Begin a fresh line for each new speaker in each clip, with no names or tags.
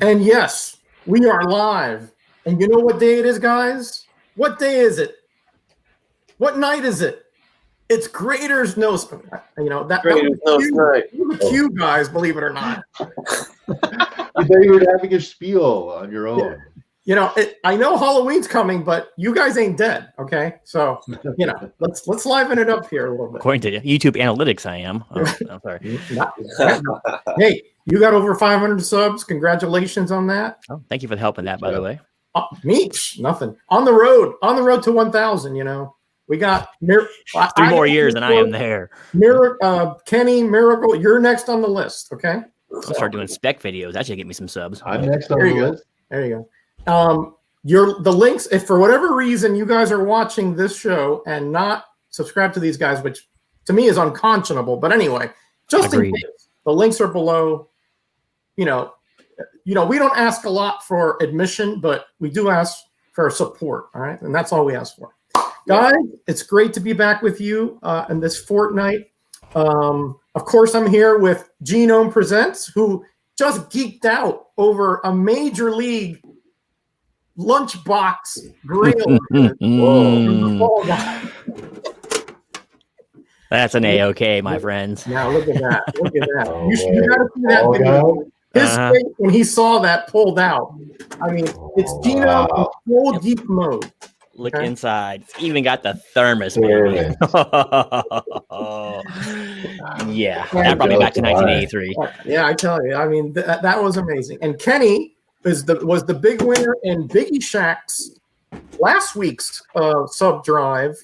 And yes, we are live. And you know what day it is, guys? What day is it? What night is it? It's Graders Nose. You know that was the cue, guys. Believe it or not.
You thought you were having a spiel on your own.
Yeah. You know, I know Halloween's coming, but you guys ain't dead, okay? So, you know, let's liven it up here a little bit.
According to YouTube analytics, I am. Oh, I'm sorry.
Hey, you got over 500 subs. Congratulations on that.
Oh, thank you for helping that, by the way.
Me, nothing. On the road to 1,000. You know, we got
3 more years, and I am there.
Kenny, Miracle, you're next on the list. Okay.
I'll start doing spec videos. That should get me some subs.
I'm next on the list.
There you go. The links, if for whatever reason you guys are watching this show and not subscribe to these guys, which to me is unconscionable, but anyway, just in case, the links are below. You know, we don't ask a lot for admission, but we do ask for support. All right, and that's all we ask for. Guys, it's great to be back with you in this fortnight. Of course, I'm here with Genome Presents, who just geeked out over a major league lunchbox grill.
That's an A-OK, my friends.
Now look at that. Look at that. You got to see that video. His face when he saw that pulled out. I mean, it's Gino in full geek mode.
Look inside. It's even got the thermos, baby. Yeah, that brought me back to 1983.
Yeah, I tell you. I mean, that was amazing. And Kenny was the big winner in Biggie Shack's last week's sub drive,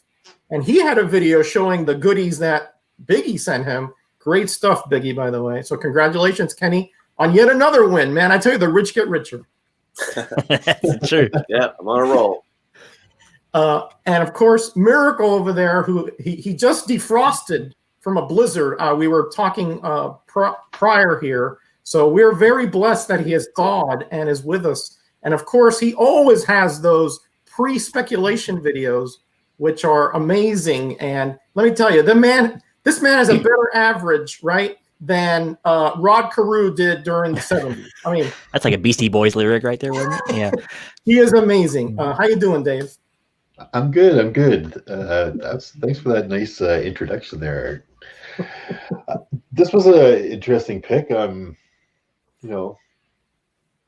and he had a video showing the goodies that Biggie sent him. Great stuff, Biggie, by the way. So congratulations, Kenny, on yet another win, man. I tell you, the rich get richer.
That's true.
Yeah, I'm on a roll.
And of course, Miracle over there, who he just defrosted from a blizzard. We were talking prior here. So we're very blessed that he has thawed and is with us. And of course, he always has those pre-speculation videos, which are amazing. And let me tell you, this man has a better average, right, than Rod Carew did during the 70s. I mean,
that's like a Beastie Boys lyric right there, wasn't it? Yeah.
He is amazing. How you doing, Dave?
I'm good. I'm good. Thanks for that nice introduction there. This was an interesting pick. I'm,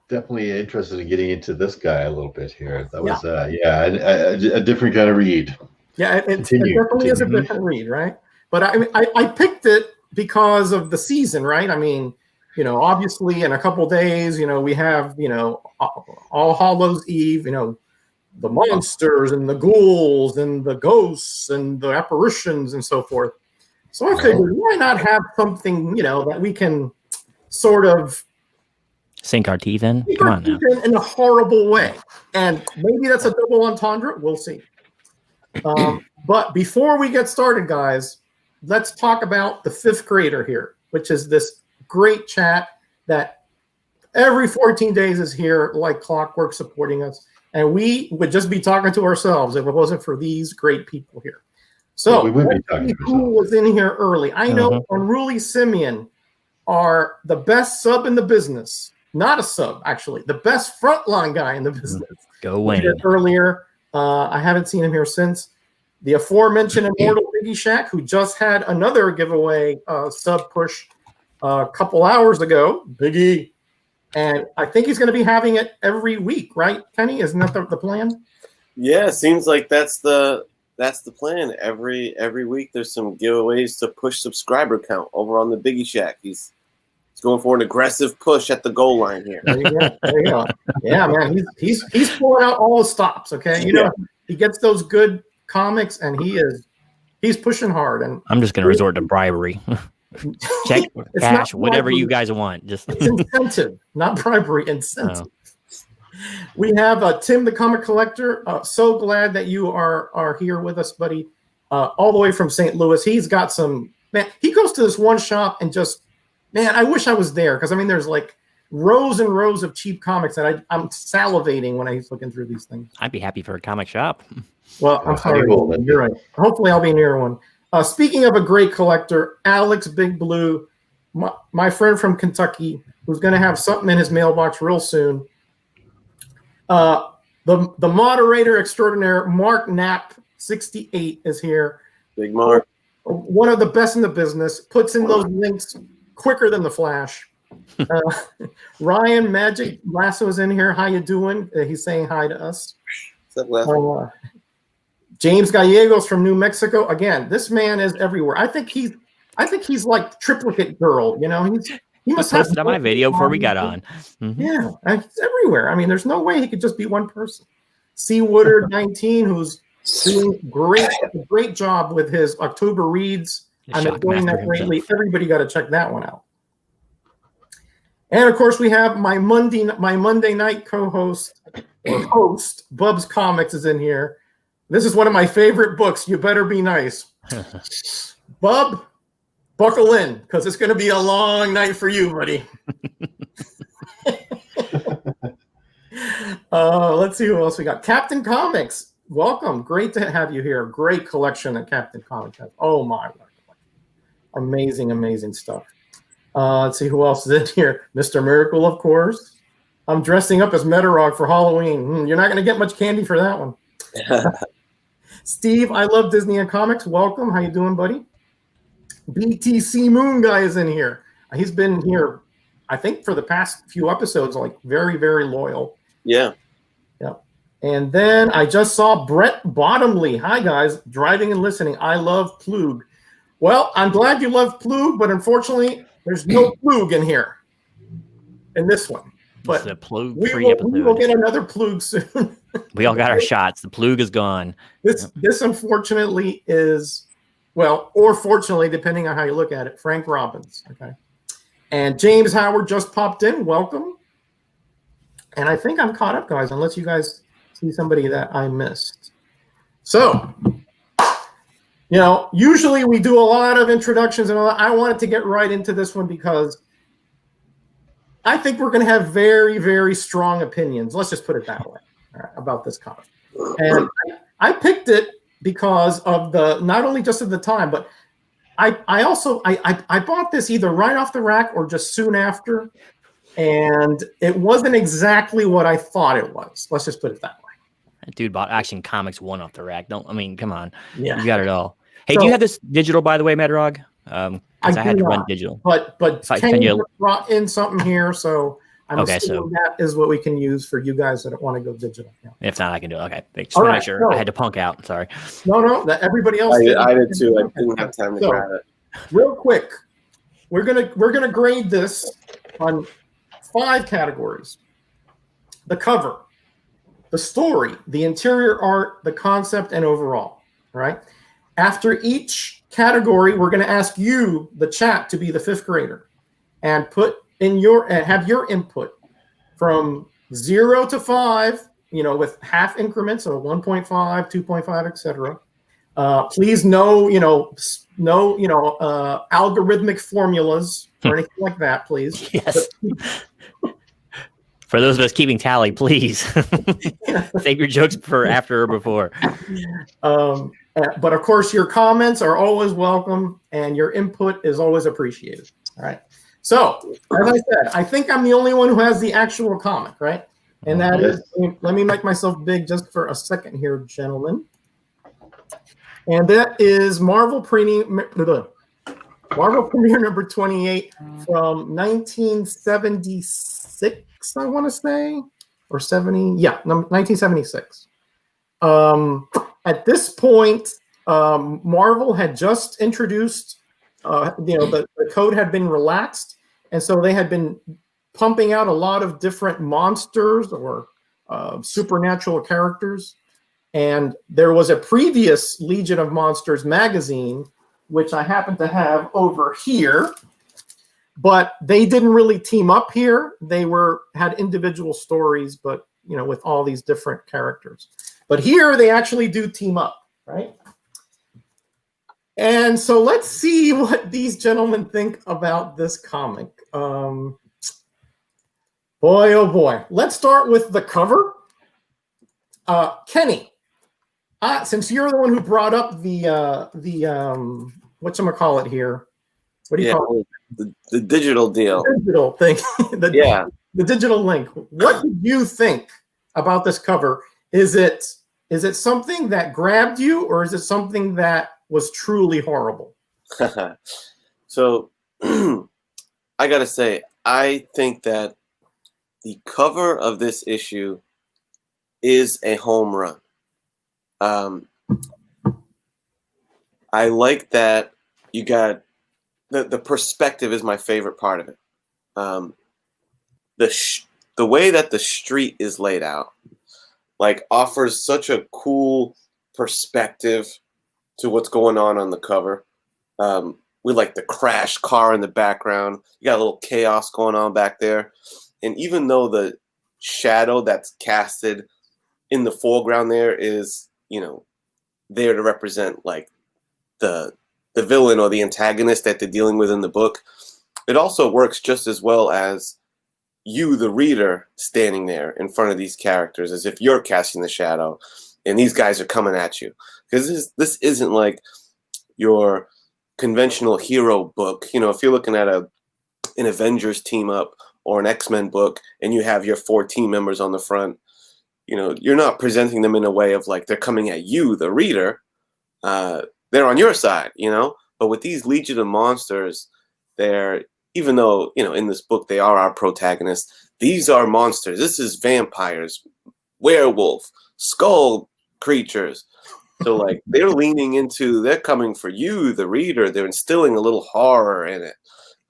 definitely interested in getting into this guy a little bit here. That was, a different kind of read.
Yeah, it definitely is a different read, right? But I picked it because of the season, right? I mean, obviously in a couple of days, we have, All Hallows Eve, the monsters and the ghouls and the ghosts and the apparitions and so forth. So I figured, why not have something, that we can sort of
sink our teeth in? Come on now.
In a horrible way. And maybe that's a double entendre. We'll see. But before we get started, guys, let's talk about the fifth grader here, which is this great chat that every 14 days is here like clockwork supporting us. And we would just be talking to ourselves if it wasn't for these great people here. So,
we would be talking
who was in here early? I know Unruly Simeon are the best sub in the business. Not a sub, actually. The best frontline guy in the business.
Go Wayne.
Earlier, I haven't seen him here since. The aforementioned Immortal Biggie Shack, who just had another giveaway sub push a couple hours ago. Biggie. And I think he's going to be having it every week, right, Kenny? Isn't that the plan?
Yeah, seems like that's the plan. Every week there's some giveaways to push subscriber count over on the Biggie Shack. He's going for an aggressive push at the goal line here.
There you go. Yeah, man, he's pulling out all the stops. Okay, he gets those good comics, and he's pushing hard. And
I'm just going to resort to bribery. Check, cash, whatever you guys want. It's
incentive, not bribery. Incentive. We have Tim, the comic collector. So glad that you are here with us, buddy. All the way from St. Louis. He's got some man. He goes to this one shop and just I wish I was there because there's like rows and rows of cheap comics that I'm salivating when I'm looking through these things.
I'd be happy for a comic shop.
Well, I'm sorry. You're right. Hopefully, I'll be near one. Speaking of a great collector, Alex Big Blue, my friend from Kentucky, who's going to have something in his mailbox real soon. The moderator extraordinaire, Mark Knapp, 68, is here.
Big Mark.
One of the best in the business. Puts in those links quicker than the flash. Ryan Magic Lasso is in here. How you doing? He's saying hi to us.
What's up,
James Gallegos from New Mexico. Again, this man is everywhere. I think he's like triplicate girl. You know, he must have
posted on my video before we got on. Mm-hmm.
Yeah, he's everywhere. I mean, there's no way he could just be one person. C. Woodard 19, who's doing a great job with his October reads. I'm doing that greatly. Everybody got to check that one out. And of course, we have my Monday night co-host or host, Bub's Comics, is in here. This is one of my favorite books. You better be nice, Bub. Buckle in, because it's going to be a long night for you, buddy. Let's see who else we got. Captain Comics, welcome. Great to have you here. Great collection that Captain Comics has. Oh my word. Amazing stuff. Let's see who else is in here. Mr. Miracle, of course. I'm dressing up as Metarog for Halloween. You're not going to get much candy for that one. Steve, I love Disney and comics. Welcome. How you doing, buddy? BTC Moon Guy is in here. He's been here, I think, for the past few episodes, like very, very loyal.
Yeah.
Yep. And then I just saw Brett Bottomley. Hi, guys. Driving and listening. I love Plug. Well, I'm glad you love Plug, but unfortunately, there's no Plug in here in this one. But
it's a Plug-free episode.
We will get another Plug soon.
We all got our shots. The Plug is gone.
This unfortunately is, well, or fortunately, depending on how you look at it, Frank Robbins. Okay. And James Howard just popped in. Welcome. And I think I'm caught up, guys, unless you guys see somebody that I missed. So, you know, usually we do a lot of introductions and all that. I wanted to get right into this one because I think we're going to have very, very strong opinions. Let's just put it that way, about this comic. And I picked it because of not only just of the time, but I also bought this either right off the rack or just soon after, and it wasn't exactly what I thought it was. Let's just put it that way.
That dude bought Action Comics 1 off the rack. Come on.
Yeah.
You got it all. Hey, do you have this digital, by the way, Metarog? I had to run digital.
But Kenny brought in something here, so I'm assuming that is what we can use for you guys that want to go digital. Yeah.
If not, I can do it. Okay. Just to make sure. I had to punk out. Sorry.
No, that everybody else
I did too. I didn't have time to grab it.
Real quick, we're gonna grade this on 5 categories: the cover, the story, the interior art, the concept, and overall. All right. After each category, we're going to ask you, the chat, to be the 5th grader, and put in have your input from 0 to 5. You know, with half increments, so 1.5, 2.5, etc. Please no algorithmic formulas or anything like that, please.
Yes. For those of us keeping tally, please save your jokes for after or before.
But of course, your comments are always welcome, and your input is always appreciated. All right. So, as I said, I think I'm the only one who has the actual comic, right? And that is, let me make myself big just for a second here, gentlemen. And that is Marvel Premiere number 28 from 1976, I want to say, or 70. Yeah, 1976. At this point, Marvel had just introduced, the code had been relaxed, and so they had been pumping out a lot of different monsters or supernatural characters. And there was a previous Legion of Monsters magazine, which I happen to have over here, but they didn't really team up here. They had individual stories, but with all these different characters. But here they actually do team up, right? And so let's see what these gentlemen think about this comic. Boy, oh boy. Let's start with the cover. Kenny, since you're the one who brought up the whatchamacallit here. What do you call it?
the digital deal.
The digital thing. The digital link. What did you think about this cover? Is it something that grabbed you, or is it something that was truly horrible?
So I gotta say, I think that the cover of this issue is a home run. I like that you got the perspective is my favorite part of it. The way that the street is laid out, like, offers such a cool perspective to what's going on the cover. With like the crash car in the background, you got a little chaos going on back there, and even though the shadow that's casted in the foreground there is, there to represent like the villain or the antagonist that they're dealing with in the book, it also works just as well as you, the reader, standing there in front of these characters as if you're casting the shadow and these guys are coming at you. Because this isn't like your conventional hero book. If you're looking at an Avengers team up or an X-Men book and you have your 4 team members on the front, you're not presenting them in a way of like they're coming at you, the reader. They're on your side, But with these Legion of Monsters, they're, even though, in this book they are our protagonists, these are monsters. This is vampires, werewolf, skull creatures. So like they're leaning into, they're coming for you, the reader. They're instilling a little horror in it.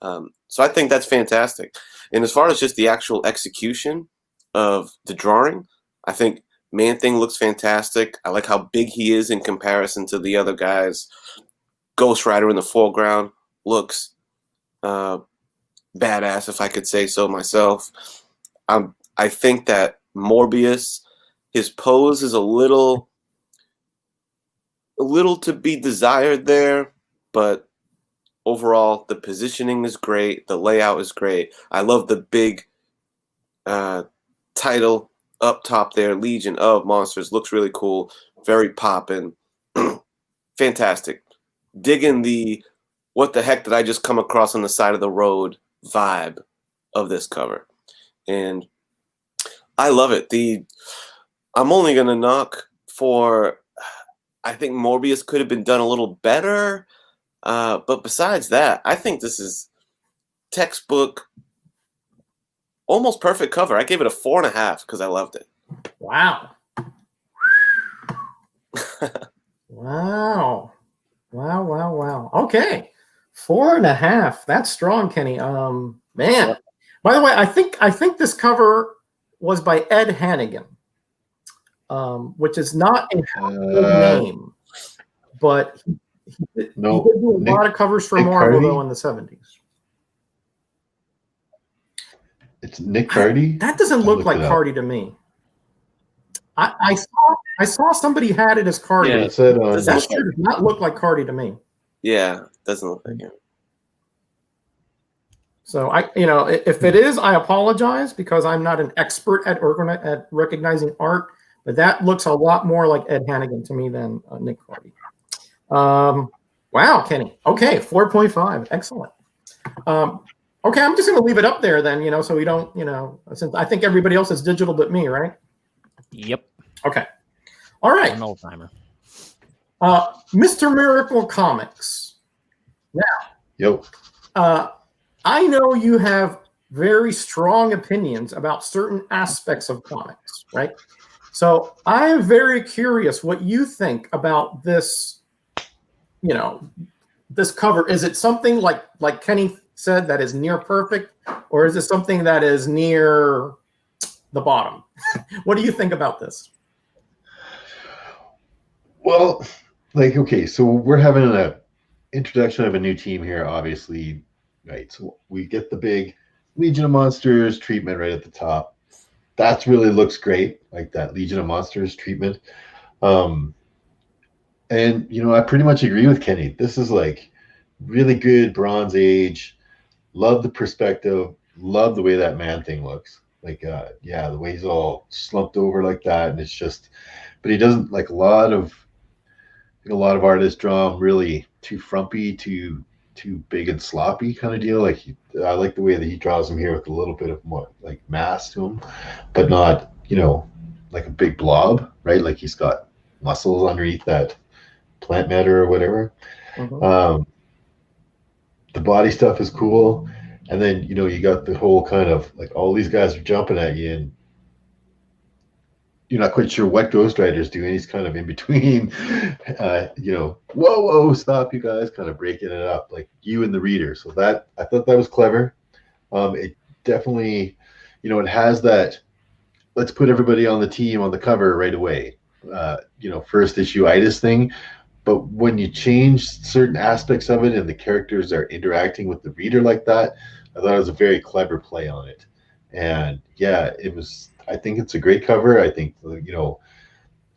So I think that's fantastic. And as far as just the actual execution of the drawing, I think Man-Thing looks fantastic. I like how big he is in comparison to the other guys. Ghost Rider in the foreground looks badass, if I could say so myself. I think that Morbius, his pose is a little to be desired there, but overall the positioning is great, the layout is great. I love the big title up top there, Legion of Monsters. Looks really cool, very poppin'. Fantastic. Digging the what the heck did I just come across on the side of the road vibe of this cover. And I love it. I'm only gonna knock for, I think Morbius could have been done a little better. But besides that, I think this is textbook, almost perfect cover. I gave it a 4.5 because I loved it.
Wow. Wow. Okay. 4.5. That's strong, Kenny. Man. By the way, I think this cover was by Ed Hannigan, which is not a household name, but he did do a lot of covers for Marvel though in the 70s.
It's Nick Cardy.
That doesn't look like Cardy to me. I saw somebody had it as Cardy.
Yeah,
that sure does not look like Cardy to me.
Yeah, it doesn't look like him.
So if it is, I apologize because I'm not an expert at recognizing art, but that looks a lot more like Ed Hannigan to me than Nick Cardy. Wow, Kenny. Okay, 4.5. Excellent. Okay, I'm just going to leave it up there then, so we don't, since I think everybody else is digital but me, right?
Yep.
Okay. All right.
I'm an old timer.
Mr. Miracle Comics. Now.
Yo.
I know you have very strong opinions about certain aspects of comics, right? So I am very curious what you think about this, this cover. Is it something like Kenny said that is near perfect, or is it something that is near the bottom? What do you think about this?
Well, okay, so we're having an introduction of a new team here, obviously. Right, so we get the big Legion of Monsters treatment right at the top. That really looks great, like that Legion of Monsters treatment. And I pretty much agree with Kenny. This is like really good Bronze Age. Love the perspective. Love the way that Man-Thing looks. Like, the way he's all slumped over like that, and it's just. But he doesn't like a lot of artists draw him really too frumpy, too too big and sloppy kind of deal. Like I like the way that he draws him here with a little bit of more like mass to him, but not, like a big blob, right? Like he's got muscles underneath that plant matter or whatever.
Mhm.
The body stuff is cool. And then, you got the whole kind of like all these guys are jumping at you and you're not quite sure what Ghost Rider's doing. He's kind of in between, whoa, stop, you guys, kind of breaking it up, like you and the reader. So that I thought that was clever. It definitely, it has that. Let's put everybody on the team on the cover right away. First issue itis thing. But when you change certain aspects of it and the characters are interacting with the reader like that, I thought it was a very clever play on it. And yeah, it was. I think it's a great cover. I think,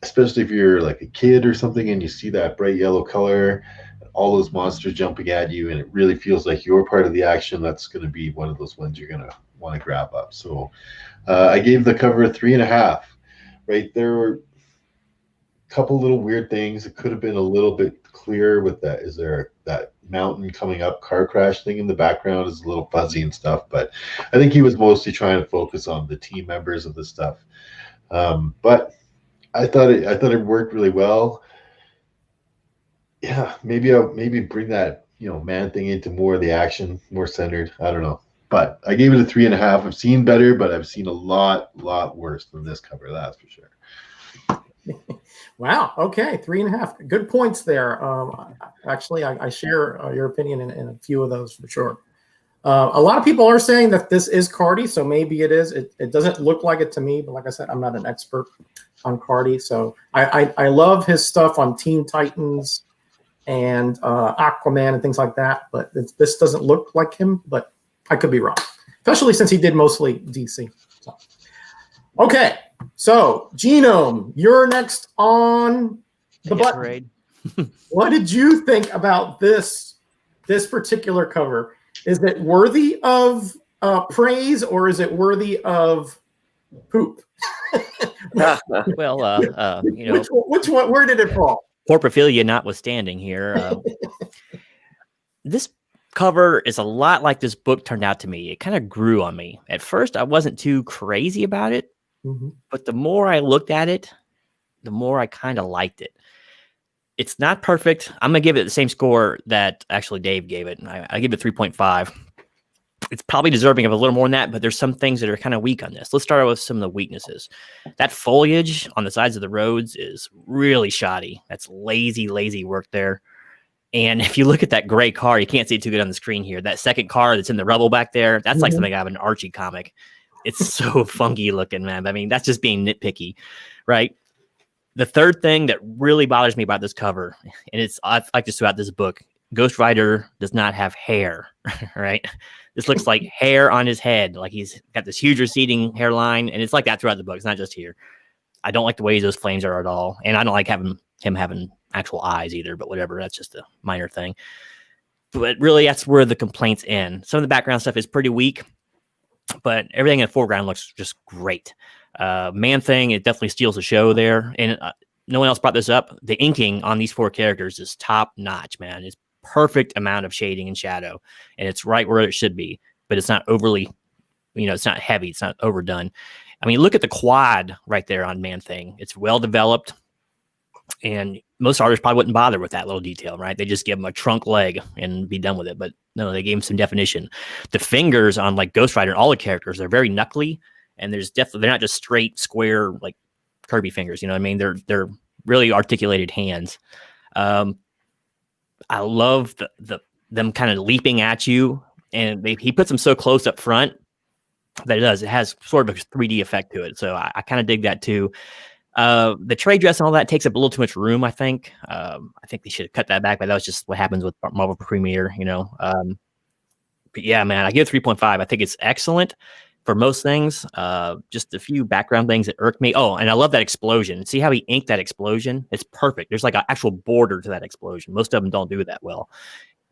especially if you're like a kid or something and you see that bright yellow color, all those monsters jumping at you, and it really feels like you're part of the action, that's going to be one of those ones you're going to want to grab up. So I gave the cover a 3.5. Right, there were a couple little weird things. It could have been a little bit clearer with that. Is there that mountain coming up car crash thing in the background is a little fuzzy and stuff, but I think he was mostly trying to focus on the team members of the stuff. But I thought it worked really well. Yeah, maybe bring that man thing into more of the action, more centered. I don't know, but I gave it a 3.5. I've seen better, but I've seen a lot worse than this cover. That's for sure.
Wow. Okay. 3.5. Good points there. Actually, I share your opinion in a few of those for sure. A lot of people are saying that this is Cardi, so maybe it is. It doesn't look like it to me, but like I said, I'm not an expert on Cardi. So I love his stuff on Teen Titans and Aquaman and things like that. But this doesn't look like him, but I could be wrong, especially since he did mostly DC. So. Okay. So, Genome, you're next on the button. What did you think about this particular cover? Is it worthy of praise or is it worthy of poop?
Well,
which one? Where did it fall?
Corpophilia notwithstanding here. This cover is a lot like this book turned out to me. It kind of grew on me. At first, I wasn't too crazy about it. Mm-hmm. But the more I looked at it, the more I kind of liked it. It's not perfect. I'm going to give it the same score that actually Dave gave it. I give it 3.5. It's probably deserving of a little more than that, but there's some things that are kind of weak on this. Let's start with some of the weaknesses. That foliage on the sides of the roads is really shoddy. That's lazy work there. And if you look at that gray car, you can't see it too good on the screen here. That second car that's in the rubble back there, that's like something out of an Archie comic. It's so funky looking, man. I mean, that's just being nitpicky, right? The third thing that really bothers me about this cover, and I've like this throughout this book, Ghost Rider does not have hair, right? This looks like hair on his head. Like he's got this huge receding hairline, and it's like that throughout the book. It's not just here. I don't like the way those flames are at all. And I don't like him having actual eyes either, but whatever. That's just a minor thing. But really, that's where the complaints end. Some of the background stuff is pretty weak. But everything in the foreground looks just great. Man-Thing, it definitely steals the show there. And no one else brought this up. The inking on these 4 characters is top-notch, man. It's perfect amount of shading and shadow. And it's right where it should be. But it's not overly, it's not heavy. It's not overdone. I mean, look at the quad right there on Man-Thing. It's well-developed. And most artists probably wouldn't bother with that little detail, right? They just give him a trunk leg and be done with it. But no, they gave him some definition. The fingers on like Ghost Rider and all the characters, they're very knuckly, and they're not just straight, square, like Kirby fingers. You know what I mean? They're really articulated hands. I love them kind of leaping at you, and he puts them so close up front that it has sort of a 3D effect to it. So I kind of dig that too. The trade dress and all that takes up a little too much room, I think. I think they should have cut that back, but that was just what happens with Marvel Premiere, But yeah, man, I give it 3.5. I think it's excellent for most things. Just a few background things that irk me. Oh, and I love that explosion. See how he inked that explosion? It's perfect. There's like an actual border to that explosion. Most of them don't do that well.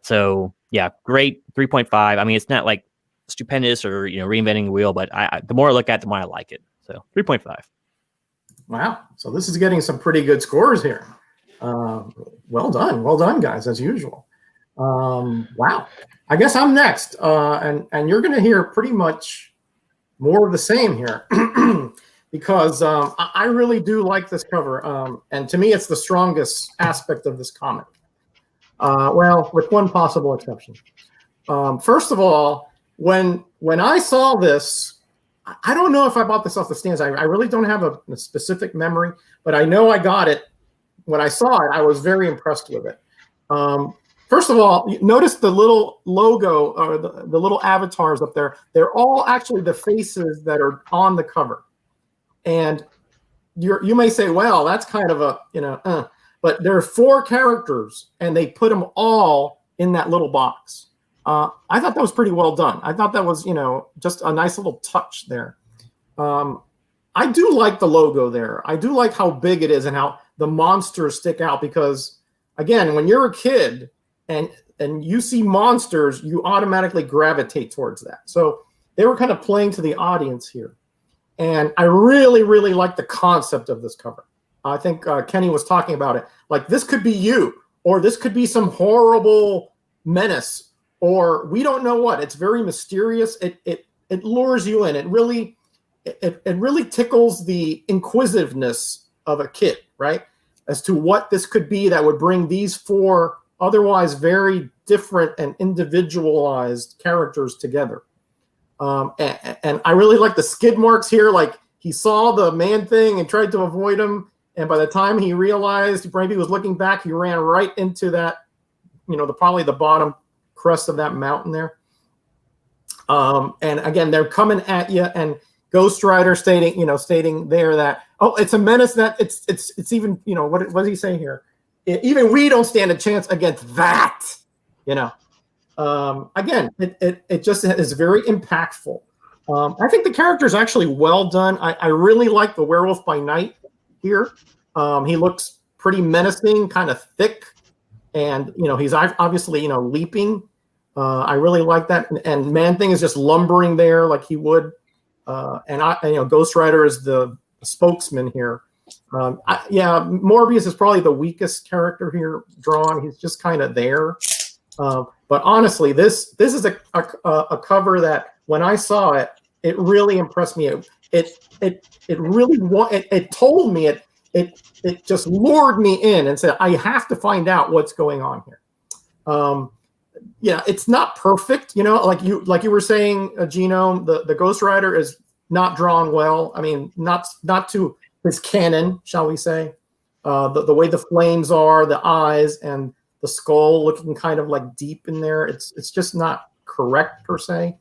So yeah, great 3.5. I mean, it's not like stupendous or, reinventing the wheel, but the more I look at it, the more I like it. So 3.5.
Wow. So this is getting some pretty good scores here. Well done, guys, as usual. Wow. I guess I'm next. And you're going to hear pretty much more of the same here because I really do like this cover. And to me, it's the strongest aspect of this comic. Well, with one possible exception. First of all, when I saw this, I don't know if I bought this off the stands. I really don't have a specific memory, but I know I got it. When I saw it, I was very impressed with it. First of all, notice the little logo or the little avatars up there. They're all actually the faces that are on the cover. And you may say, well, that's kind of a, but there are 4 characters and they put them all in that little box. I thought that was pretty well done. I thought that was, just a nice little touch there. I do like the logo there. I do like how big it is and how the monsters stick out because, again, when you're a kid and you see monsters, you automatically gravitate towards that. So they were kind of playing to the audience here. And I really, really like the concept of this cover. I think Kenny was talking about it. Like, this could be you, or this could be some horrible menace, or we don't know what. It's very mysterious. It lures you in. It really tickles the inquisitiveness of a kid, right? As to what this could be that would bring these 4 otherwise very different and individualized characters together. And I really like the skid marks here. Like, he saw the man thing and tried to avoid him. And by the time he realized maybe he was looking back, he ran right into that, probably the bottom crest of that mountain there. And again, they're coming at you, and Ghost Rider stating there that, oh, it's a menace that it's even, what does he say here? Even we don't stand a chance against that, Again, it just is very impactful. I think the character is actually well done. I really like the Werewolf by Night here. He looks pretty menacing, kind of thick, and he's obviously leaping. I really like that, and Man Thing is just lumbering there like he would. And Ghost Rider is the spokesman here. Morbius is probably the weakest character here drawn. He's just kind of there. But honestly, this is a cover that when I saw it, it really impressed me. It told me it just lured me in and said, I have to find out what's going on here. It's not perfect, like you were saying, Genome, the Ghost Rider is not drawn well. I mean, not to his canon, shall we say. The way the flames are, the eyes, and the skull looking kind of like deep in there. It's just not correct per se.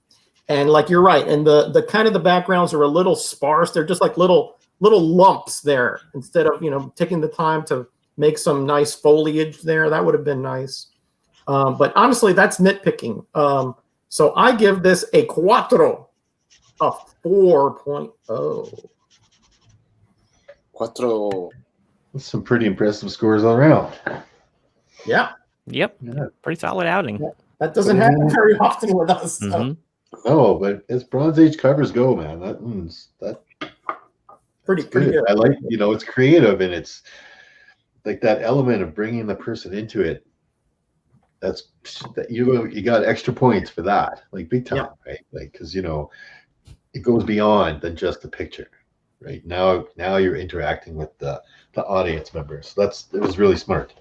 And like you're right, and the kind of the backgrounds are a little sparse. They're just like little lumps there instead of taking the time to make some nice foliage there. That would have been nice. But honestly, that's nitpicking. So I give this a 4, a 4.0.
4.
That's some pretty impressive scores all around.
Yeah.
Yep. Yeah. Pretty solid outing.
Yeah. That doesn't happen very often with us.
Mm-hmm.
No, but as Bronze Age covers go, man, that
pretty good.
I like, it's creative, and it's like that element of bringing the person into it. That you got extra points for that, like big time, right? Like, because it goes beyond than just the picture, right? Now you're interacting with the audience members. It was really smart.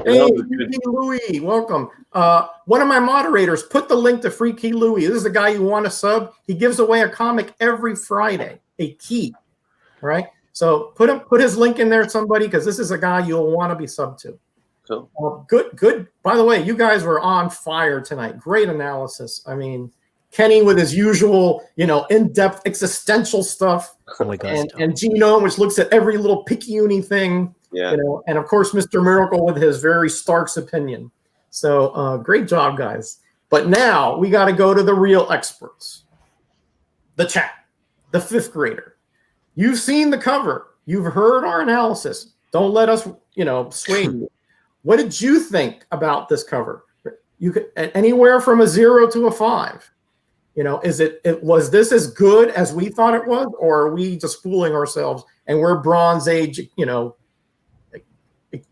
Hey, Freaky Louie, welcome. One of my moderators put the link to Freaky Louie. This is the guy you want to sub. He gives away a comic every Friday, a key. All right, so put his link in there, somebody, because this is a guy you'll want to be subbed to.
Cool.
Good. By the way, you guys were on fire tonight. Great analysis. I mean, Kenny with his usual, in-depth existential stuff, and Genome, which looks at every little picayune thing.
Yeah.
And of course, Mr. Miracle with his very Stark's opinion. So great job, guys. But now we got to go to the real experts. The chat, the 5th grader. You've seen the cover. You've heard our analysis. Don't let us, sway you. What did you think about this cover? You could anywhere from a 0 to a 5. Was this as good as we thought it was, or are we just fooling ourselves and we're Bronze Age,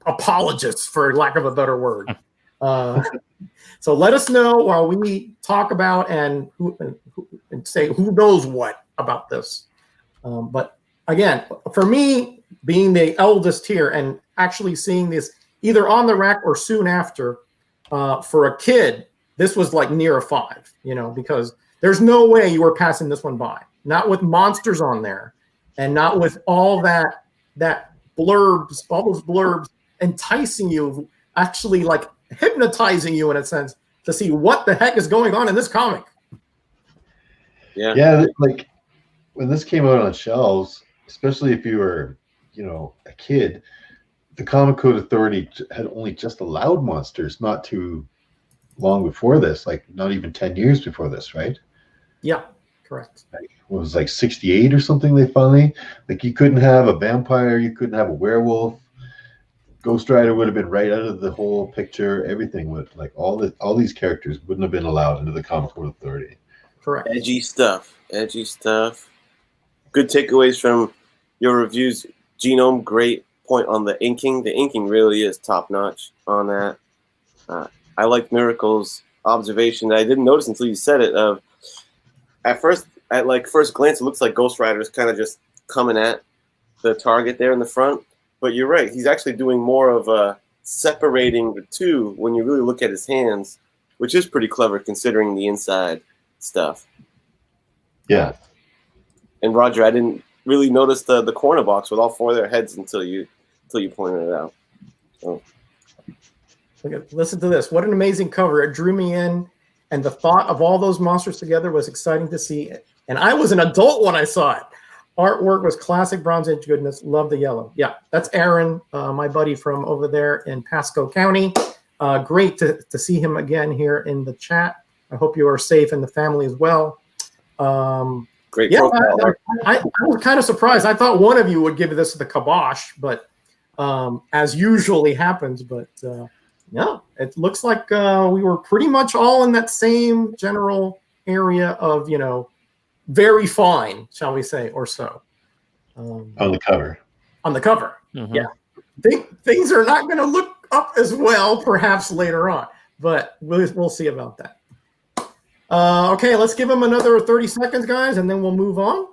apologists, for lack of a better word? So let us know while we talk about and say who knows what about this. But again, for me, being the eldest here and actually seeing this either on the rack or soon after, for a kid, this was like near a 5, because there's no way you were passing this one by. Not with monsters on there, and not with all that blurbs, all those blurbs enticing you, actually like hypnotizing you in a sense to see what the heck is going on in this comic.
Yeah, like when this came out on shelves, especially if you were, a kid, the Comic Code Authority had only just allowed monsters not too long before this, like not even 10 years before this, right?
Yeah, correct.
It was like 68 or something. They finally, like, you couldn't have a vampire, you couldn't have a werewolf. Ghost Rider would have been right out of the whole picture. Everything would, like, all these characters wouldn't have been allowed into the Comic Code Authority.
Correct.
Edgy stuff. Good takeaways from your reviews. Genome, great point on the inking. The inking really is top notch on that. I like Miracle's observation that I didn't notice until you said it. At first glance, it looks like Ghost Rider's kind of just coming at the target there in the front. But you're right. He's actually doing more of separating the two when you really look at his hands, which is pretty clever considering the inside stuff.
Yeah.
And Roger, I didn't really notice the corner box with all 4 of their heads until you pointed it out. So.
Listen to this. What an amazing cover. It drew me in, and the thought of all those monsters together was exciting to see. And I was an adult when I saw it. Artwork was classic Bronze Age goodness. Love the yellow. Yeah, that's Aaron, my buddy from over there in Pasco County. Great to see him again here in the chat. I hope you are safe and the family as well.
Great.
Yeah, I was kind of surprised. I thought one of you would give this the kibosh, but as usually happens. But no, it looks like we were pretty much all in that same general area of, very fine, shall we say, or so.
On the cover.
On the cover,
Mm-hmm.
yeah. Things are not going to look up as well, perhaps later on, but we'll see about that. Okay, let's give them another 30 seconds, guys, and then we'll move on.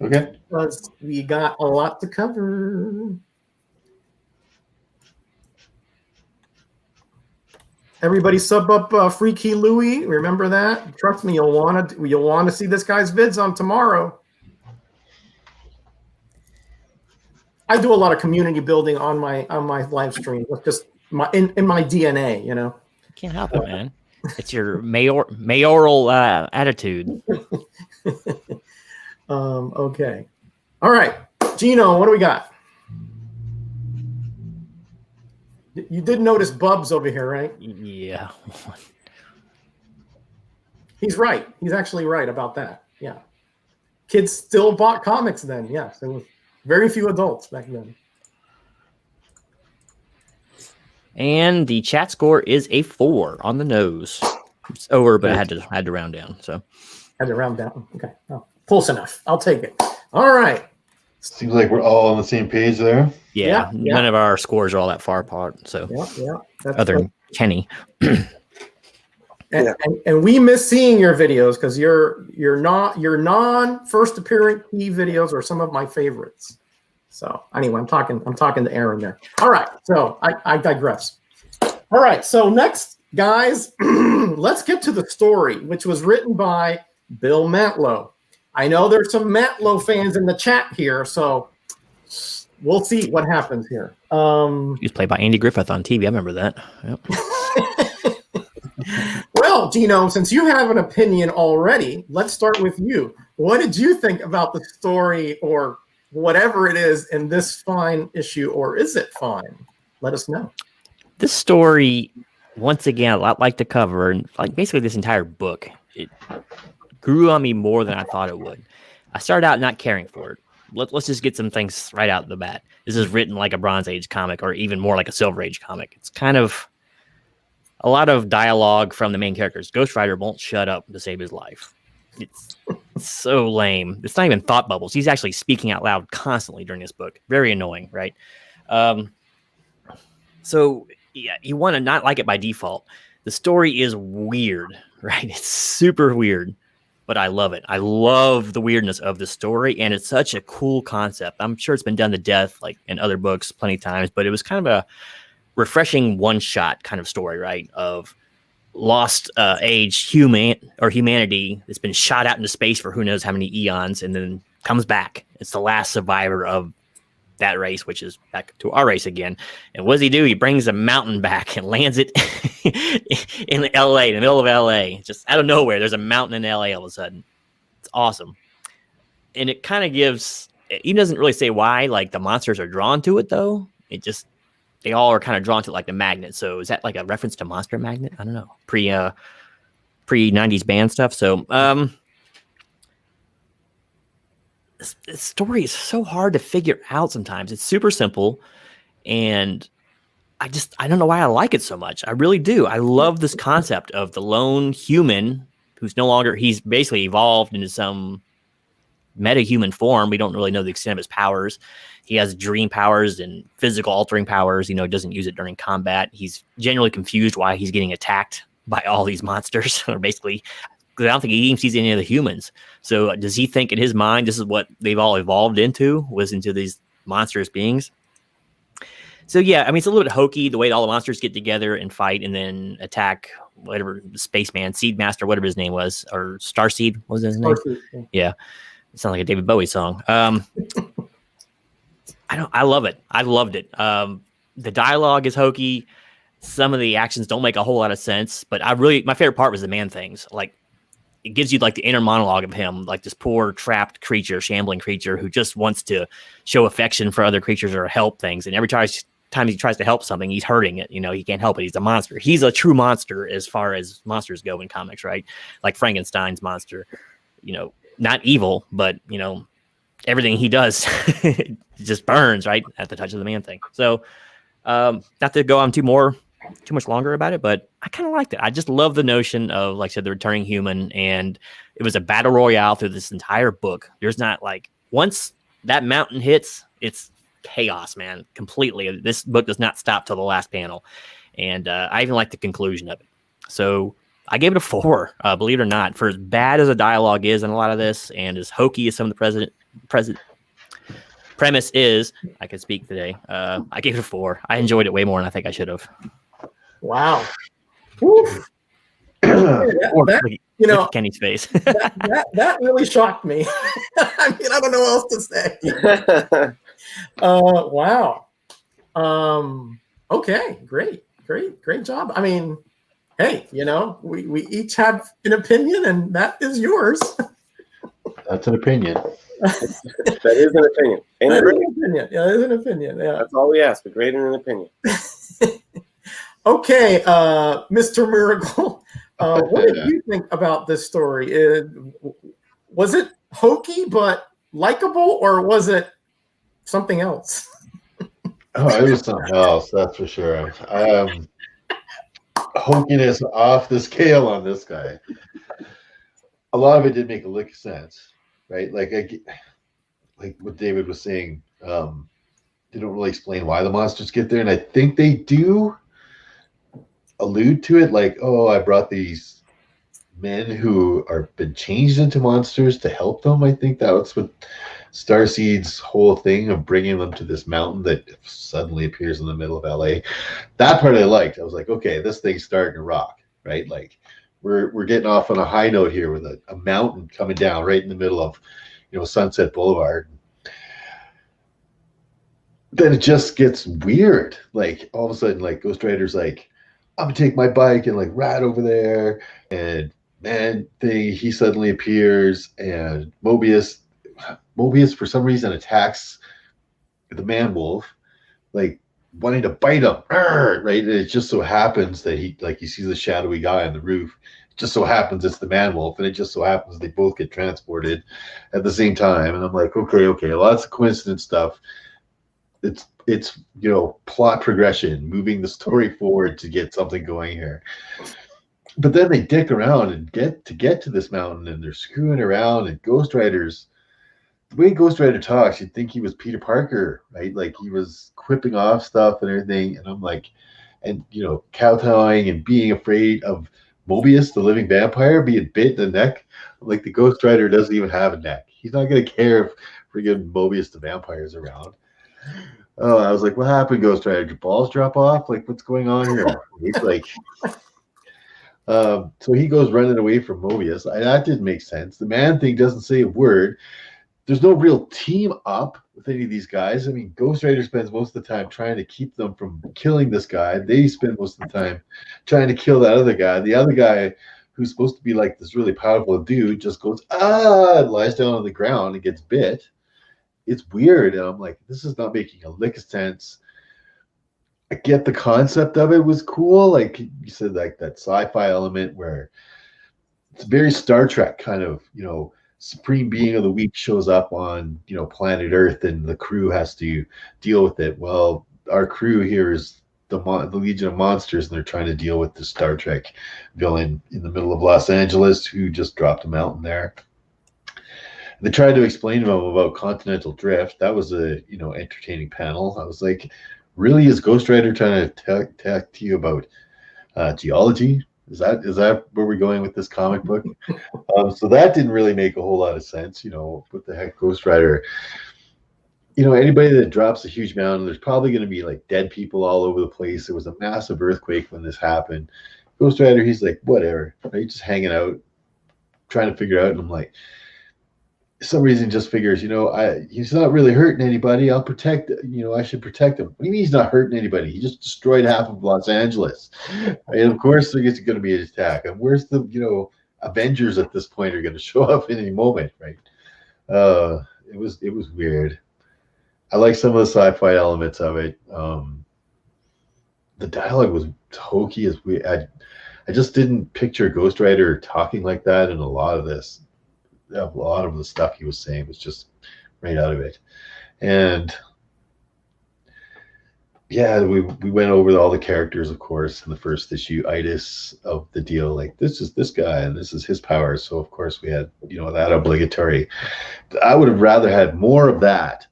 Okay.
Because we got a lot to cover. Everybody sub up Freaky Louie. Remember that? Trust me, you'll want to see this guy's vids on tomorrow. I do a lot of community building on my live stream. It's just in my DNA,
You can't help it, man. It's your mayoral attitude.
Okay. All right, Gino, what do we got? You did notice Bubs over here, right?
Yeah.
He's right. He's actually right about that. Yeah. Kids still bought comics then. Yes. There was very few adults back then.
And the chat score is a 4 on the nose. It's over, but I had to round down. So
Had to round down. Okay. Oh, close enough. I'll take it. All right.
Seems like we're all on the same page there.
yeah,
Yeah.
none of our scores are all that far apart. So
Yeah. That's
other than Kenny.
And we miss seeing your videos because your non first appearance key videos are some of my favorites. So anyway, I'm talking to Aaron there. All right, so I digress. All right, so next, guys, let's get to the story, which was written by Bill Mantlo. I know there's some Mantlo fans in the chat here, so we'll see what happens here.
He was played by Andy Griffith on TV. I remember that. Yep.
Well, Genome, since you have an opinion already, let's start with you. What did you think about the story or whatever it is in this fine issue, or is it fine? Let us know.
This story, once again, a lot like the cover, and like basically this entire book, it grew on me more than I thought it would. I started out not caring for it. Let's just get some things right out of the bat. This is written like a Bronze Age comic, or even more like a Silver Age comic. It's kind of a lot of dialogue from the main characters. Ghost Rider won't shut up to save his life. It's so lame. It's not even thought bubbles. He's actually speaking out loud constantly during this book. Very annoying, right? So yeah, you want to not like it by default. The story is weird, right? It's super weird, but I love it. I love the weirdness of the story, and it's such a cool concept. I'm sure it's been done to death, like in other books, plenty of times, but it was kind of a refreshing one-shot kind of story, right? Of lost age humanity that's been shot out into space for who knows how many eons, and then comes back. It's the last survivor of that race, which is back to our race again. And what does he do? He brings a mountain back and lands it in LA, in the middle of LA. Just out of nowhere, there's a mountain in LA all of a sudden. It's awesome. And it kind of gives, he doesn't really say why, like the monsters are drawn to it though. It just, they all are kind of drawn to it like the magnet. So is that like a reference to Monster Magnet? I don't know. Pre 90s band stuff. So, this story is so hard to figure out sometimes. It's super simple, and I don't know why I like it so much. I really do. I love this concept of the lone human who's no longer, he's basically evolved into some meta-human form. We don't really know the extent of his powers. He has dream powers and physical altering powers. Doesn't use it during combat. He's generally confused why he's getting attacked by all these monsters, or basically, I don't think he even sees any of the humans. So does he think in his mind this is what they've all evolved into, was into these monstrous beings? So yeah, I mean, it's a little bit hokey the way all the monsters get together and fight and then attack whatever Spaceman, Seedmaster, whatever his name was, or Starseed, what was his name? Yeah, it sounds like a David Bowie song. I love it. I loved it. The dialogue is hokey. Some of the actions don't make a whole lot of sense, but my favorite part was the man things. Like, it gives you like the inner monologue of him, like this poor trapped creature, shambling creature who just wants to show affection for other creatures or help things. And every time he tries to help something, he's hurting it. He can't help it. He's a monster. He's a true monster as far as monsters go in comics, right? Like Frankenstein's monster, not evil, but everything he does just burns right at the touch of the man thing. So not to go on too much longer about it, but I kind of liked it. I just love the notion of, like I said, the returning human, and it was a battle royale through this entire book. There's not like, once that mountain hits, it's chaos, man, completely. This book does not stop till the last panel, and I even like the conclusion of it. So I gave it a 4, believe it or not, for as bad as the dialogue is in a lot of this, and as hokey as some of the premise is. I could speak today. I gave it a 4. I enjoyed it way more than I think I should have.
Wow.
Kenny's face.
that really shocked me. I mean, I don't know what else to say. Wow. Okay, great job. I mean, hey, we each have an opinion, and that is yours.
That's an opinion.
That is an opinion.
That is an opinion. Yeah, that is an opinion. Yeah.
That's all we ask, a grade and an opinion.
Okay, Mr. Miracle, what did you think about this story? Was it hokey but likable, or was it something else?
Oh, it was something else, that's for sure. Hokiness off the scale on this guy. A lot of it didn't make a lick of sense, right? Like what David was saying, they don't really explain why the monsters get there, and I think they do allude to it, like, oh, I brought these men who are been changed into monsters to help them. I think that's what Starseed's whole thing of bringing them to this mountain that suddenly appears in the middle of LA. That part I liked. I was like, okay, this thing's starting to rock, right? Like we're getting off on a high note here with a mountain coming down right in the middle of Sunset Boulevard. Then it just gets weird. Like all of a sudden, like Ghost Rider's like, I'm gonna take my bike and like ride over there, and man thing, he suddenly appears, and Mobius for some reason attacks the man wolf, like wanting to bite him, right? And it just so happens that he sees the shadowy guy on the roof. It just so happens it's the man wolf, and it just so happens they both get transported at the same time. And I'm like, okay, lots of coincidence stuff. It's plot progression, moving the story forward to get something going here. But then they dick around and get to this mountain, and they're screwing around, and Ghost Rider's, the way Ghost Rider talks, you'd think he was Peter Parker, right? Like he was quipping off stuff and everything. And I'm like, and kowtowing and being afraid of Mobius, the living vampire, being bit in the neck. Like, the Ghost Rider doesn't even have a neck. He's not gonna care if friggin' Mobius the vampire's around. Oh, I was like, what happened, Ghost Rider? Did your balls drop off? Like, what's going on here? He's like, so he goes running away from Mobius. That didn't make sense. The man thing doesn't say a word. There's no real team up with any of these guys. I mean, Ghost Rider spends most of the time trying to keep them from killing this guy. They spend most of the time trying to kill that other guy. The other guy, who's supposed to be like this really powerful dude, just goes, and lies down on the ground and gets bit. It's weird. And I'm like, this is not making a lick of sense. I get the concept of it was cool. Like you said, like that sci-fi element where it's very Star Trek kind of, supreme being of the week shows up on, planet Earth and the crew has to deal with it. Well, our crew here is the Legion of Monsters, and they're trying to deal with the Star Trek villain in the middle of Los Angeles who just dropped a mountain there. They tried to explain to him about continental drift. That was a entertaining panel. I was like, really, is Ghost Rider trying to talk to you about geology? Is that where we're going with this comic book? So that didn't really make a whole lot of sense. What the heck, Ghost Rider? Anybody that drops a huge mountain, there's probably going to be like dead people all over the place. It was a massive earthquake when this happened. Ghost Rider, he's like, whatever, right? Just hanging out, trying to figure out. And I'm like, for some reason just figures, he's not really hurting anybody. I'll protect, I should protect him. What do you mean he's not hurting anybody? He just destroyed half of Los Angeles. And of course there's going to be an attack. And where's the, Avengers at this point are going to show up in any moment, right? It was weird. I like some of the sci-fi elements of it. The dialogue was hokey as weird. I just didn't picture Ghost Rider talking like that in a lot of this. A lot of the stuff he was saying was just right out of it. And yeah, we went over all the characters, of course, in the first issue, itis of the deal. Like, this is this guy and this is his power. So of course we had, that obligatory. I would have rather had more of that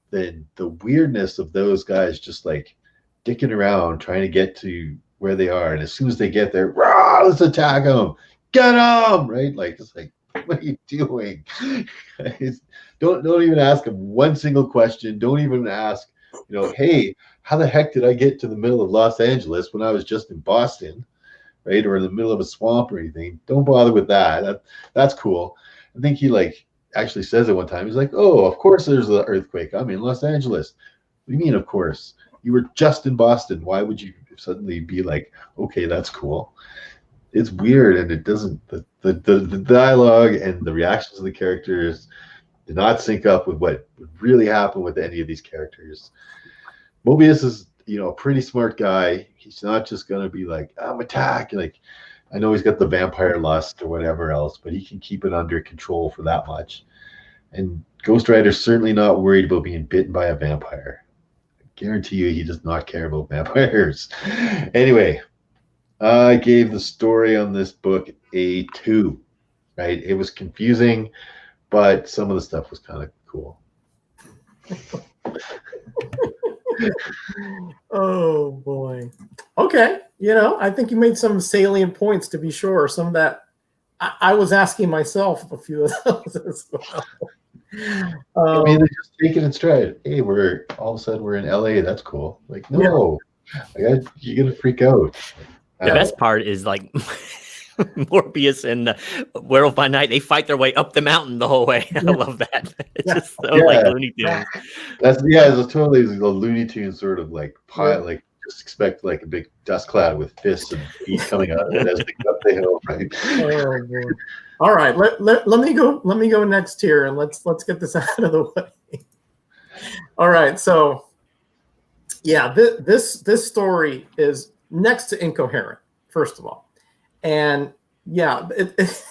than the weirdness of those guys just like dicking around trying to get to where they are. And as soon as they get there, rah, let's attack them. Get them, right? Like, it's like, what are you doing? Don't even ask him one single question. Don't even ask, hey, how the heck did I get to the middle of Los Angeles when I was just in Boston, right? Or in the middle of a swamp or anything. Don't bother with that. That's cool. I think he actually says it one time. He's like, oh, of course there's an earthquake. I'm in Los Angeles. What do you mean, of course? You were just in Boston. Why would you suddenly be like, okay, that's cool? It's weird, and it doesn't. The dialogue and the reactions of the characters did not sync up with what would really happen with any of these characters. Mobius is, a pretty smart guy. He's not just gonna be like, I'm attack. Like, I know he's got the vampire lust or whatever else, but he can keep it under control for that much. And Ghost Rider's certainly not worried about being bitten by a vampire. I guarantee you, he does not care about vampires. Anyway. I gave the story on this book a 2, right? It was confusing, but some of the stuff was kind of cool.
Oh, boy. Okay. I think you made some salient points, to be sure. Some of that, I was asking myself a few of those as well.
I mean, they're just taking it straight. Hey, all of a sudden we're in LA. That's cool. Like, no, you're going to freak out.
The best part is like Morbius and Werewolf by Night, they fight their way up the mountain the whole way. I love that. It's just so like Looney Tunes.
It's totally a Looney Tunes sort of like pile, like just expect like a big dust cloud with fists and feet coming out of it as they go up the hill, right?
Oh, boy. All right, let me go next here, and let's get this out of the way. All right, so yeah, this story is next to incoherent, first of all, and yeah, it's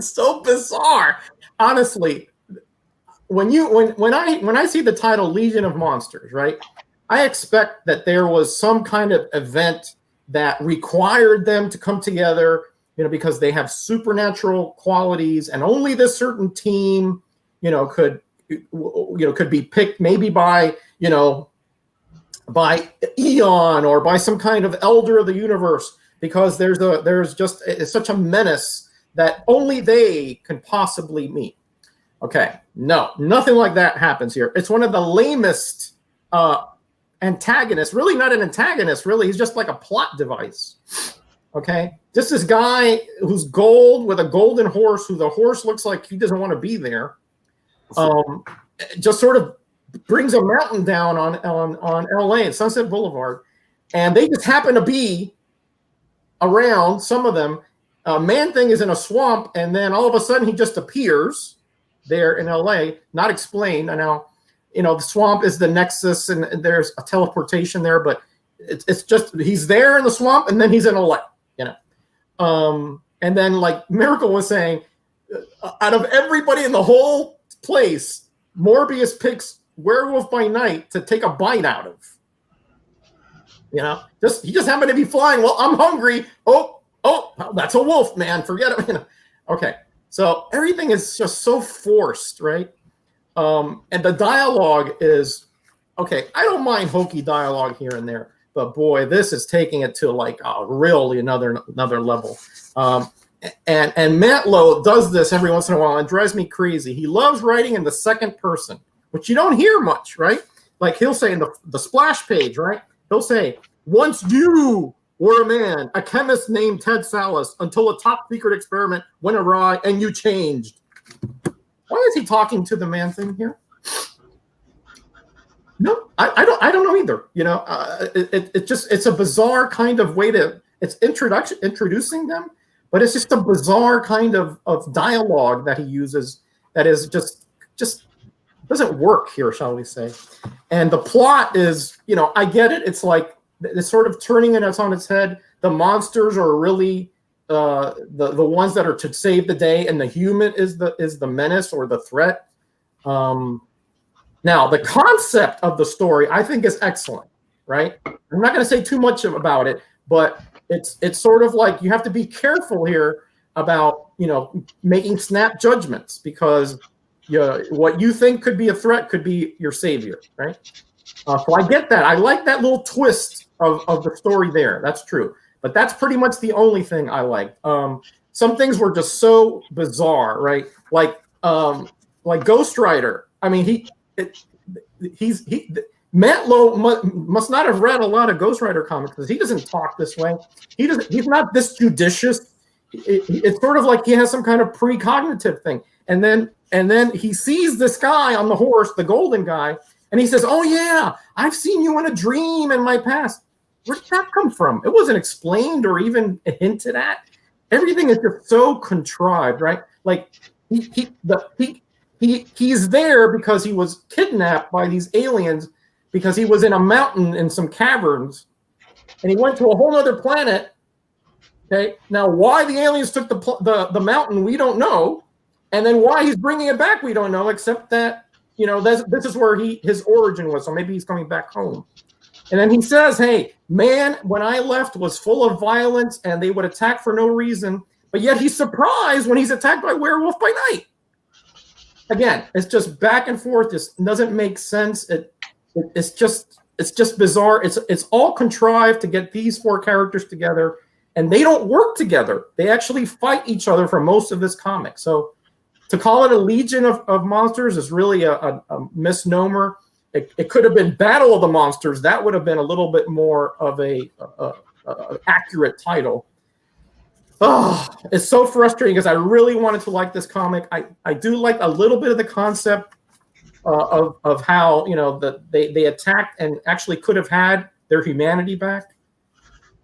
so bizarre. Honestly, when I see the title Legion of Monsters, right, I expect that there was some kind of event that required them to come together, because they have supernatural qualities, and only this certain team, could be picked maybe by by Eon or by some kind of elder of the universe, because it's such a menace that only they can possibly meet. Okay, no, nothing like that happens here. It's one of the lamest antagonists. Really not an antagonist, really. He's just like a plot device. Okay, just this guy who's gold with a golden horse, who the horse looks like he doesn't want to be there. Just sort of brings a mountain down on LA and Sunset Boulevard, and they just happen to be around. Some of them, Man-Thing is in a swamp, and then all of a sudden he just appears there in LA, not explained. And now, the swamp is the nexus, and there's a teleportation there, but it's just he's there in the swamp, and then he's in LA. And then, like Miracle was saying, out of everybody in the whole place, Morbius picks Werewolf by Night to take a bite out of. He just happened to be flying. Well, I'm hungry. Oh, that's a wolf, man. Forget it. Okay, so everything is just so forced, right? And the dialogue is okay. I don't mind hokey dialogue here and there, but boy, this is taking it to like really another level. And Matt Lowe does this every once in a while and drives me crazy. He loves writing in the second person, which you don't hear much, right? Like he'll say in the splash page, right? He'll say, "Once you were a man, a chemist named Ted Salas, until a top secret experiment went awry and you changed." Why is he talking to the Man-Thing here? No, I don't know either. It's a bizarre kind of way it's introducing them, but it's just a bizarre kind of dialogue that he uses that is just doesn't work here, shall we say. And the plot is, I get it. It's like it's sort of turning it on its head. The monsters are really the ones that are to save the day, and the human is the menace or the threat. Now, the concept of the story, I think, is excellent, right? I'm not going to say too much about it, but it's sort of like you have to be careful here about, making snap judgments, because what you think could be a threat could be your savior, right? So I get that. I like that little twist of the story there. That's true. But that's pretty much the only thing I liked. Some things were just so bizarre, right? Like Ghost Rider. I mean, Matt Lowe must not have read a lot of Ghost Rider comics, because he doesn't talk this way. He's not this judicious. It's sort of like he has some kind of precognitive thing. And then he sees this guy on the horse, the golden guy, and he says, "Oh yeah, I've seen you in a dream in my past." Where did that come from? It wasn't explained or even hinted at. Everything is just so contrived, right? Like he's there because he was kidnapped by these aliens, because he was in a mountain in some caverns, and he went to a whole other planet. Okay, now why the aliens took the mountain, we don't know, and then why he's bringing it back, we don't know, except that this is where his origin was. So maybe he's coming back home. And then he says, "Hey, man, when I left was full of violence, and they would attack for no reason. But yet he's surprised when he's attacked by Werewolf by Night." Again, it's just back and forth. This doesn't make sense. It's just bizarre. It's all contrived to get these four characters together, and they don't work together. They actually fight each other for most of this comic. So to call it a legion of monsters is really a misnomer. It could have been Battle of the Monsters. That would have been a little bit more of a accurate title. Oh, it's so frustrating, because I really wanted to like this comic. I do like a little bit of the concept of how they attacked and actually could have had their humanity back.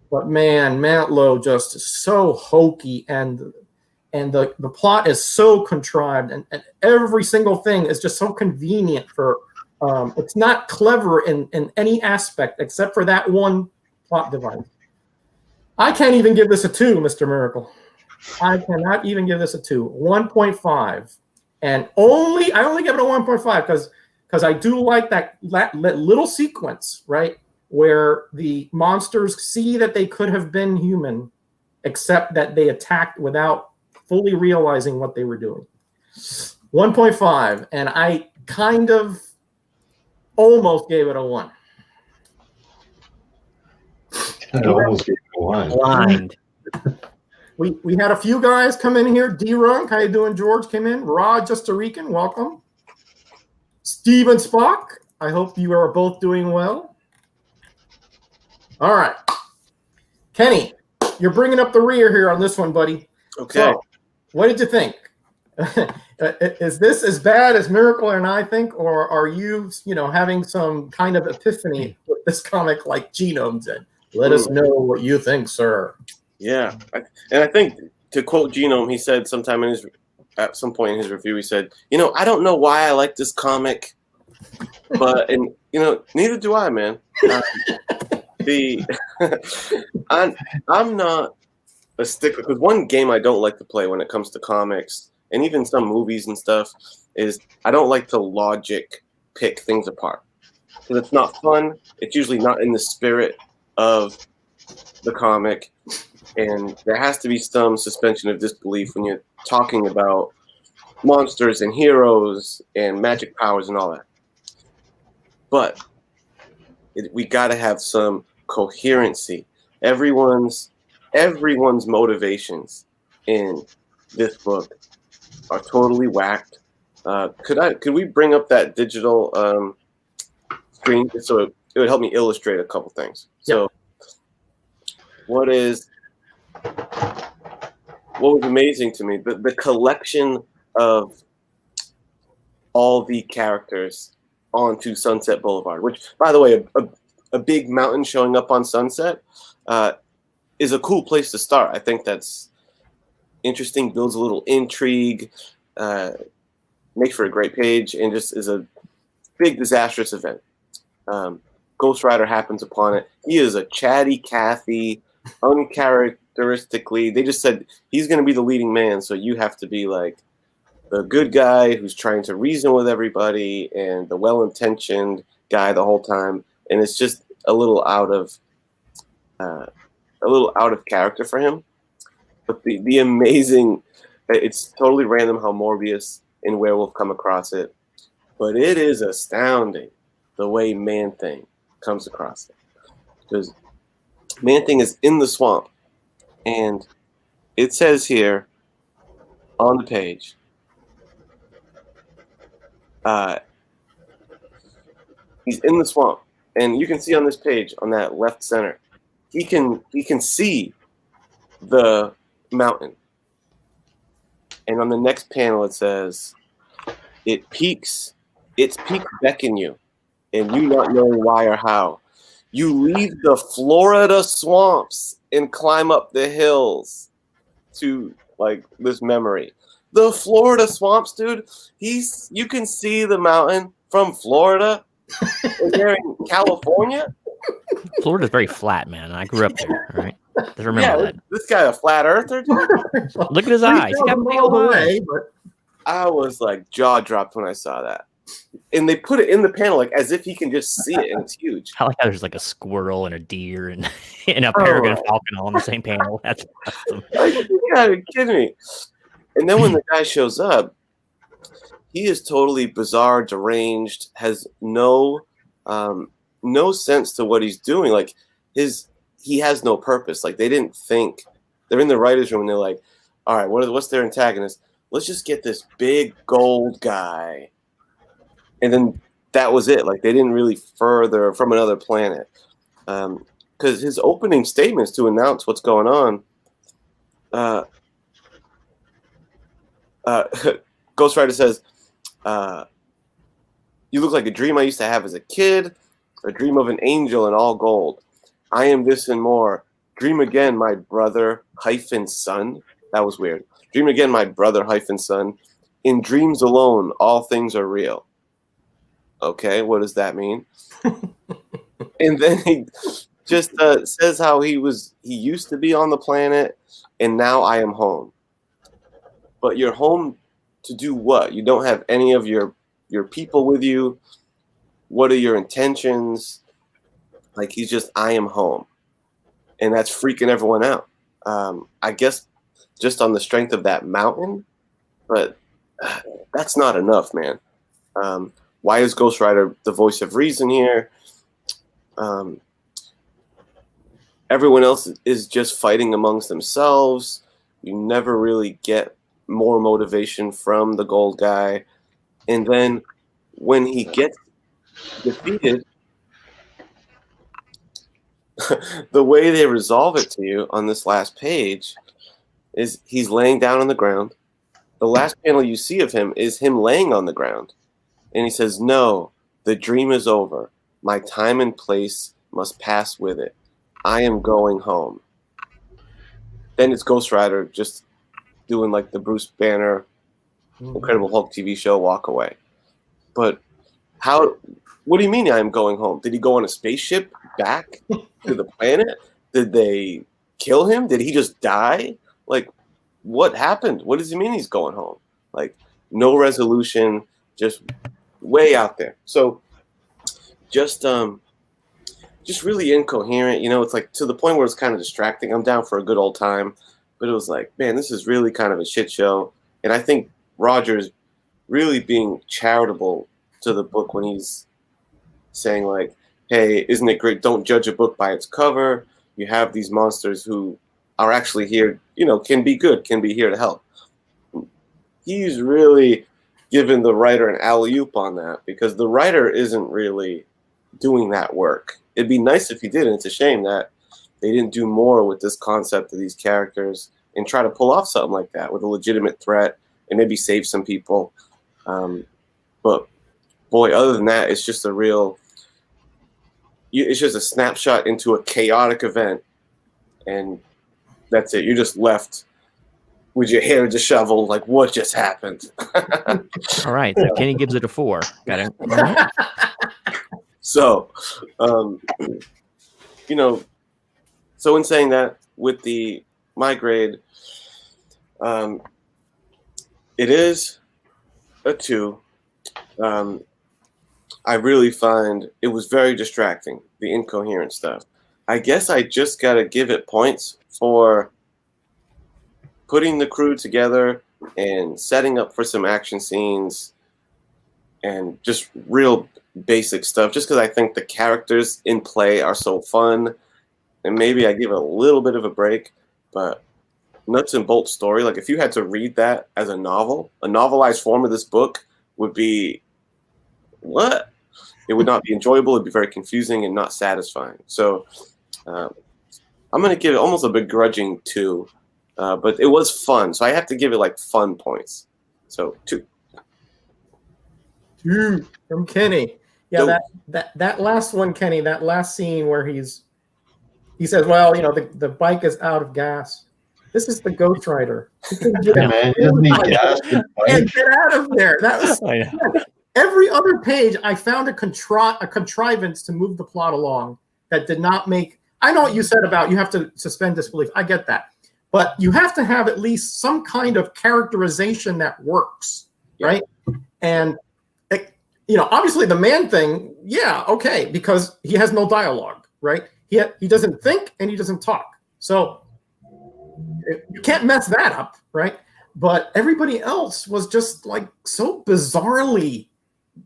But man, Matt Lowe just is so hokey, and the plot is so contrived, and every single thing is just so convenient for. It's not clever in any aspect except for that one plot device. I can't even give this a 2, Mr. Miracle. I cannot even give this a 2. 1.5. And I only give it a 1.5 because I do like that little sequence, right, where the monsters see that they could have been human, except that they attacked without fully realizing what they were doing. 1.5, and I kind of almost gave it a 1.
I almost gave you one.
Blind.
We had a few guys come in here. D-Runk, how you doing? George came in. Rod, just a Rican, welcome. Steven Spock, I hope you are both doing well. All right. Kenny, you're bringing up the rear here on this one, buddy.
Okay.
So, what did you think? Is this as bad as Miracle and I think, or are you, having some kind of epiphany with this comic like Genome did? Let us know what you think, sir.
Yeah, and I think, to quote Genome, he said sometime at some point in his review, he said, I don't know why I like this comic, but neither do I, man. I'm not a stickler, because one game I don't like to play when it comes to comics and even some movies and stuff is I don't like to logic pick things apart, because it's not fun. It's usually not in the spirit of the comic, and there has to be some suspension of disbelief when you're talking about monsters and heroes and magic powers and all that. But we got to have some coherency. Everyone's motivations in this book are totally whacked. Could we bring up that digital screen so it would help me illustrate a couple things? So, what was amazing to me, the collection of all the characters onto Sunset Boulevard, which, by the way, a big mountain showing up on Sunset is a cool place to start. I think that's interesting, builds a little intrigue, makes for a great page, and just is a big disastrous event. Ghost Rider happens upon it. He is a chatty Cathy, uncharacteristically. They just said he's going to be the leading man, so you have to be like the good guy who's trying to reason with everybody and the well-intentioned guy the whole time. And it's just a little out of character for him. But the amazing, it's totally random how Morbius and Werewolf come across it, but it is astounding the way Man-Thing comes across it. Because Man-Thing is in the swamp, and it says here on the page, he's in the swamp, and you can see on this page, on that left center, he can see the mountain. And on the next panel it says, its peaks beckon you, and you not knowing why or how. You leave the Florida swamps and climb up the hills to like this memory. The Florida swamps, dude. You can see the mountain from Florida. And they're in California.
Florida's very flat, man. I grew up there. All right, just remember that.
This guy a flat earther, dude.
Look at his eyes. He's got big old eyes.
I was like jaw dropped when I saw that. And they put it in the panel like as if he can just see it, and it's huge.
I like how there's like a squirrel and a deer and a peregrine falcon all on the same panel. That's awesome.
Like, you gotta be kidding me. And then when the guy shows up, he is totally bizarre, deranged, has no sense to what he's doing. Like he has no purpose. Like they didn't think. They're in the writer's room and they're like, all right, what's their antagonist? Let's just get this big gold guy. And then that was it. Like they didn't really further from another planet. Because his opening statements to announce what's going on, Ghost Rider says, you look like a dream I used to have as a kid, a dream of an angel in all gold. I am this and more. Dream again, my brother - son. That was weird. Dream again, my brother - son. In dreams alone, all things are real. Okay, what does that mean? And then he just says how he used to be on the planet, and now I am home. But you're home to do what? You don't have any of your people with you. What are your intentions? Like he's just, I am home. And that's freaking everyone out. I guess just on the strength of that mountain, but that's not enough, man. Why is Ghost Rider the voice of reason here? everyone else is just fighting amongst themselves. You never really get more motivation from the gold guy. And then when he gets defeated, the way they resolve it to you on this last page is he's laying down on the ground. The last panel you see of him is him laying on the ground. And he says, "No, the dream is over. My time and place must pass with it. I am going home." Then it's Ghost Rider just doing like the Bruce Banner Incredible Hulk TV show, walk away. But what do you mean I'm going home? Did he go on a spaceship back to the planet? Did they kill him? Did he just die? Like, what happened? What does he mean he's going home? Like, no resolution, just way out there. So just really incoherent. It's like to the point where it's kind of distracting. I'm down for a good old time, but it was like, man, this is really kind of a shit show. And I think Roger's really being charitable to the book when he's saying like, hey, isn't it great? Don't judge a book by its cover. You have these monsters who are actually here, can be good, can be here to help. He's really given the writer an alley-oop on that because the writer isn't really doing that work. It'd be nice if he did, and it's a shame that they didn't do more with this concept of these characters and try to pull off something like that with a legitimate threat and maybe save some people. But boy, other than that, it's just it's just a snapshot into a chaotic event, and that's it. You're just left with your hair disheveled, like, what just happened?
All right, so Kenny gives it a 4. Got it. All right.
So, so in saying that, with my grade, it is a 2. I really find it was very distracting, the incoherent stuff. I guess I just got to give it points for putting the crew together and setting up for some action scenes and just real basic stuff, just because I think the characters in play are so fun. And maybe I give it a little bit of a break, but nuts and bolts story, like if you had to read that as a novel, a novelized form of this book would be what? It would not be enjoyable. It'd be very confusing and not satisfying. So I'm going to give it almost a begrudging 2, but it was fun. So I have to give it like fun points. So 2.
2 from Kenny. Yeah, that last one, Kenny, that last scene where he says, well, the bike is out of gas. This is the Ghost Rider.
Man, doesn't need gas to
And
bike?
get out of there. That was every other page. I found a contrivance to move the plot along that did not make. I know what you said about you have to suspend disbelief. I get that, but you have to have at least some kind of characterization that works, right? And obviously the man thing, yeah, okay, because he has no dialogue, right? He doesn't think and he doesn't talk, so you can't mess that up, right? But everybody else was just like so bizarrely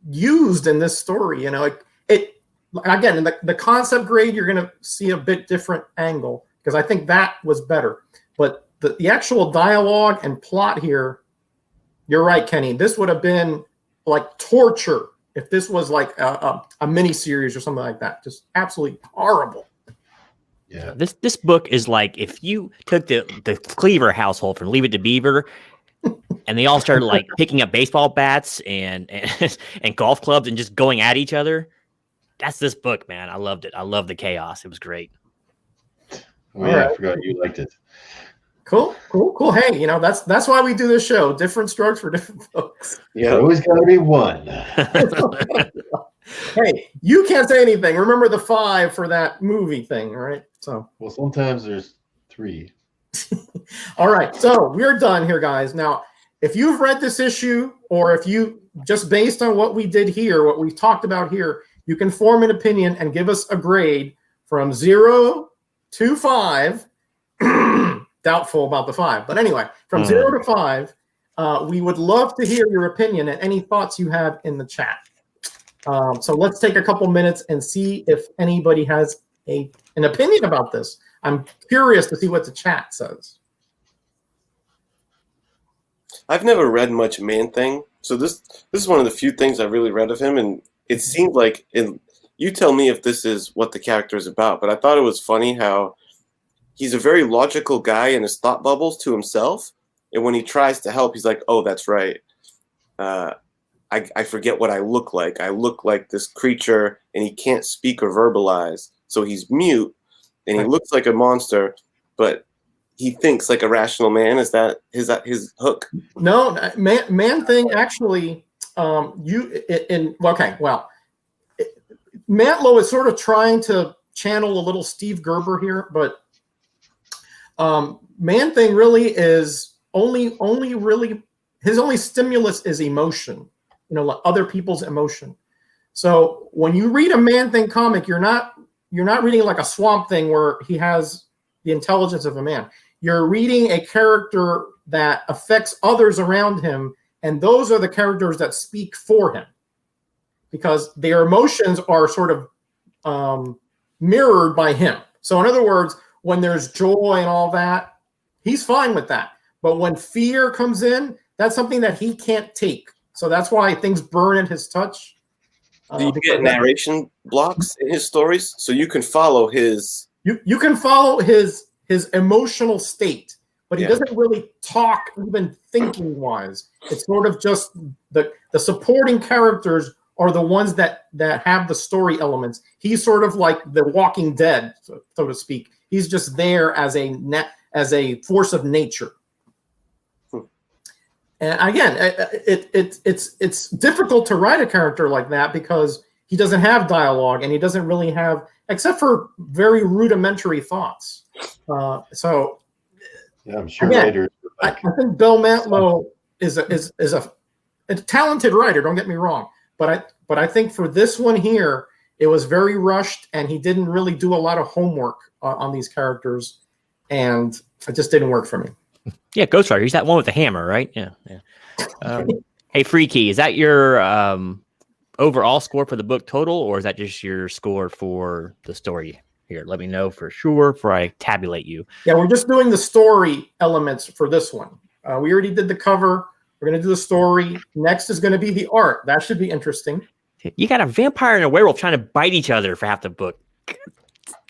used in this story. It again, in the concept grade, you're going to see a bit different angle because I think that was better. But the actual dialogue and plot here, you're right, Kenny. This would have been like torture if this was like a mini series or something like that. Just absolutely horrible.
Yeah.
This book is like if you took the Cleaver household from Leave It to Beaver, and they all started like picking up baseball bats and golf clubs and just going at each other. That's this book, man. I loved it. I love the chaos. It was great.
Oh yeah, I forgot you liked it.
Cool. Hey, that's why we do this show. Different strokes for different folks.
Yeah, always got to be one.
Hey, you can't say anything. Remember the 5 for that movie thing, right? So.
Well, sometimes there's 3.
All right, so we're done here, guys. Now, if you've read this issue, or if you just based on what we did here, what we've talked about here, you can form an opinion and give us a grade from 0 to 5. Doubtful about the 5, but anyway, from 0 to 5, we would love to hear your opinion and any thoughts you have in the chat. So let's take a couple minutes and see if anybody has an opinion about this. I'm curious to see what the chat says.
I've never read much Man-Thing, so this is one of the few things I really read of him, and it seemed like you tell me if this is what the character is about, but I thought it was funny how he's a very logical guy in his thought bubbles to himself, and when he tries to help, he's like, "Oh, that's right. I forget what I look like. I look like this creature, and he can't speak or verbalize, so he's mute, and he looks like a monster, but he thinks like a rational man." Is that his hook?
No, Man-Thing actually. Mantlo is sort of trying to channel a little Steve Gerber here, but Man-Thing really is only really his only stimulus is emotion, like other people's emotion. So when you read a Man-Thing comic, you're not reading like a Swamp Thing where he has the intelligence of a man. You're reading a character that affects others around him, and those are the characters that speak for him because their emotions are sort of mirrored by him. So in other words, when there's joy and all that, he's fine with that. But when fear comes in, that's something that he can't take. So that's why things burn at his touch.
Do you get narration blocks in his stories so you can follow his?
You can follow his emotional state, but he doesn't really talk even thinking wise. It's sort of just the supporting characters are the ones that have the story elements. He's sort of like the Walking Dead, so to speak. He's just there as a force of nature. And again, it's difficult to write a character like that because he doesn't have dialogue and he doesn't really have, except for very rudimentary thoughts. So,
yeah, I'm sure
again,
writers.
I think Bill Mantlo is a talented writer. Don't get me wrong, but I think for this one here, it was very rushed and he didn't really do a lot of homework on these characters, and it just didn't work for me.
Yeah, Ghost Rider. He's that one with the hammer, right? Yeah. Hey, Freaky, is that your overall score for the book total, or is that just your score for the story? Here, let me know for sure before I tabulate you.
Yeah, we're just doing the story elements for this one. We already did the cover. We're going to do the story. Next is going to be the art. That should be interesting.
You got a vampire and a werewolf trying to bite each other for half the book.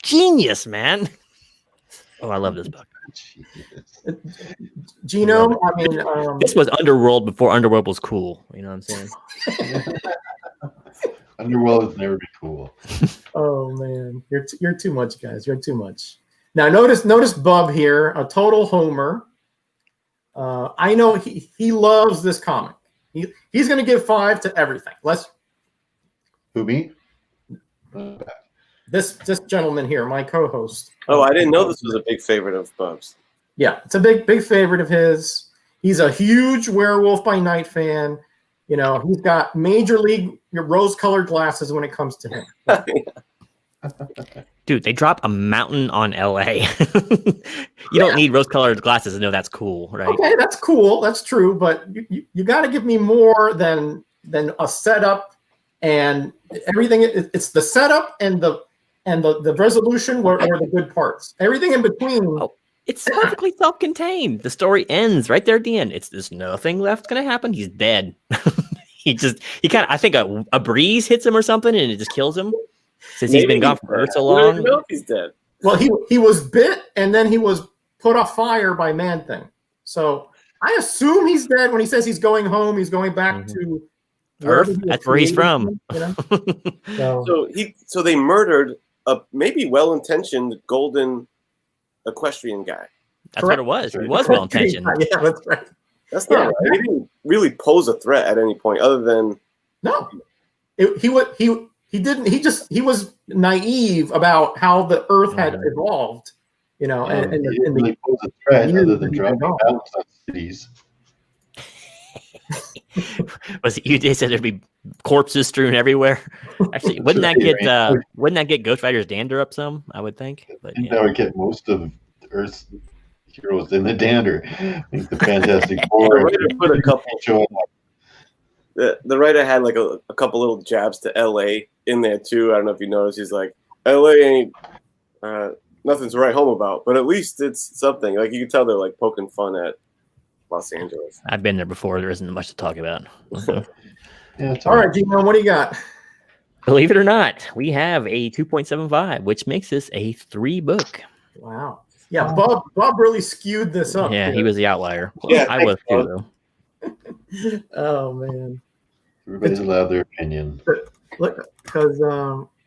Genius, man. Oh, I love this book.
Genome, I mean...
this was Underworld before Underworld was cool. You know what I'm saying?
Underworld has never been cool.
Oh, man. You're too much, guys. You're too much. Now, notice Bub here, a total homer. I know he loves this comic. He's going to give 5 to everything.
Who, me?
This gentleman here, my co-host.
Oh, I didn't know this was a big favorite of Bub's.
Yeah, it's a big favorite of his. He's a huge Werewolf by Night fan. He's got major league rose-colored glasses when it comes to him.
Dude, they drop a mountain on LA. You don't need rose-colored glasses to know that's cool, right? Okay,
that's cool. That's true, but you got to give me more than a setup and everything. It's the setup and the resolution were the good parts. Everything in between.
Oh, it's perfectly self-contained. The story ends right there at the end. There's nothing left going to happen. He's dead. he kind of, I think a breeze hits him or something and it just kills him. Since he's been gone for so long.
I don't know if he's dead.
Well, he was bit and then he was put off fire by Man-Thing. So I assume he's dead. When he says he's going home, he's going back to
Earth. That's where he's from.
So they murdered a maybe well-intentioned golden equestrian guy.
That's correct. What it was. He was well-intentioned.
Yeah, that's right.
That's not right. He didn't really pose a threat at any point, other than
he was naive about how the Earth had evolved. He didn't
really pose a threat other than dropping bombs on cities.
Was it you? They said there'd be corpses strewn everywhere. Actually, wouldn't that get Ghost Rider's dander up some? I would think. But
that would get most of Earth's heroes in the dander. I think the Fantastic Four.
The writer put a couple. The writer had like a couple little jabs to LA in there too. I don't know if you noticed. He's like, LA ain't nothing to write home about, but at least it's something. Like you can tell they're like poking fun at Los Angeles.
I've been there before. There isn't much to talk about.
Yeah,
All right, Genome, what do you got?
Believe it or not, we have a 2.75, which makes this a 3-book.
Wow. Yeah, Bob really skewed this up.
Yeah,
here.
he was the outlier.
Yeah,
I was too, though.
Oh man.
Everybody's allowed their opinion.
Look, because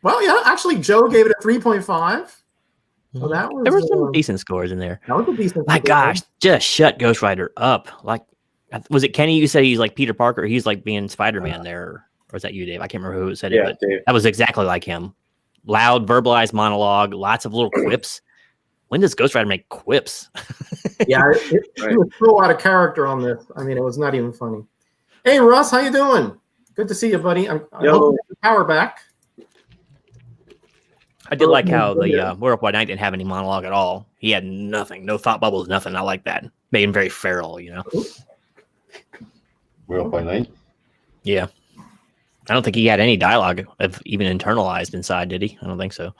well, yeah, actually, Joe gave it a 3.5. So that was
There were some decent scores in there.
That was a decent.
My
score.
gosh, just shut Ghost Rider up. Like, was it Kenny? You said he's like Peter Parker. He's like being Spider-Man there. Or was that you, Dave? I can't remember who said it, but
Dave.
that was exactly like him. Loud, verbalized monologue, lots of little quips. When does Ghost Rider make quips?
Yeah, it was so out of character on this. I mean, it was not even funny. Hey, Russ, how you doing? Good to see you, buddy. I hope you get the power back.
I did like how the We're Up By Night didn't have any monologue at all. He had nothing, no thought bubbles, nothing. I like that. Made him very feral, you know.
We're Up By Night.
Yeah, I don't think he had any dialogue of even internalized inside, did he? I don't think so.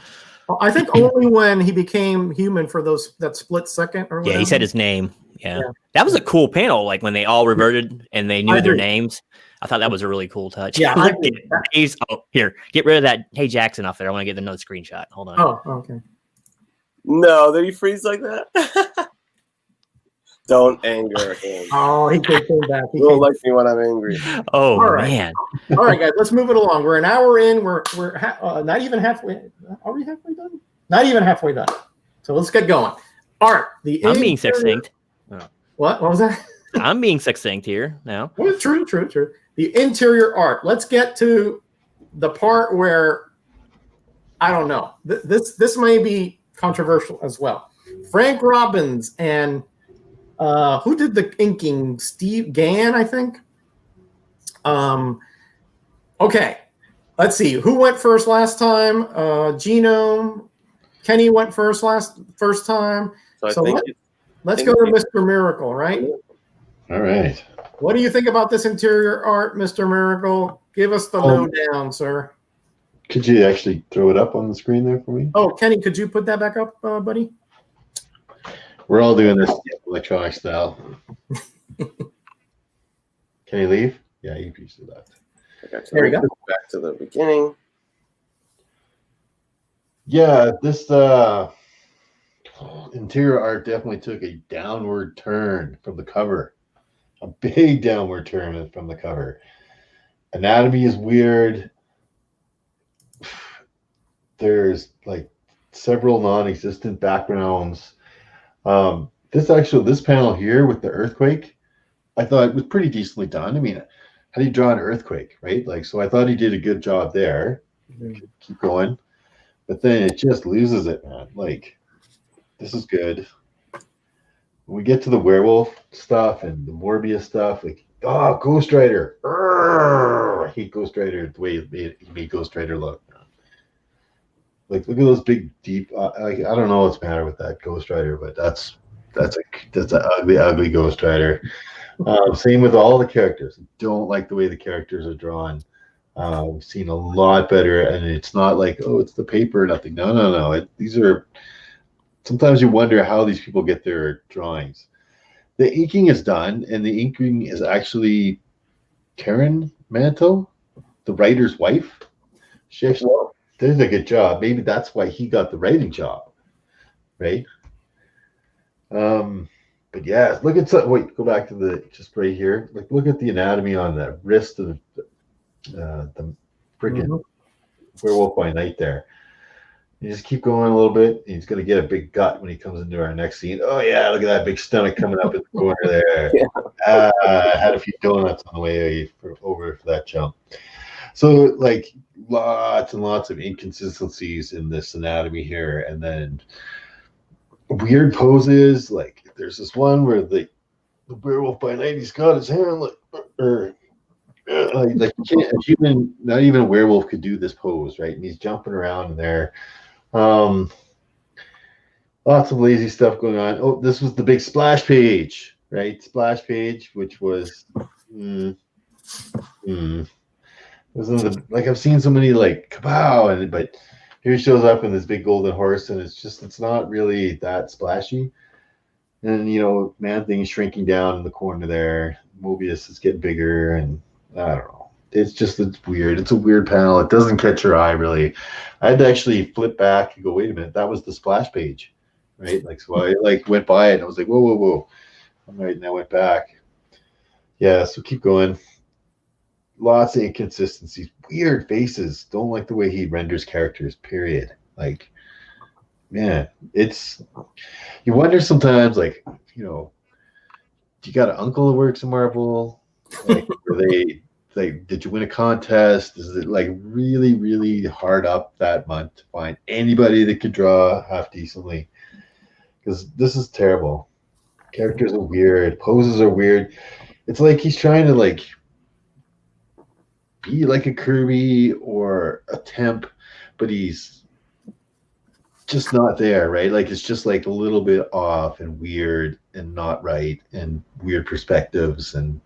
I think only when he became human for that split second. Or whatever.
Yeah, he said his name. Yeah, that was a cool panel. Like when they all reverted and they knew their names. I thought that was a really cool touch.
Yeah,
here, get rid of that. Hey Jackson off there. I want to get another screenshot. Hold on.
Oh, okay.
No, did he freeze like that? Don't anger him.
Oh, he came back.
He don't like me when I'm angry.
Oh
All right.
man.
All right, guys, let's move it along. We're an hour in. We're not even halfway. Are we halfway done? Not even halfway done. So let's get going. Art.
I'm being succinct.
What was that?
I'm being succinct here now.
Well, true. The interior art. Let's get to the part where I don't know. This may be controversial as well. Frank Robbins and who did the inking? Steve Gann, I think. Okay, let's see. Who went first last time? Genome. Kenny went first time.
So
let's go to Mr. Miracle, right?
All right.
What do you think about this interior art, Mr. Miracle? Give us the lowdown, sir.
Could you actually throw it up on the screen there for me?
Oh, Kenny, could you put that back up, buddy?
We're all doing this electronic style. Can you leave? Yeah, you usually left.
There you go.
Back to the beginning.
Yeah, this interior art definitely took a downward turn from the cover. A big downward turn from the cover. Anatomy is weird. There's like several non-existent backgrounds. This panel here with the earthquake, I thought it was pretty decently done. I mean, how do you draw an earthquake, right? Like, so I thought he did a good job there. Keep going. But then it just loses it, man. Like, this is good. When we get to the werewolf stuff and the Morbius stuff, like, Ghost Rider. I hate Ghost Rider the way he made Ghost Rider look. Like, look at those big, deep. I don't know what's the matter with that Ghost Rider, but that's an ugly Ghost Rider. Same with all the characters. I don't like the way the characters are drawn. We've seen a lot better, and it's not like, it's the paper or nothing. No. These are. Sometimes you wonder how these people get their drawings. The inking is done, and the inking is actually Karen Manto, the writer's wife. She actually did a good job. Maybe that's why he got the writing job, right? But yeah, look at go back to just right here. Like, look at the anatomy on the wrist of the freaking Werewolf by Night there. You just keep going a little bit. He's going to get a big gut when he comes into our next scene. Oh, yeah, look at that big stomach coming up in the corner there. Yeah. I had a few donuts on the way over for that jump. So, like, lots and lots of inconsistencies in this anatomy here. And then weird poses. Like, there's this one where the Werewolf by Night, he's got his hand, like you can't, not even a werewolf could do this pose, right? And he's jumping around in there. Lots of lazy stuff going on. Oh, this was the big splash page, right? Splash page, which was wasn't like I've seen so many like kapow, but here he shows up in this big golden horse, and it's not really that splashy. And Man Thing's shrinking down in the corner there. Mobius is getting bigger, and I don't know. It's weird. It's a weird panel. It doesn't catch your eye really. I had to actually flip back and go, wait a minute, that was the splash page, right? So I went by it and I was like, whoa. All right, and I went back. Yeah, so keep going. Lots of inconsistencies, weird faces. Don't like the way he renders characters, period. Man, you wonder sometimes, do you got an uncle who works in Marvel? Did you win a contest? Is it really, really hard up that month to find anybody that could draw half decently? Because this is terrible. Characters are weird. Poses are weird. It's like he's trying to be like a Kirby or a Temp, but he's just not there, right? It's just a little bit off and weird and not right, and weird perspectives and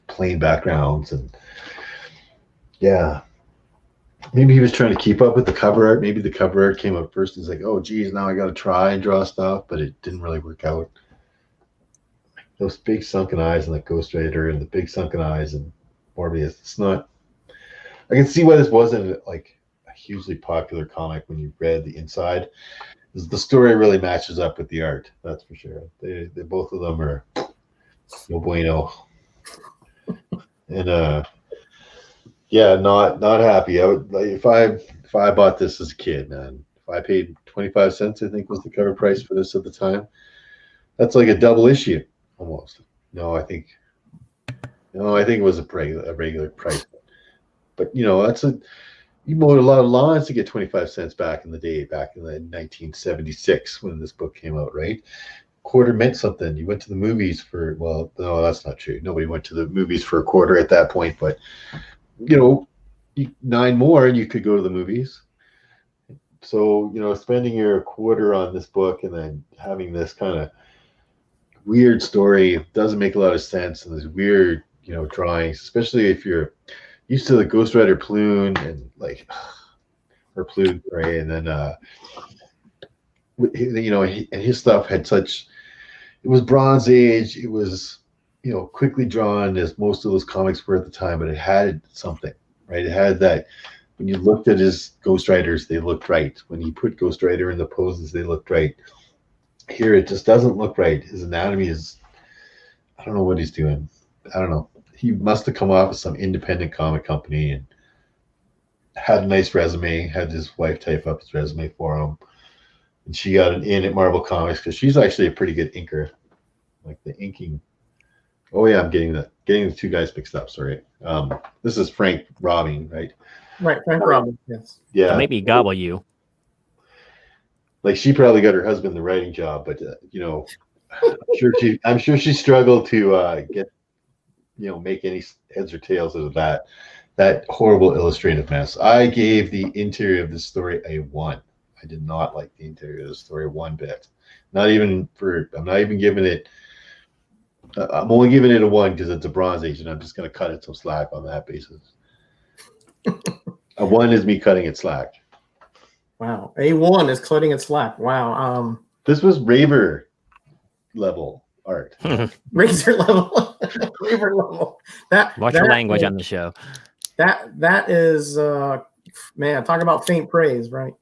plain backgrounds, and yeah, maybe he was trying to keep up with the cover art. Maybe the cover art came up first. He's like, oh geez, now I got to try and draw stuff, but it didn't really work out. Those big sunken eyes and Ghost Rider, and the big sunken eyes and Morbius. It's not. I can see why this wasn't a hugely popular comic when you read the inside. The story really matches up with the art. That's for sure. They both of them are no bueno. And not happy. I would if I bought this as a kid, man. If I paid 25 cents, I think was the cover price for this at the time. That's a double issue almost. No, I think it was a regular price. But you mowed a lot of lawns to get 25 cents back in the day, back in 1976 when this book came out, right? Quarter meant something. You went to the movies for, well, no, that's not true. Nobody went to the movies for a quarter at that point, but 9 more and you could go to the movies. So, spending your quarter on this book and then having this kind of weird story doesn't make a lot of sense. And there's weird, drawings, especially if you're used to the Ghost Rider Plune and or Plune, right? And then, and his stuff had it was Bronze Age. It was, quickly drawn as most of those comics were at the time, but it had something, right? It had that when you looked at his Ghost Riders, they looked right. When he put Ghost Rider in the poses, they looked right. Here, it just doesn't look right. His anatomy is, I don't know what he's doing. I don't know. He must have come off of some independent comic company and had a nice resume, had his wife type up his resume for him. And she got an in at Marvel Comics because she's actually a pretty good inker. The inking. Oh yeah, I'm getting the 2 guys mixed up. Sorry. This is Frank Robbing, right?
Right, Frank Robbing. Yes.
Yeah.
So maybe gobble you.
She probably got her husband the writing job, but I'm sure she struggled to get make any heads or tails out of that horrible illustrative mess. I gave the interior of this story a 1. I did not like the interior of the story one bit. I'm not even giving it. I'm only giving it a 1 because it's a Bronze Age, and I'm just going to cut it some slack on that basis. A 1 is me cutting it slack.
Wow, A1 is cutting it slack. Wow.
This was Raver level art.
Razor level. Raver level.
Watch your language on the show.
That is man, talk about faint praise, right?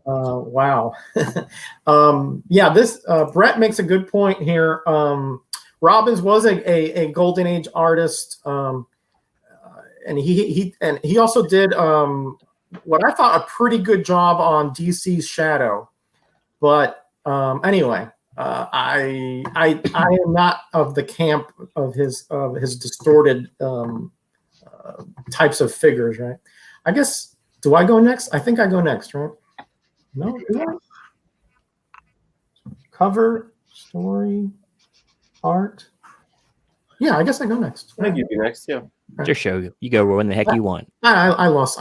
Wow. This Brett makes a good point here. Robbins was a golden age artist, and he also did what I thought a pretty good job on DC's Shadow. But anyway, I am not of the camp of his distorted types of figures, right? I guess. Do I go next? I think I go next, right? No, do I? Cover, story, art. Yeah, I guess I go next.
I think you'd be next, yeah.
It's your show. You go when the heck you want.
I lost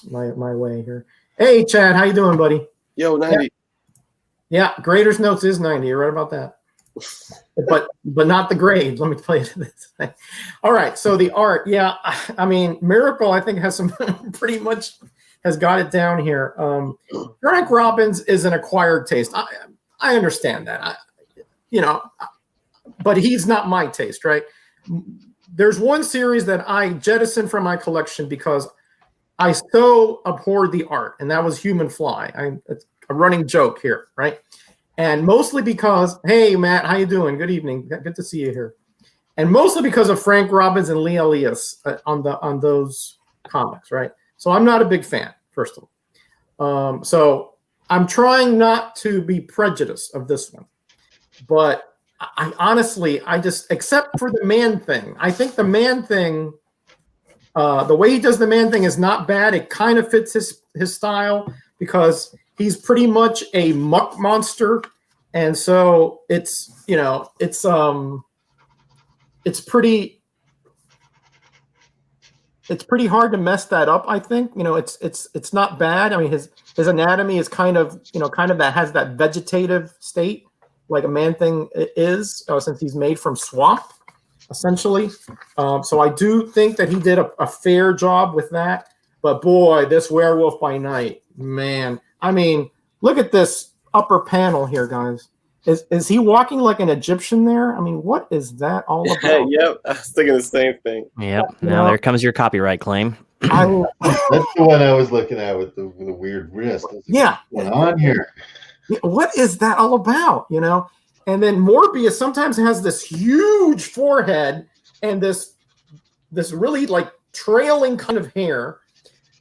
my way here. Hey, Chad, how you doing, buddy?
Yo, 90.
Yeah, Grader's notes is 90. You're right about that. but not the grade. Let me play it this way. All right, so the art, yeah. I mean, Miracle, I think, has some pretty much has got it down here. Frank Robbins is an acquired taste. I understand that. But he's not my taste, right? There's one series that I jettisoned from my collection because I so abhorred the art, and that was Human Fly. It's a running joke here, right? And mostly because, hey, Matt, how you doing? Good evening. Good to see you here. And mostly because of Frank Robbins and Lee Elias on those comics, right? So I'm not a big fan, first of all. So I'm trying not to be prejudiced of this one. But I honestly, except for the Man Thing, I think the Man Thing, the way he does the Man Thing is not bad. It kind of fits his style because he's pretty much a muck monster. And so it's pretty hard to mess that up. I think, it's not bad. I mean, his anatomy is kind of that has that vegetative state like a Man Thing is, since he's made from swamp, essentially. So I do think that he did a fair job with that. But boy, this Werewolf by Night, man. I mean, look at this upper panel here, guys. Is he walking like an Egyptian there? I mean, what is that all about?
Yep, I was thinking the same thing.
Yep. Now there comes your copyright claim.
That's the one I was looking at with the weird wrist.
Yeah.
What's going on here?
What is that all about? And then Morbius sometimes has this huge forehead and this really like trailing kind of hair,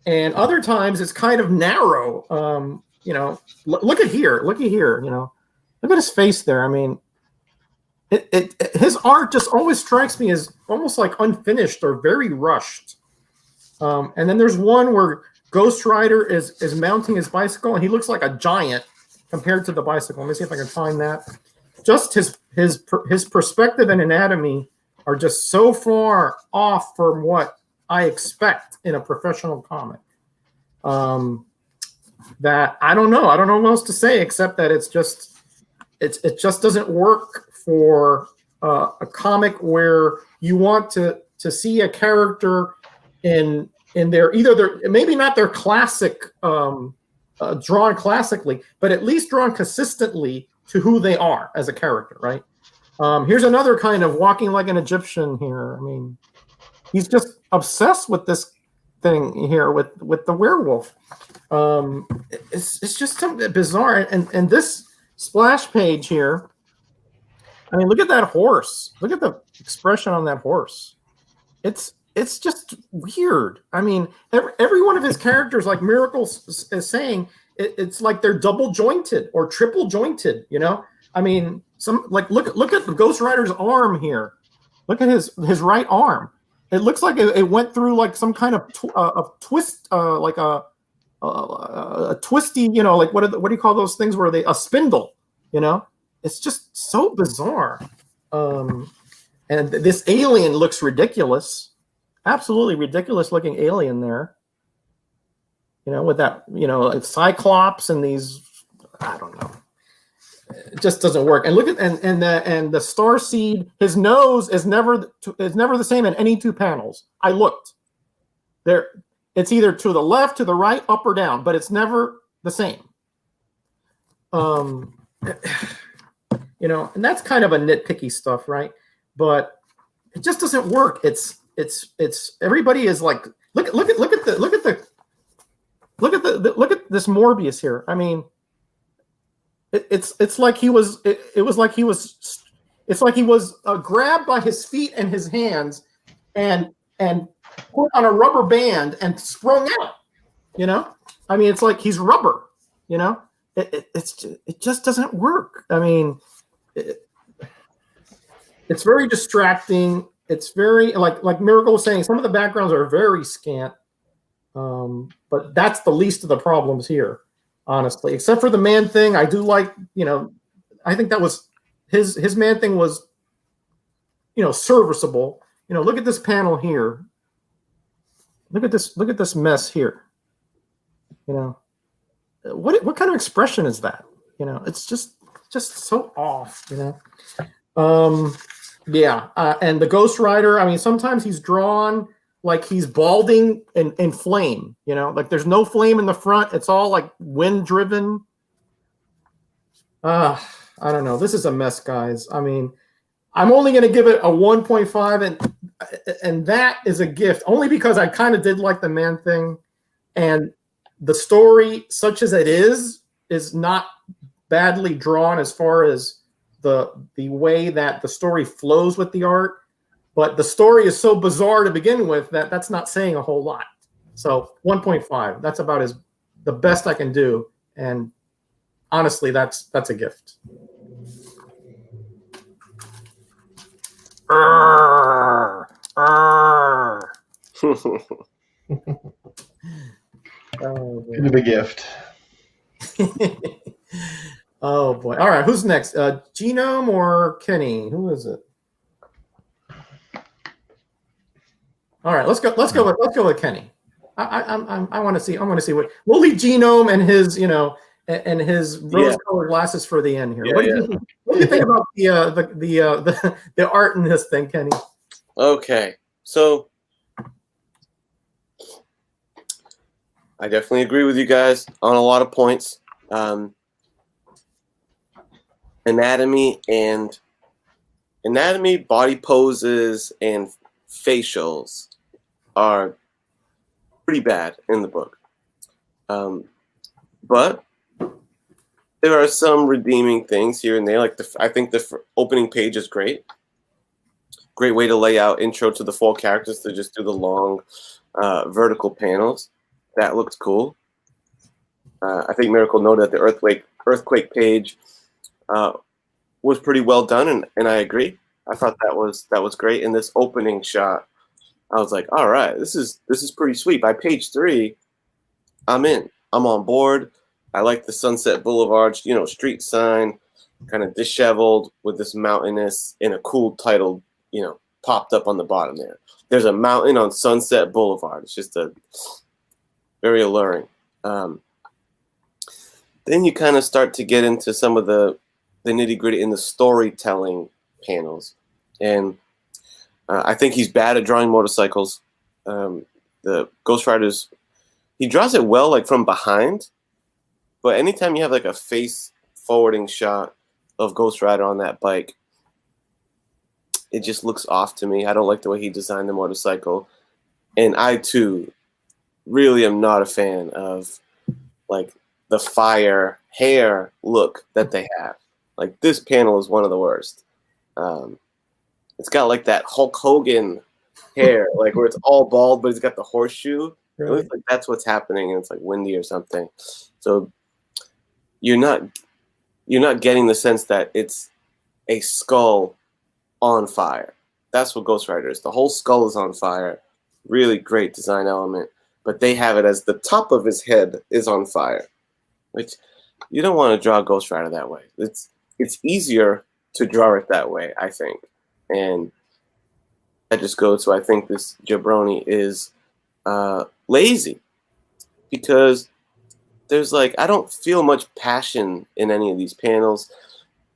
and other times it's kind of narrow. Look at here. Look at his face there. I mean, his art just always strikes me as almost like unfinished or very rushed. And then there's one where Ghost Rider is mounting his bicycle, and he looks like a giant compared to the bicycle. Let me see if I can find that. Just his perspective and anatomy are just so far off from what I expect in a professional comic. That I don't know. I don't know what else to say except that it just doesn't work for a comic where you want to see a character in their maybe not their classic drawn classically, but at least drawn consistently to who they are as a character, right? Here's another kind of walking like an Egyptian here. I mean, he's just obsessed with this thing here with the werewolf. It's just something bizarre. And this splash page here, I mean, look at that horse. Look at the expression on that horse. It's just weird. I mean, every one of his characters, like Miracle is saying, it's like they're double jointed or triple jointed. I mean, look at the Ghost Rider's arm here. Look at his right arm. It looks like it went through like some kind of twist, like a twisty. Like what do you call those things where a spindle? It's just so bizarre. And this alien looks ridiculous. Absolutely ridiculous looking alien there. With that, Cyclops and these, I don't know. It just doesn't work. And look at and the Starseed, his nose is never the same in any two panels. I looked. There, it's either to the left, to the right, up or down, but it's never the same. And that's kind of a nitpicky stuff, right? But it just doesn't work. It's everybody is like look at this Morbius here. I mean, it's like he was grabbed by his feet and his hands and put on a rubber band and sprung out. I mean, it's like he's rubber. It just doesn't work. I mean, it's very distracting. It's very like Miracle was saying. Some of the backgrounds are very scant. But that's the least of the problems here, honestly. Except for the Man Thing, I do like. I think that was his Man Thing was, serviceable. Look at this panel here. Look at this mess here. What kind of expression is that? It's just so off. Yeah. And the Ghost Rider. I mean, sometimes he's drawn like he's balding in flame, you know, like there's no flame in the front. It's all like wind driven. I don't know. This is a mess, guys. I mean, I'm only going to give it a 1.5, and that is a gift only because I kind of did like the Man Thing, and the story, such as it is not badly drawn as far as the way that the story flows with the art. But the story is so bizarre to begin with that that's not saying a whole lot. So 1.5, that's about the best I can do. And honestly, that's a gift.
Kind of a gift.
Oh boy! All right, who's next? Genome or Kenny? Who is it? All right, let's go with Kenny. I want to see what we'll leave Genome and his and his rose-colored glasses for the end here.
Yeah,
what do you think about the art in this thing, Kenny?
Okay, so I definitely agree with you guys on a lot of points. Anatomy, body poses, and facials are pretty bad in the book. But there are some redeeming things here and there. Like I think the opening page is great. Great way to lay out intro to the 4 characters to just do the long vertical panels. That looked cool. I think Miracle noted that the earthquake page was pretty well done, and I agree. I thought that was great. In this opening shot, I was like, all right, this is pretty sweet. By page 3, I'm in. I'm on board. I like the Sunset Boulevard, street sign, kind of disheveled with this mountainous and a cool title, popped up on the bottom there. There's a mountain on Sunset Boulevard. It's just very alluring. Then you kind of start to get into some of the nitty-gritty in the storytelling panels. And I think he's bad at drawing motorcycles. The Ghost Rider's, he draws it well, like from behind. But anytime you have like a face-forwarding shot of Ghost Rider on that bike, it just looks off to me. I don't like the way he designed the motorcycle. And I, too, really am not a fan of like the fire hair look that they have. Like this panel is one of the worst. It's got like that Hulk Hogan hair, like where it's all bald, but he's got the horseshoe. Right. It looks like that's what's happening, and it's like windy or something. So you're not getting the sense that it's a skull on fire. That's what Ghost Rider is. The whole skull is on fire. Really great design element, but they have it as the top of his head is on fire, which you don't want to draw Ghost Rider that way. It's easier to draw it that way, I think. And I just go to, I think this jabroni is lazy, because there's like, I don't feel much passion in any of these panels.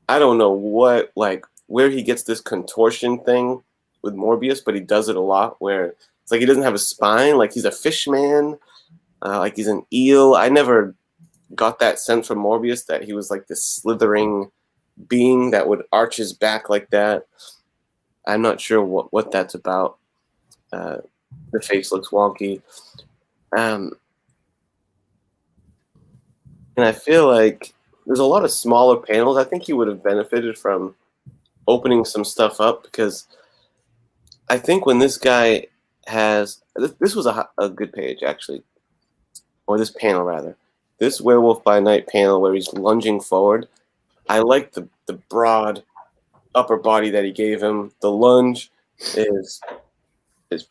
I don't know where he gets this contortion thing with Morbius, but he does it a lot, where it's like he doesn't have a spine, like he's a fish man, like he's an eel. I never got that sense from Morbius that he was like this slithering being that would arch his back like that. I'm not sure what that's about. The face looks wonky. And I feel like there's a lot of smaller panels. I think he would have benefited from opening some stuff up, because I think when this guy has... This was a good page, actually. Or this panel, rather. This Werewolf by Night panel where he's lunging forward. I like the broad upper body that he gave him. The lunge is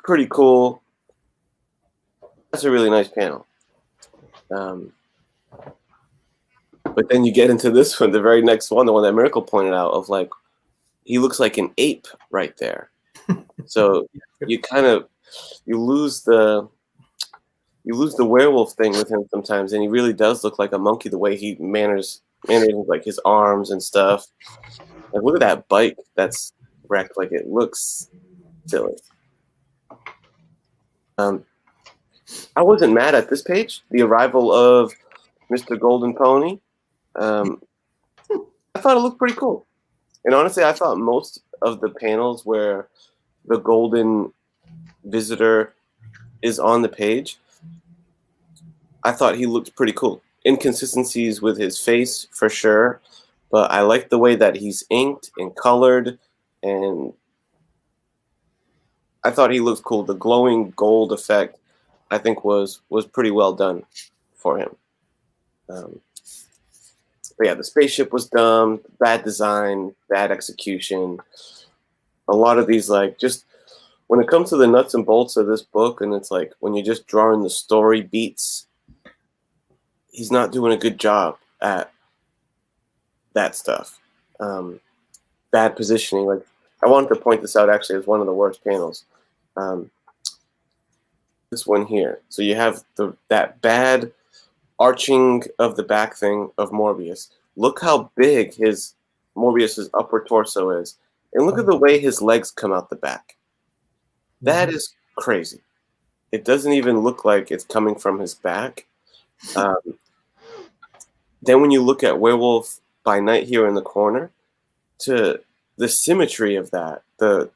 pretty cool. That's a really nice panel. But then you get into this one, the very next one, the one that Miracle pointed out, of like, he looks like an ape right there. So you lose the werewolf thing with him sometimes, and he really does look like a monkey the way he manners like his arms and stuff. Like, look at that bike that's wrecked. Like, it looks silly. I wasn't mad at this page. The arrival of Mr. Golden Pony. I thought it looked pretty cool. And honestly, I thought most of the panels where the golden visitor is on the page, I thought he looked pretty cool. Inconsistencies with his face, for sure. But I like the way that he's inked and colored. And I thought he looked cool. The glowing gold effect, I think, was pretty well done for him. But yeah, the spaceship was dumb, bad design, bad execution. A lot of these, like, just when it comes to the nuts and bolts of this book, and it's like when you're just drawing the story beats, he's not doing a good job at that stuff. Bad positioning. Like, I wanted to point this out actually as one of the worst panels. This one here. So you have that bad arching of the back thing of Morbius. Look how big his Morbius's upper torso is, and look at the way his legs come out the back. That is crazy. It doesn't even look like it's coming from his back. Then when you look at Werewolf by Night here in the corner, to the symmetry of that, the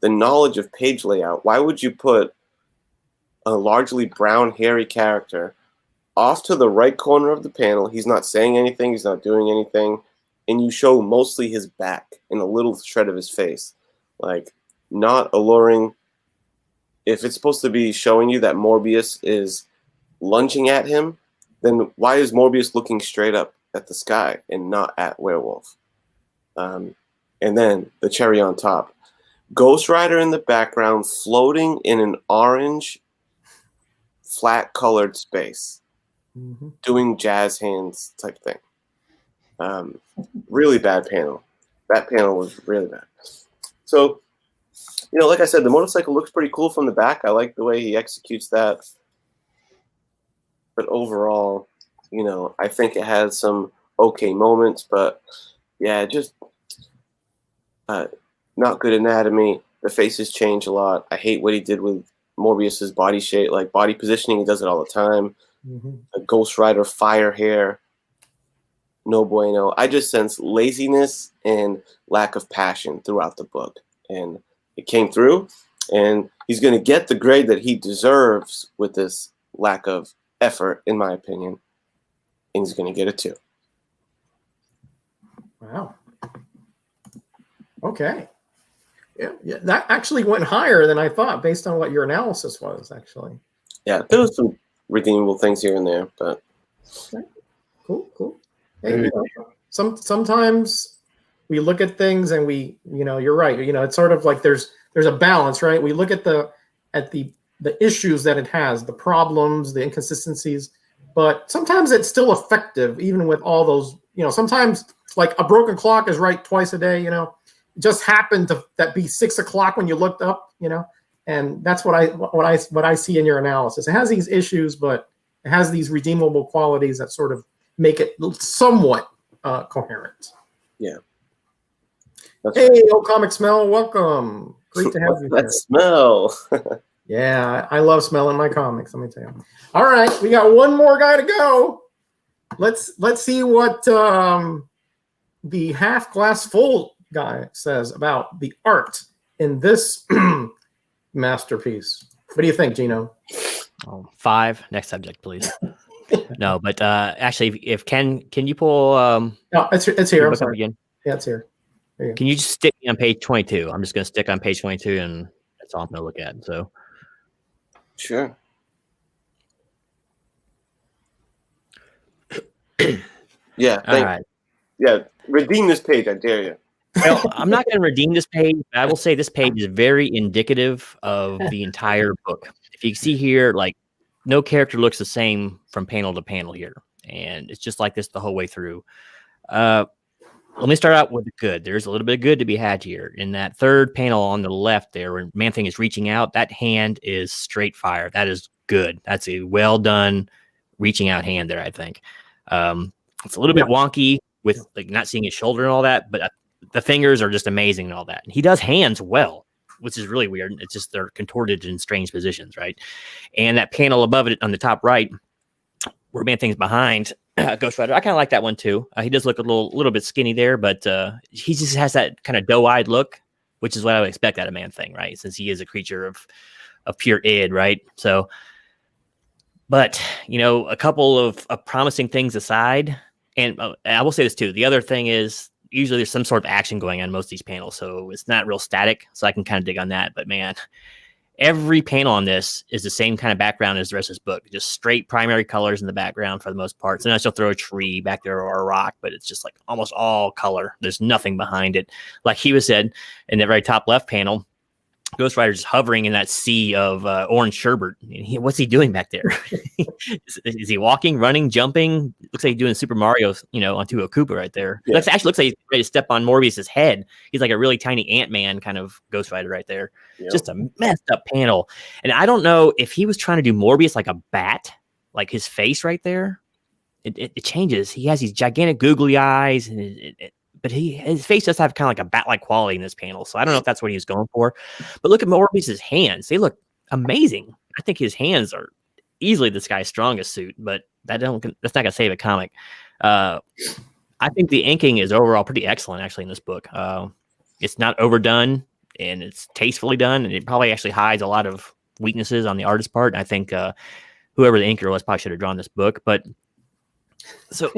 knowledge of page layout. Why would you put a largely brown, hairy character off to the right corner of the panel? He's not saying anything. He's not doing anything. And you show mostly his back and a little shred of his face. Like, not alluring. If it's supposed to be showing you that Morbius is lunging at him, then why is Morbius looking straight up at the sky and not at Werewolf? And then the cherry on top. Ghost Rider in the background floating in an orange, flat-colored space. Doing jazz hands type thing. Really bad panel. That panel was really bad. So, you know, like I said, the motorcycle looks pretty cool from the back. I like the way he executes that. But overall, you know, I think it has some okay moments. But, yeah, just not good anatomy. The faces change a lot. I hate what he did with Morbius's body shape, like body positioning. He does it all the time. A Ghost Rider fire hair. No bueno. I just sense laziness and lack of passion throughout the book. And it came through. And he's going to get the grade that he deserves with this lack of effort, in my opinion. And he's going to get a 2.
Wow. Okay. Yeah, that actually went higher than I thought based on what your analysis was, actually.
Yeah, there was some redeemable things here and there, but
okay. Cool. Hey, you know, sometimes we look at things and we, you know, you're right. You know, it's sort of like there's a balance, right? We look at the issues that it has, the problems, the inconsistencies, but sometimes it's still effective, even with all those. You know, sometimes like a broken clock is right twice a day. You know, it just happened to that be 6 o'clock when you looked up. You know. And that's what I see in your analysis. It has these issues, but it has these redeemable qualities that sort of make it somewhat coherent.
Yeah.
Hey, old comic smell, welcome. Great to have you here.
That smell.
Yeah, I love smelling my comics. Let me tell you. All right, we got one more guy to go. Let's see what the half glass full guy says about the art in this masterpiece. What do you think, Gino?
5. Next subject, please. No, but actually, if can you pull?
No, it's here. I'm sorry.
Again?
Yeah, it's here.
Can you just stick me on page 22? I'm just going to stick on page 22, and that's all I'm going to look at. So,
sure. Yeah.
All right.
Yeah. Redeem this page. I dare you.
Well, I'm not going to redeem this page, but I will say this page is very indicative of the entire book. If you see here, like, no character looks the same from panel to panel here. And it's just like this the whole way through. Let me start out with the good. There's a little bit of good to be had here. In that third panel on the left there, where Man-Thing is reaching out, that hand is straight fire. That is good. That's a well done reaching out hand there, I think. It's a little bit wonky with like not seeing his shoulder and all that, but the fingers are just amazing and all that. And he does hands well. which is really weird. It's just they're contorted in strange positions, right? And that panel above it on the top right, where Man-Thing's behind Ghost Rider, I kind of like that one too. He does look a little bit skinny there, but he just has that kind of doe-eyed look, which is what I would expect out of Man-Thing, right? Since he is a creature of pure id, right? So, but a couple of promising things aside, and I will say this too. The other thing is usually there's some sort of action going on in most of these panels, so it's not real static. So I can kind of dig on that. But man, every panel on this is the same kind of background as the rest of this book. Just straight primary colors in the background for the most part. Sometimes she'll throw a tree back there or a rock, but it's just like almost all color. There's nothing behind it. Like he was said in the very top left panel, Ghost Rider's hovering in that sea of orange sherbet. What's he doing back there? is he walking, running, jumping? Looks like he's doing Super Mario, onto a Koopa right there. Yeah. Actually looks like he's ready to step on Morbius's head. He's like a really tiny Ant-Man kind of Ghost Rider right there. Yep. Just a messed up panel. And I don't know if he was trying to do Morbius like a bat, like his face right there. It changes. He has these gigantic googly eyes, and but his face does have kind of like a bat-like quality in this panel. So I don't know if that's what he was going for. But look at Morbius's hands. They look amazing. I think his hands are easily this guy's strongest suit, but that's not going to save a comic. I think the inking is overall pretty excellent, actually, in this book. It's not overdone, and it's tastefully done, and it probably actually hides a lot of weaknesses on the artist's part. I think whoever the inker was probably should have drawn this book. But so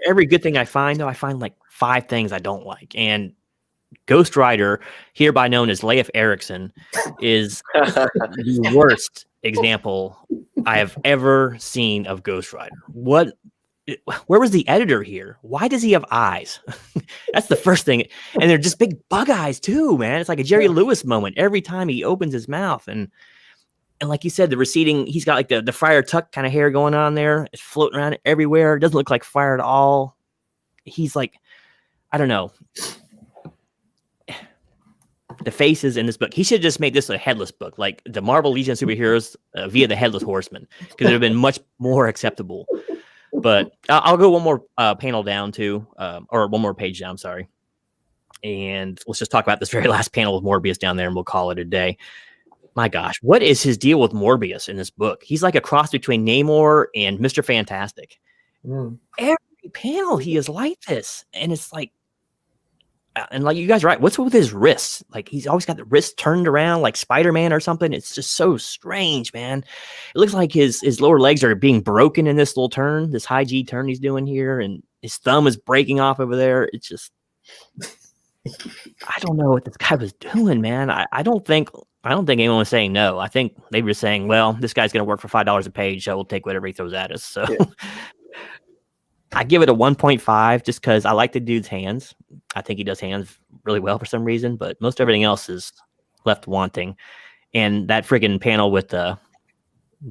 every good thing I find, though, I find like 5 things I don't like. And Ghost Rider, hereby known as Leif Erikson, is the worst example I have ever seen of Ghost Rider. Where was the editor here? Why does he have eyes? That's the first thing. And they're just big bug eyes too, man. It's like a Jerry Lewis moment every time he opens his mouth. And like you said, the receding, he's got like the Friar Tuck kind of hair going on there. It's floating around everywhere. It doesn't look like fire at all. He's like, I don't know. The faces in this book, he should have just made this a headless book, like the Marvel Legion of Superheroes via the Headless Horseman, because it would have been much more acceptable. But I'll go one more panel down too, or one more page down, sorry. And let's just talk about this very last panel with Morbius down there, and we'll call it a day. My gosh, what is his deal with Morbius in this book? He's like a cross between Namor and Mr. Fantastic. Every panel he is like this, and it's like, and like you guys are right, what's with his wrists? Like he's always got the wrist turned around like Spider-Man or something. It's just so strange, man. It looks like his lower legs are being broken in this little turn, this high G turn he's doing here, and his thumb is breaking off over there. It's just, I don't know what this guy was doing, man. I don't think anyone was saying no. I think they were saying, well, this guy's going to work for $5 a page, so we'll take whatever he throws at us. So yeah. I give it a 1.5 just because I like the dude's hands. I think he does hands really well for some reason, but most everything else is left wanting. And that friggin' panel with the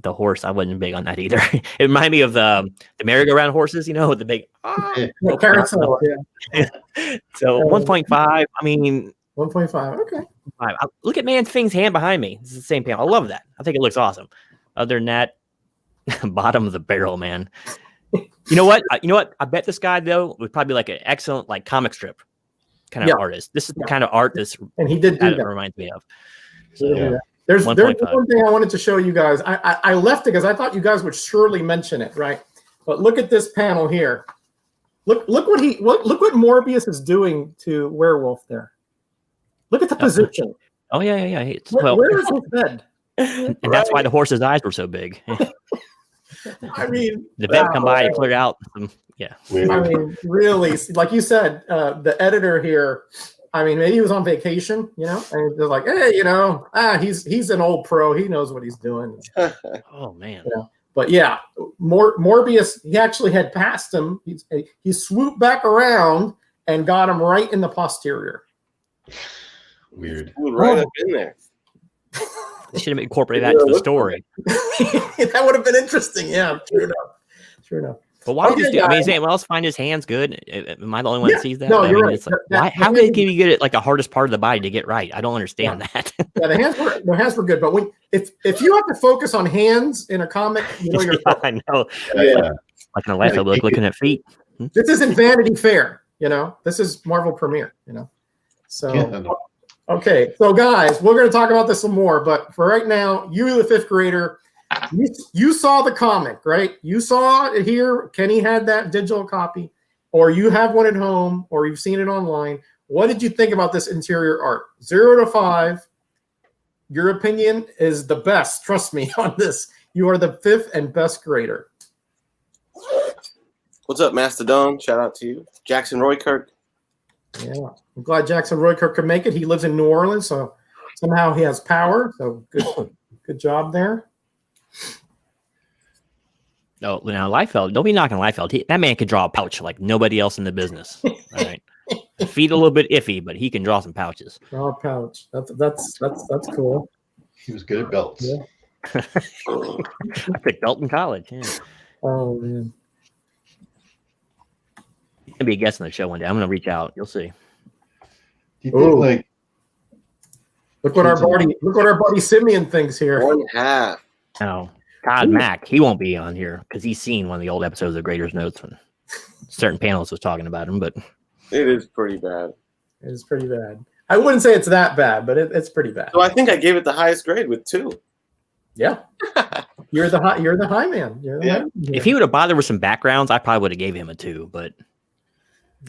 horse, I wasn't big on that either. It reminded me of the merry-go-round horses, with the big carousel. Yeah. So 1.5. I mean, 1.5. Okay. Look at Man-Thing's hand behind me. It's the same panel. I love that. I think it looks awesome. Other than that, bottom of the barrel, man. You know what? I bet this guy though would probably be like an excellent like comic strip kind of artist. This is the kind of art this
and he did do that.
Reminds me of.
So, There's one thing I wanted to show you guys. I left it because I thought you guys would surely mention it, right? But look at this panel here. Look what Morbius is doing to Werewolf there. Look at the position.
Oh yeah.
Where is his head?
And that's why the horse's eyes were so big.
I mean,
the vet come by and cleared out. Yeah.
I mean, really, like you said, the editor here. I mean, maybe he was on vacation, and they're like, hey, he's an old pro. He knows what he's doing.
Oh man.
But yeah, Morbius. He actually had passed him. He swooped back around and got him right in the posterior.
Weird.
Right up in there.
They should have incorporated that into the story.
That would have been interesting. Yeah, true enough.
But why did I mean, is anyone else find his hands good? Am I the only one that sees that?
No, you're right.
Like, how can you get it like the hardest part of the body to get right? I don't understand that.
Yeah, the hands were good, but if you have to focus on hands in a comic, you're
I know. Yeah. Like in a life, looking at feet.
This isn't Vanity Fair, This is Marvel Premiere, So Okay, so guys, we're going to talk about this some more, but for right now, you, the fifth grader, you saw the comic, right? You saw it here. Kenny had that digital copy, or you have one at home, or you've seen it online. What did you think about this interior art? 0 to 5. Your opinion is the best. Trust me on this. You are the fifth and best grader.
What's up, Mastodon? Shout out to you. Jackson Roykirk.
Yeah, I'm glad Jackson Roykirk could make it. He lives in New Orleans, so somehow he has power. So good job there.
Oh, now Liefeld, don't be knocking Liefeld. That man can draw a pouch like nobody else in the business. All right. Feet a little bit iffy, but he can draw some pouches.
Draw a pouch. That's cool.
He was good at belts.
Yeah.
I picked belt in college. Yeah.
Oh man.
He's gonna be a guest on the show one day. I'm gonna reach out. You'll see.
Do you think like
look what our buddy Simeon thinks here.
1/2.
Oh, Todd Mack, he won't be on here because he's seen one of the old episodes of Graders Notes when certain panelists was talking about him, but
It is pretty bad.
It is pretty bad. I wouldn't say it's that bad, but it's pretty bad.
So I think I gave it the highest grade with 2.
Yeah. You're the high man. You're the high man.
if he would have bothered with some backgrounds, I probably would have gave him a 2, but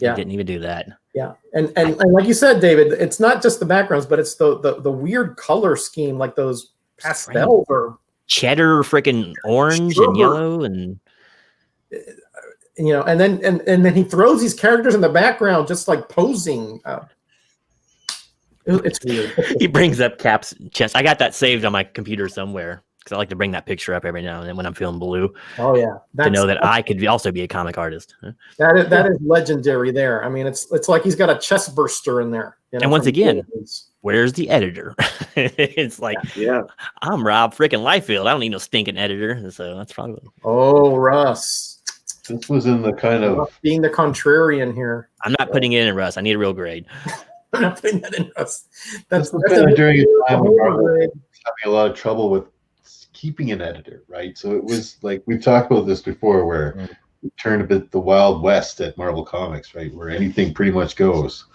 Yeah.
he didn't even do that.
Yeah. And like you said, David, it's not just the backgrounds, but it's the weird color scheme, like those pastels or
cheddar, freaking orange and yellow, and
and then he throws these characters in the background just like posing. It's weird.
he brings up Cap's chest. I got that saved on my computer somewhere because I like to bring that picture up every now and then when I'm feeling blue.
Oh yeah,
to know that I could also be a comic artist.
That is legendary. There, I mean, it's like he's got a chest burster in there.
And once again, where's the editor? It's like, I'm Rob freaking Liefeld. I don't need no stinking editor. So that's probably.
Oh, Russ.
This was in the kind of
being the contrarian here.
I'm not putting it in, Russ. I need a real grade.
I'm not putting that in, Russ.
That's during a time when Marvel was having a lot of trouble with keeping an editor, right? So it was like we've talked about this before, where we turned a bit the Wild West at Marvel Comics, right? Where anything pretty much goes.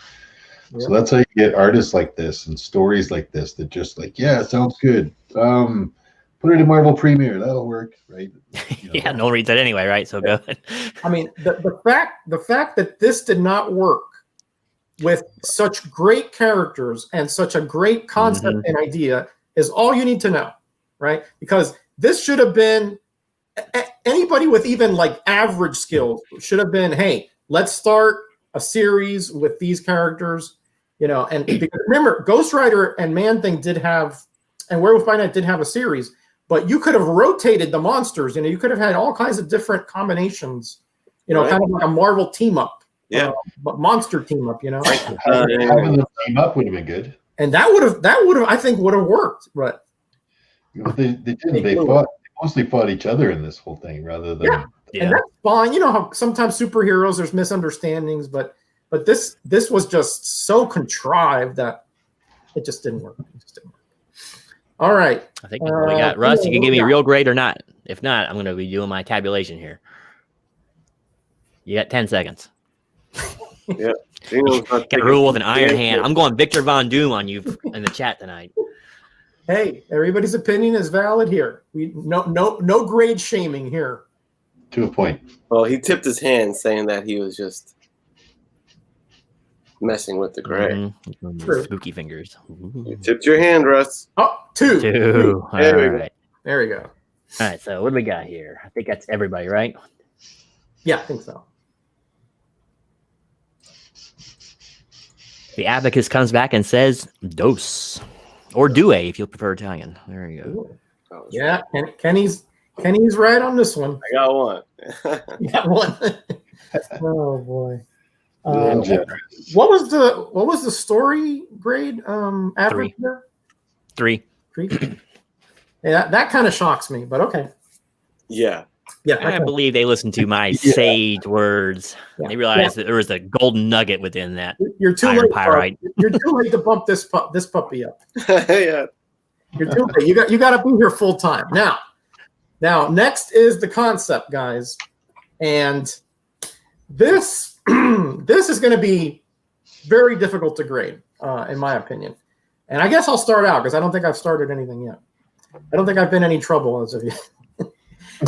So that's how you get artists like this and stories like this that just like, yeah, sounds good. Put it in Marvel Premiere, that'll work, right?
Yeah, no one reads that anyway, right? So go ahead.
I mean, the fact that this did not work with such great characters and such a great concept and idea is all you need to know, right? Because this should have been anybody with even like average skills should have been, hey, let's start a series with these characters, and because remember, Ghost Rider and Man-Thing did have, and Werewolf by Night did have a series, but you could have rotated the monsters, you could have had all kinds of different combinations, kind of like a Marvel team up. But monster team up,
having them team up would have been good, and that would have
I think would have worked, but
they didn't. They mostly fought each other in this whole thing rather than
and that's fine. You know how sometimes superheroes there's misunderstandings, but this was just so contrived that it just didn't work. All right,
I think we got Russ. You can give me a real grade or not. If not, I'm going to be doing my tabulation here. You got 10 seconds.
Yeah.
Got a rule with an iron hand. I'm going Victor Von Doom on you in the chat tonight.
Hey, everybody's opinion is valid here. We no grade shaming here.
To a point.
Well, he tipped his hand saying that he was just messing with the grade.
Spooky fingers. Ooh.
You tipped your hand, Russ.
Oh, 2.
2. All right.
There we go.
All right, so what do we got here? I think that's everybody, right?
Yeah, I think so.
The abacus comes back and says dos. Or due if you prefer Italian. There you go.
Oh,
yeah, Kenny's right on this one.
I got one.
You got one. Oh boy. What was the story grade average there?
3.
Yeah, that kind of shocks me, but okay.
Yeah.
Yeah,
I believe they listened to my sage words. Yeah. They realized that there was a golden nugget within that.
You're too
iron
late,
pyrite.
You're too late to bump this puppy up.
Yeah.
You're too late. You got to be here full time. Now next is the concept, guys, and this is going to be very difficult to grade, in my opinion. And I guess I'll start out because I don't think I've started anything yet. I don't think I've been in any trouble as of yet.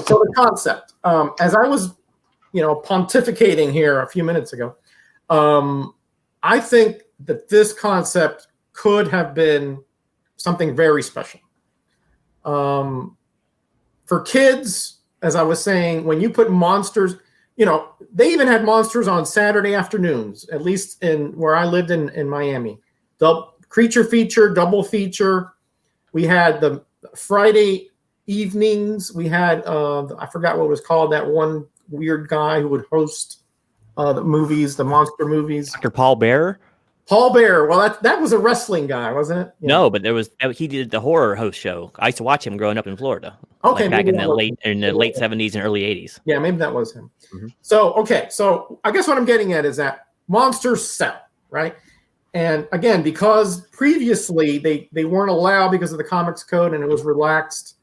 So the concept, as I was, pontificating here a few minutes ago, I think that this concept could have been something very special. For kids, as I was saying, when you put monsters, they even had monsters on Saturday afternoons, at least in where I lived in Miami. Creature feature, double feature. We had the Friday evenings. We had, I forgot what it was called, that one weird guy who would host the movies, the monster movies.
Dr. Paul Bearer?
Paul Bearer. Well, that was a wrestling guy, wasn't it? Yeah.
No, but he did the horror host show. I used to watch him growing up in Florida.
Okay,
back in the late 70s and early 80s.
Yeah, maybe that was him. Mm-hmm. So I guess what I'm getting at is that monsters sell, right? And again, because previously they weren't allowed because of the comics code and it was relaxed,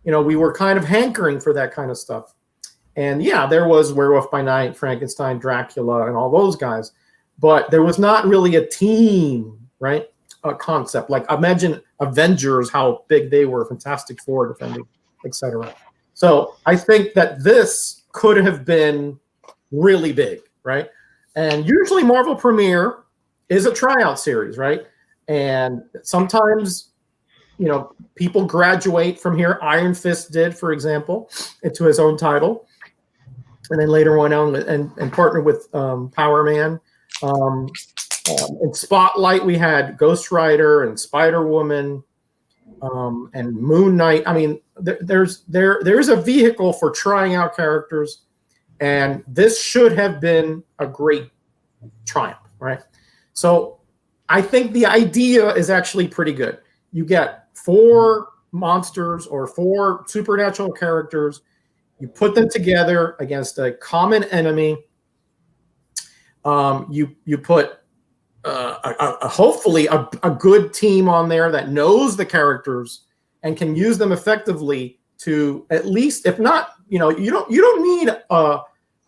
we were kind of hankering for that kind of stuff. And yeah, there was Werewolf by Night, Frankenstein, Dracula, and all those guys. But there was not really a team, right? A concept. Like imagine Avengers, how big they were, Fantastic Four defending, etc. So I think that this could have been really big, right? And usually Marvel Premiere is a tryout series, right? And sometimes, people graduate from here. Iron Fist did, for example, into his own title. And then later went on and partnered with Power Man. In Spotlight, we had Ghost Rider and Spider-Woman and Moon Knight. I mean, there's a vehicle for trying out characters, and this should have been a great triumph, right? So I think the idea is actually pretty good. You get 4 monsters or 4 supernatural characters. You put them together against a common enemy. You put hopefully a good team on there that knows the characters and can use them effectively to at least, if not, you don't need a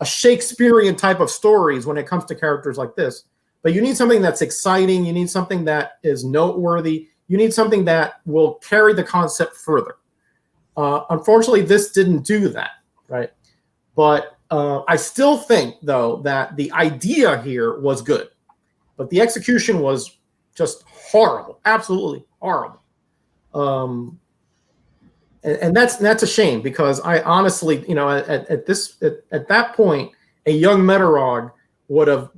Shakespearean type of stories when it comes to characters like this. But you need something that's exciting. You need something that is noteworthy. You need something that will carry the concept further. Unfortunately, this didn't do that, right? But I still think, though, that the idea here was good. But the execution was just horrible, absolutely horrible. And that's a shame because I honestly, at that point, a young Metarog would have,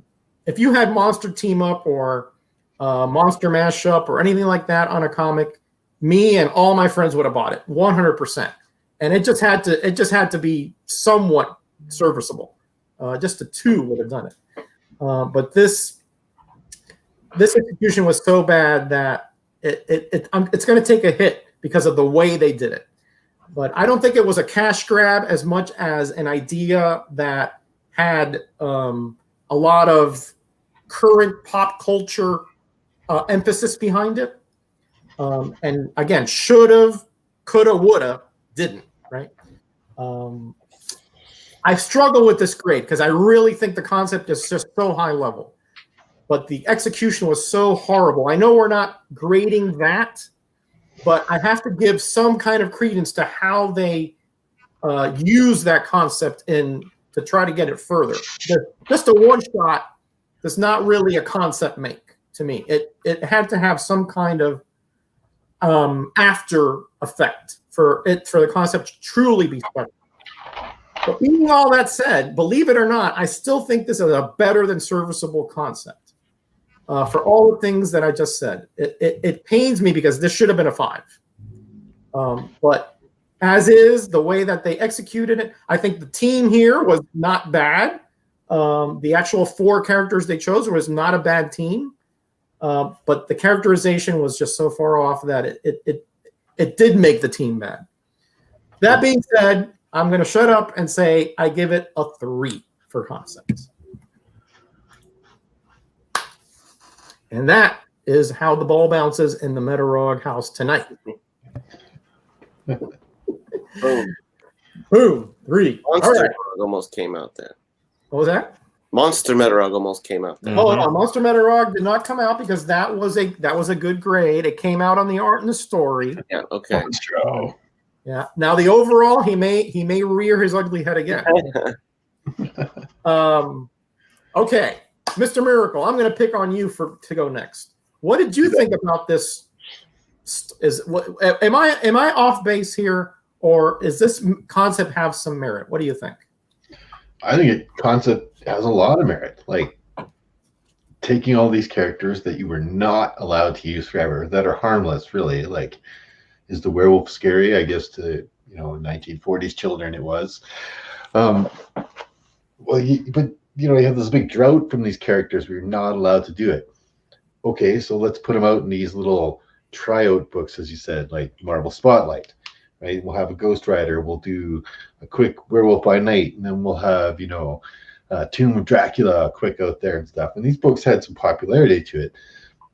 if you had Monster Team Up or Monster Mashup or anything like that on a comic, me and all my friends would have bought it 100%. And it just had to be somewhat serviceable. Just a 2 would have done it. But this execution was so bad that it's going to take a hit because of the way they did it. But I don't think it was a cash grab as much as an idea that had a lot of current pop culture emphasis behind it. And again, should have, could have, would have, didn't, right? I struggle with this grade because I really think the concept is just so high level. But the execution was so horrible. I know we're not grading that, but I have to give some kind of credence to how they use that concept to try to get it further. Just a one-shot is not really a concept make to me. It had to have some kind of after effect for the concept to truly be special. But even all that said, believe it or not, I still think this is a better than serviceable concept. For all the things that I just said, it pains me because this should have been a 5. But as is, the way that they executed it, I think the team here was not bad. The actual 4 characters they chose was not a bad team. But the characterization was just so far off that it did make the team bad. That being said, I'm going to shut up and say I give it a 3 for concepts. And that is how the ball bounces in the Metarog house tonight.
Boom.
Boom. 3.
Monster
All right.
almost came out then.
What was that?
Monster Metarog almost came out there.
Oh, no, Monster Metarog did not come out because that was a good grade. It came out on the art and the story.
Yeah, okay.
Monstro.
Yeah. Now the overall, he may rear his ugly head again. Okay, Mr. Miracle, I'm going to pick on you to go next. What did you think about this? Am I off base here, or is this concept have some merit? What do you think?
I think concept has a lot of merit. Like taking all these characters that you were not allowed to use forever, that are harmless, really. Like, is the werewolf scary? I guess to 1940s children it was. You have this big drought from these characters. We're not allowed to do it. Okay, so let's put them out in these little tryout books, as you said, like Marvel Spotlight, right? We'll have a Ghost Rider. We'll do a quick Werewolf by Night, and then we'll have, Tomb of Dracula quick out there and stuff. And these books had some popularity to it.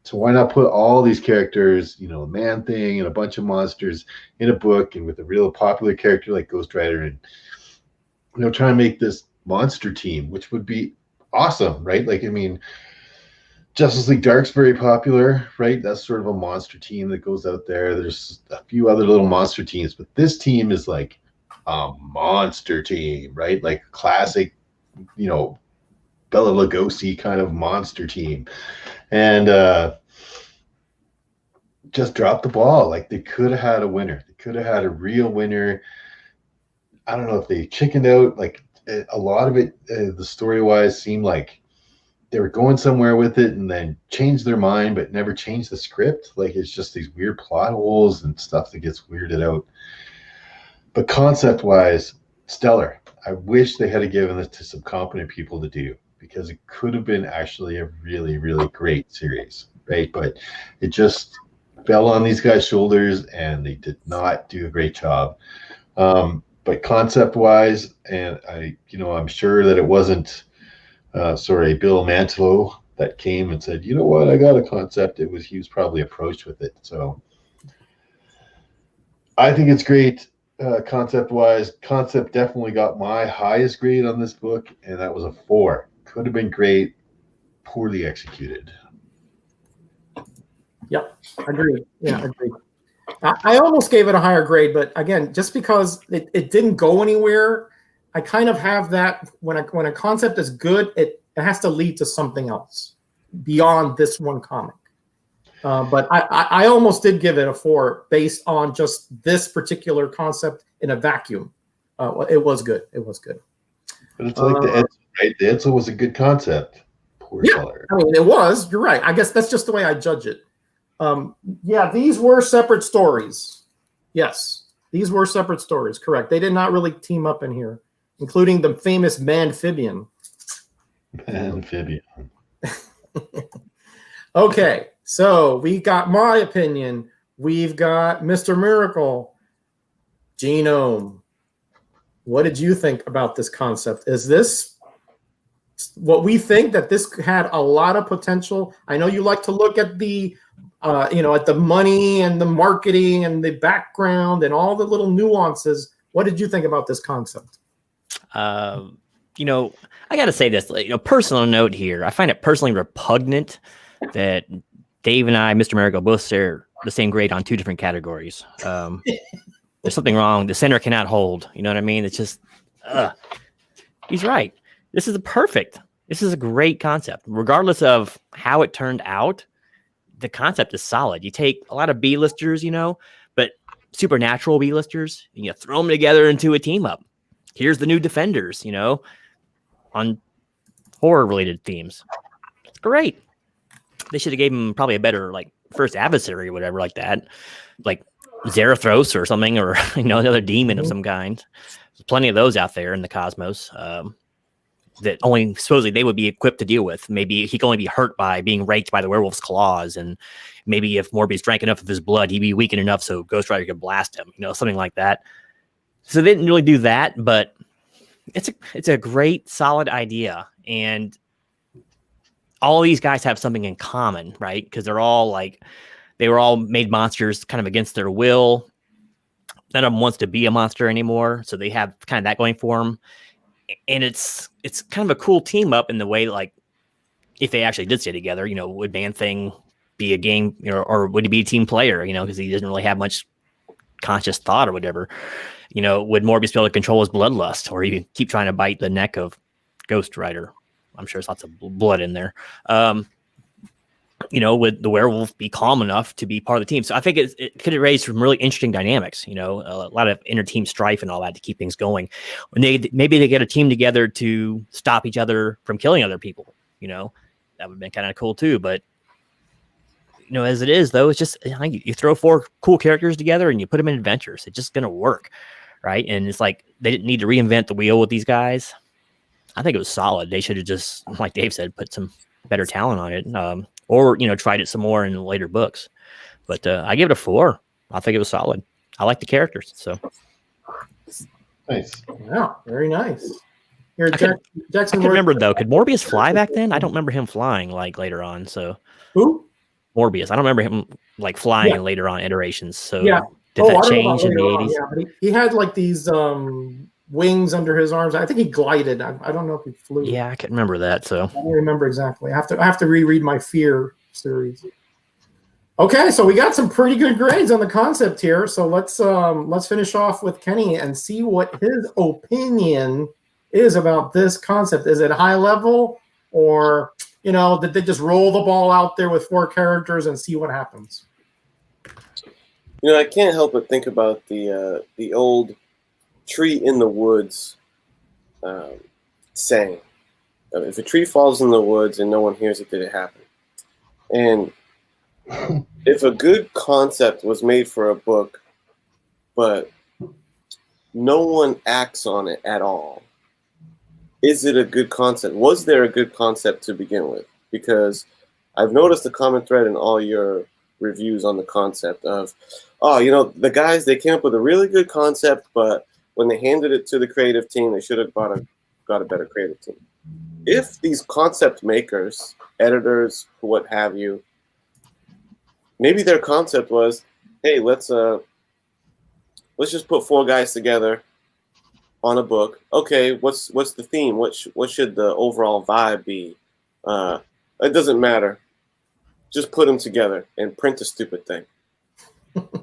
So why not put all these characters, Man-Thing and a bunch of monsters in a book, and with a real popular character like Ghost Rider, and try and make this monster team, which would be awesome, right? Like, Justice League Dark's very popular, right? That's sort of a monster team that goes out there. There's a few other little monster teams, but this team is like a monster team, right? Like classic, Bela Lugosi kind of monster team. And just dropped the ball. Like, they could have had a winner. They could have had a real winner. I don't know if they chickened out. Like, a lot of it, the story-wise, seemed like they were going somewhere with it and then changed their mind, but never changed the script. Like, it's just these weird plot holes and stuff that gets weirded out. But concept-wise, stellar. I wish they had given this to some competent people to do, because it could have been actually a really, really great series, right? But it just fell on these guys' shoulders, and they did not do a great job. But concept-wise, and I'm sure that it wasn't Bill Mantlo that came and said, you know what, I got a concept. He was probably approached with it. So I think it's great concept-wise. Concept definitely got my highest grade on this book, and that was a 4. Could have been great, poorly executed.
Yep, agreed. Yeah, agreed. I almost gave it a higher grade, but again, just because it didn't go anywhere, I kind of have that when a concept is good, it has to lead to something else beyond this one comic. But I almost did give it a 4 based on just this particular concept in a vacuum. It was good. It was good.
But it's like the Edsel, right? The Edsel was a good concept. Poor color.
It was. You're right. I guess that's just the way I judge it. These were separate stories. Yes, these were separate stories. Correct. They did not really team up in here, including the famous Manphibian. Okay, so we got my opinion. We've got Mr. Miracle, Genome. What did you think about this concept? Is this what we think, that this had a lot of potential? I know you like to look at the at the money and the marketing and the background and all the little nuances. What did you think about this concept?
I got to say this, personal note here. I find it personally repugnant that Dave and I, Mr. Miracle, both share the same grade on 2 different categories. There's something wrong. The center cannot hold. You know what I mean? It's just, he's right. This is a great concept. Regardless of how it turned out, the concept is solid. You take a lot of B-listers, but supernatural B-listers, and you throw them together into a team up. Here's the new Defenders, on horror-related themes. It's great. They should have gave him probably a better, first adversary or whatever like that. Like Zarathos or something, or, another demon of some kind. There's plenty of those out there in the cosmos. That only supposedly they would be equipped to deal with. Maybe he could only be hurt by being raked by the werewolf's claws, and maybe if Morbius drank enough of his blood, he'd be weakened enough so Ghost Rider could blast him, something like that. So they didn't really do that, but it's a great, solid idea, and all these guys have something in common, right? Because they were all made monsters kind of against their will. None of them wants to be a monster anymore, so they have kind of that going for them. and it's kind of a cool team up in the way, like, if they actually did stay together, you know, would Man-Thing be a game, you know, or would he be a team player, you know, because he doesn't really have much conscious thought or whatever. You know, would Morbius be able to control his bloodlust, or even keep trying to bite the neck of Ghost Rider? I'm sure there's lots of blood in there. You know, would the werewolf be calm enough to be part of the team? So I think it could raise some really interesting dynamics, you know, a lot of inter-team strife and all that to keep things going. When maybe they get a team together to stop each other from killing other people, you know, that would have been kind of cool too. But, you know, as it is, though, it's just, you throw 4 cool characters together and you put them in adventures. It's just going to work, right? And it's like they didn't need to reinvent the wheel with these guys. I think it was solid. They should have just, like Dave said, put some better talent on it. Or, you know, tried it some more in later books. But I give it a 4. I think it was solid. I like the characters. So
Nice.
Yeah, very nice. Here,
Jackson. I can remember, though. Could Morbius fly back then? I don't remember him flying like later on. So
who?
Morbius. I don't remember him like flying in later on iterations. So
yeah.
Did that change in the 80s?
Yeah, but he had like these wings under his arms. I think he glided. I don't know if he flew.
Yeah, I can't remember that. So
I don't remember exactly. I have to reread my Fear series. Okay, so we got some pretty good grades on the concept here. So let's finish off with Kenny and see what his opinion is about this concept. Is it high level, or, you know, did they just roll the ball out there with 4 characters and see what happens?
You know, I can't help but think about the old tree in the woods saying, if a tree falls in the woods and no one hears it, did it happen? And if a good concept was made for a book, but no one acts on it at all, is it a good concept? Was there a good concept to begin with? Because I've noticed a common thread in all your reviews on the concept of, oh, you know, the guys, they came up with a really good concept, but when they handed it to the creative team, they should have got a better creative team. If these concept makers, editors, what have you, maybe their concept was, hey, let's just put 4 guys together on a book. Okay, what's the theme? What should the overall vibe be? It doesn't matter. Just put them together and print a stupid thing.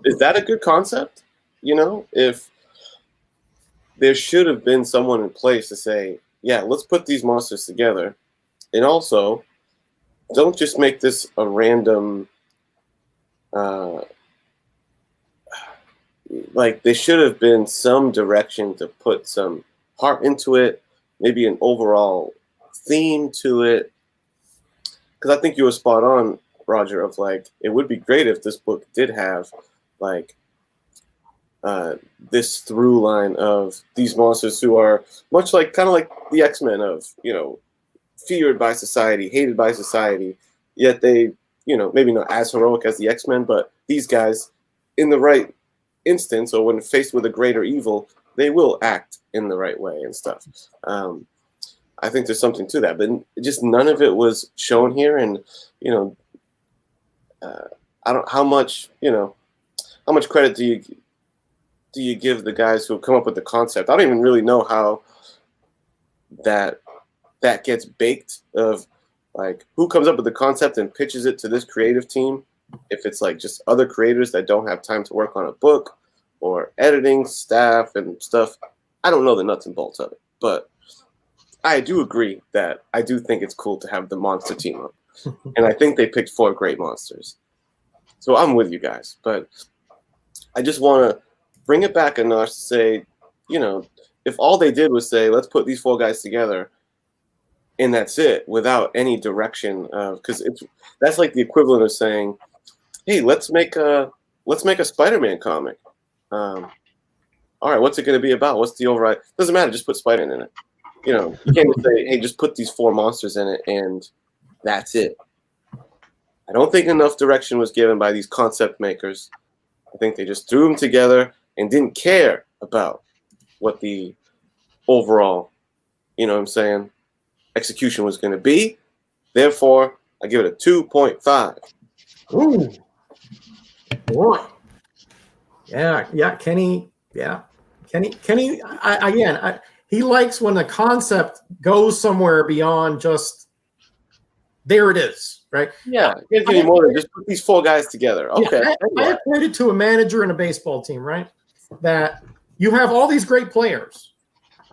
Is that a good concept? You know, if there should have been someone in place to say, yeah, let's put these monsters together. And also, don't just make this a random, like, there should have been some direction to put some heart into it, maybe an overall theme to it. Because I think you were spot on, Roger, of like, it would be great if this book did have like this through line of these monsters who are much like, kind of like the X-Men of, you know, feared by society, hated by society, yet they, you know, maybe not as heroic as the X-Men, but these guys, in the right instance, or when faced with a greater evil, they will act in the right way and stuff. I think there's something to that, but just none of it was shown here. And, you know, how much credit do you give the guys who have come up with the concept? I don't even really know how that gets baked, of like who comes up with the concept and pitches it to this creative team. If it's like just other creators that don't have time to work on a book, or editing staff and stuff, I don't know the nuts and bolts of it, but I do agree that I do think it's cool to have the monster team up. And I think they picked 4 great monsters. So I'm with you guys, but I just want to bring it back a notch to say, you know, if all they did was say, let's put these 4 guys together and that's it, without any direction, because that's like the equivalent of saying, hey, let's make a Spider-Man comic. All right, what's it going to be about? What's the override? Doesn't matter, just put Spider-Man in it. You know, you can't just say, hey, just put these 4 monsters in it and that's it. I don't think enough direction was given by these concept makers. I think they just threw them together and didn't care about what the overall, you know what I'm saying, execution was going to be. Therefore, I give it a 2.5.
Ooh. Boy. Yeah, Kenny. Yeah. Kenny, he likes when the concept goes somewhere beyond just there it is, right?
Yeah, you can't more than just put these 4 guys together. Okay.
Yeah, I equate it to a manager in a baseball team, right? That you have all these great players,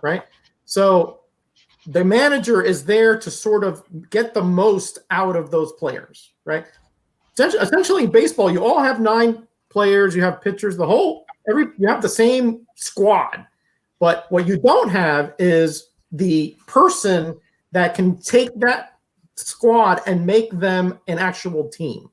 right? So the manager is there to sort of get the most out of those players, right? Essentially, in baseball, you all have 9 players, you have pitchers, you have the same squad. But what you don't have is the person that can take that squad and make them an actual team.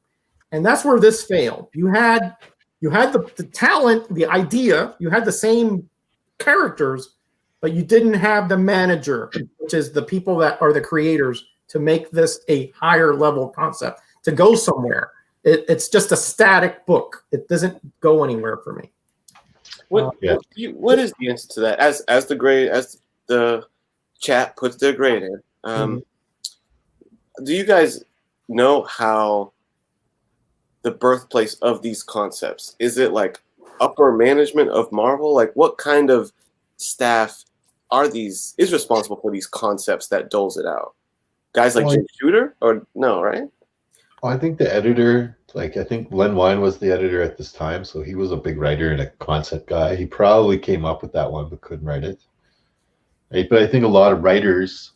And that's where this failed. You had the talent, the idea, you had the same characters, but you didn't have the manager, which is the people that are the creators, to make this a higher level concept, to go somewhere. It's just a static book. It doesn't go anywhere for me.
What is the answer to that? As the chat puts their grade in, do you guys know how the birthplace of these concepts? Is it like upper management of Marvel? Like what kind of staff is responsible for these concepts that doles it out? Guys like Jim Shooter, or no, right?
Well, I think the editor, I think Len Wein was the editor at this time, so he was a big writer and a concept guy. He probably came up with that one but couldn't write it. Right? But I think a lot of writers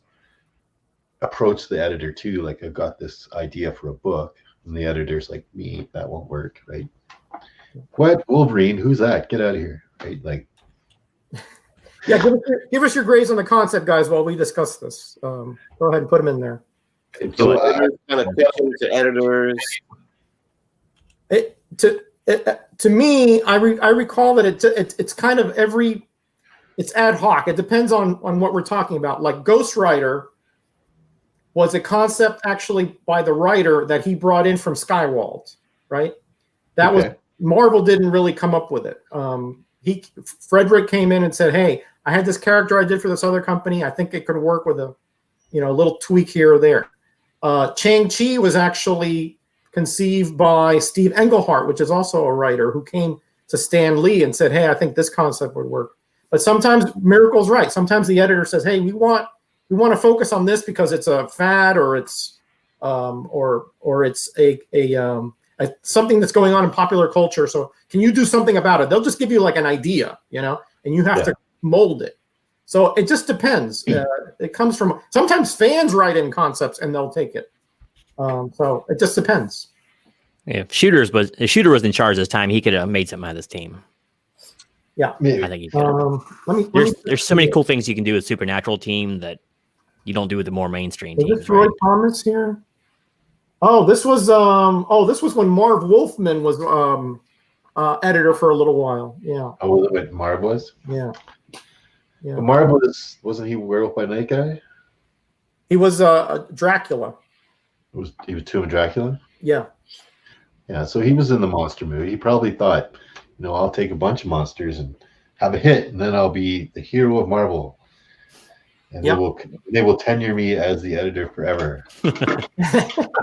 approach the editor too, like I've got this idea for a book, and the editor's like, me, that won't work, right? What? Wolverine? Who's that? Get out of here, right? Like,
yeah, give us your grades on the concept, guys, while we discuss this. Go ahead and put them in there.
So kind of pitching to editors.
To me, I recall that it's kind of it's ad hoc. It depends on what we're talking about. Like Ghost Rider was a concept actually by the writer that he brought in from Skywald, right? That was Marvel didn't really come up with it. Frederick came in and said, "Hey, I had this character I did for this other company. I think it could work with a little tweak here or there." Shang-Chi was actually conceived by Steve Englehart, which is also a writer who came to Stan Lee and said, "Hey, I think this concept would work." But sometimes Miracle's right. Sometimes the editor says, "Hey, we want to focus on this because it's a fad, or it's it's a something that's going on in popular culture. So can you do something about it?" They'll just give you like an idea, and you have to mold it. So it just depends. It comes from sometimes fans write in concepts and they'll take it. So it just depends.
If Shooter was in charge this time, he could have made something out of this team.
Yeah,
I think he could. There's so many cool things you can do with Supernatural team that you don't do with the more mainstream teams.
Is this Roy Thomas here? Oh, this was when Marv Wolfman was editor for a little while. Yeah.
Oh, was it what Marv was?
Yeah. Yeah.
But Marv wasn't he Werewolf by Night guy?
He was Dracula.
He was Tomb of Dracula?
Yeah.
Yeah, so he was in the monster movie. He probably thought, I'll take a bunch of monsters and have a hit, and then I'll be the hero of Marvel. And they will tenure me as the editor forever.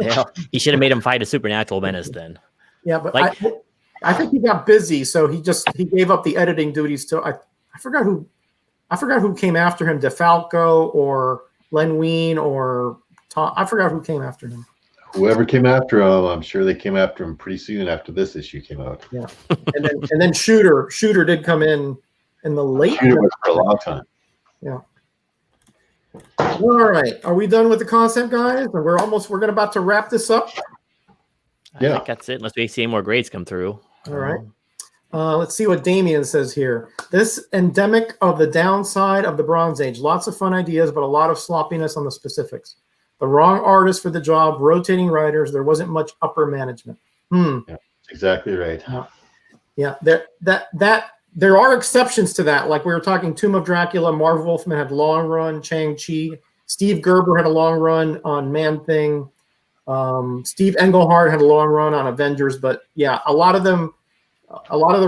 Yeah, he should have made him fight a supernatural menace then.
Yeah, but I think he got busy, so he gave up the editing duties to I forgot who came after him, DeFalco or Len Wein or Tom. I forgot who came after him.
Whoever came after him, I'm sure they came after him pretty soon after this issue came out.
Yeah, and then Shooter did come in the late.
Shooter was for a long time.
Yeah. All right, are we done with the concept, guys? We're about to wrap this up.
I think that's it, unless we see any more grades come through.
All right. Let's see what Damien says here. This endemic of the downside of the Bronze Age. Lots of fun ideas, but a lot of sloppiness on the specifics. The wrong artist for the job, rotating writers. There wasn't much upper management.
Yeah, exactly right.
Yeah. There are exceptions to that. Like we were talking, Tomb of Dracula, Marv Wolfman had long run. Shang-Chi. Steve Gerber had a long run on Man-Thing. Steve Englehart had a long run on Avengers. But yeah, a lot of the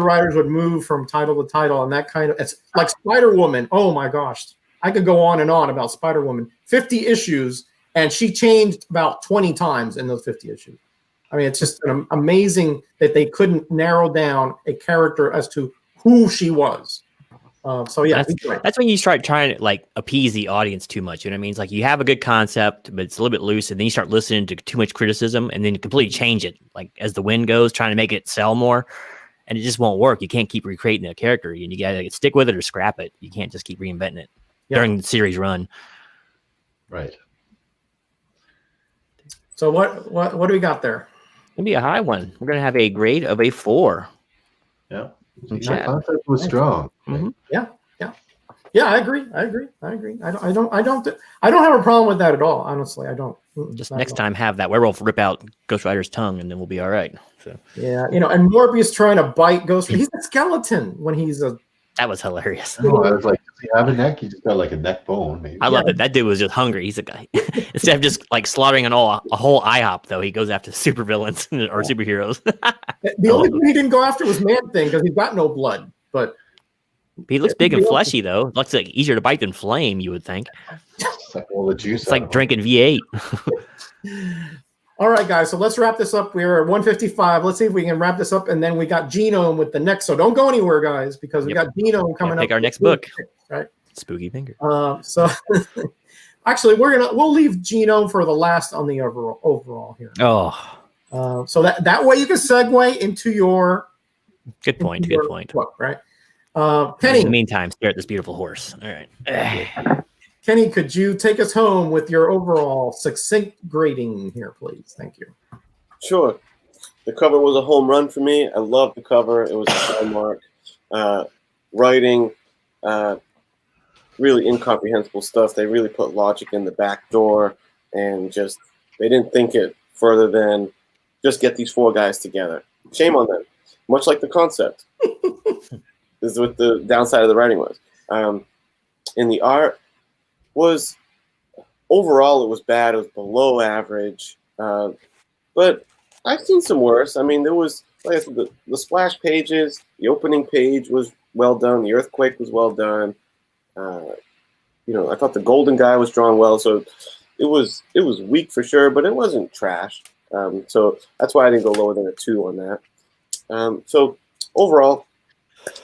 writers would move from title to title, and that it's like Spider-Woman. Oh my gosh. I could go on and on about Spider-Woman. 50 issues, and she changed about 20 times in those 50 issues. I mean, it's just amazing that they couldn't narrow down a character as to who she was. So yeah,
that's when you start trying to like appease the audience too much. You know what I mean? It's like you have a good concept, but it's a little bit loose, and then you start listening to too much criticism, and then you completely change it, like as the wind goes, trying to make it sell more, and it just won't work. You can't keep recreating a character, and you gotta stick with it or scrap it. You can't just keep reinventing it during the series run.
Right.
So what do we got there?
Gonna be a high one. We're gonna have a grade of a 4.
Yeah.
From
The
Chad.
concept was strong.
Mm-hmm.
Yeah, I agree. I don't have a problem with that at all. Honestly, I don't.
Just next time, have that werewolf rip out Ghost Rider's tongue, and then we'll be all right. So
yeah, and Morbius trying to bite Ghost Rider. He's a skeleton when he's a.
that was hilarious.
Oh, I was like, does he have a neck? He just got like a neck bone, maybe.
I love it. That dude was just hungry. He's a guy. Instead of just like slaughtering a whole IHOP, though, he goes after supervillains or superheroes.
The only thing he didn't go after was Man-Thing because he's got no blood. But
he looks big and fleshy, though. Looks like easier to bite than Flame, you would think.
It's like all the juice.
It's like drinking V8.
All right, guys. So let's wrap this up. We're at 155. Let's see if we can wrap this up, and then we got Genome with the next. So don't go anywhere, guys, because we got Genome coming up.
Pick our next book,
right?
Spooky Finger.
So actually, we'll leave Genome for the last on the overall here.
Oh,
so that way you can segue into your
good point. Good point.
Book, right? Kenny.
In the meantime, stare at this beautiful horse. All right.
Kenny, could you take us home with your overall succinct grading here, please? Thank you.
Sure. The cover was a home run for me. I loved the cover. It was a high mark. Writing, really incomprehensible stuff. They really put logic in the back door, and just they didn't think it further than just get these 4 guys together. Shame on them. Much like the concept. This is what the downside of the writing was. In the art was overall it was bad. It was below average. But I've seen some worse. I mean, there was, like I said, the splash pages, the opening page was well done. The earthquake was well done. I thought the golden guy was drawn well. So it was weak for sure, but it wasn't trash. So that's why I didn't go lower than a 2 on that. So overall,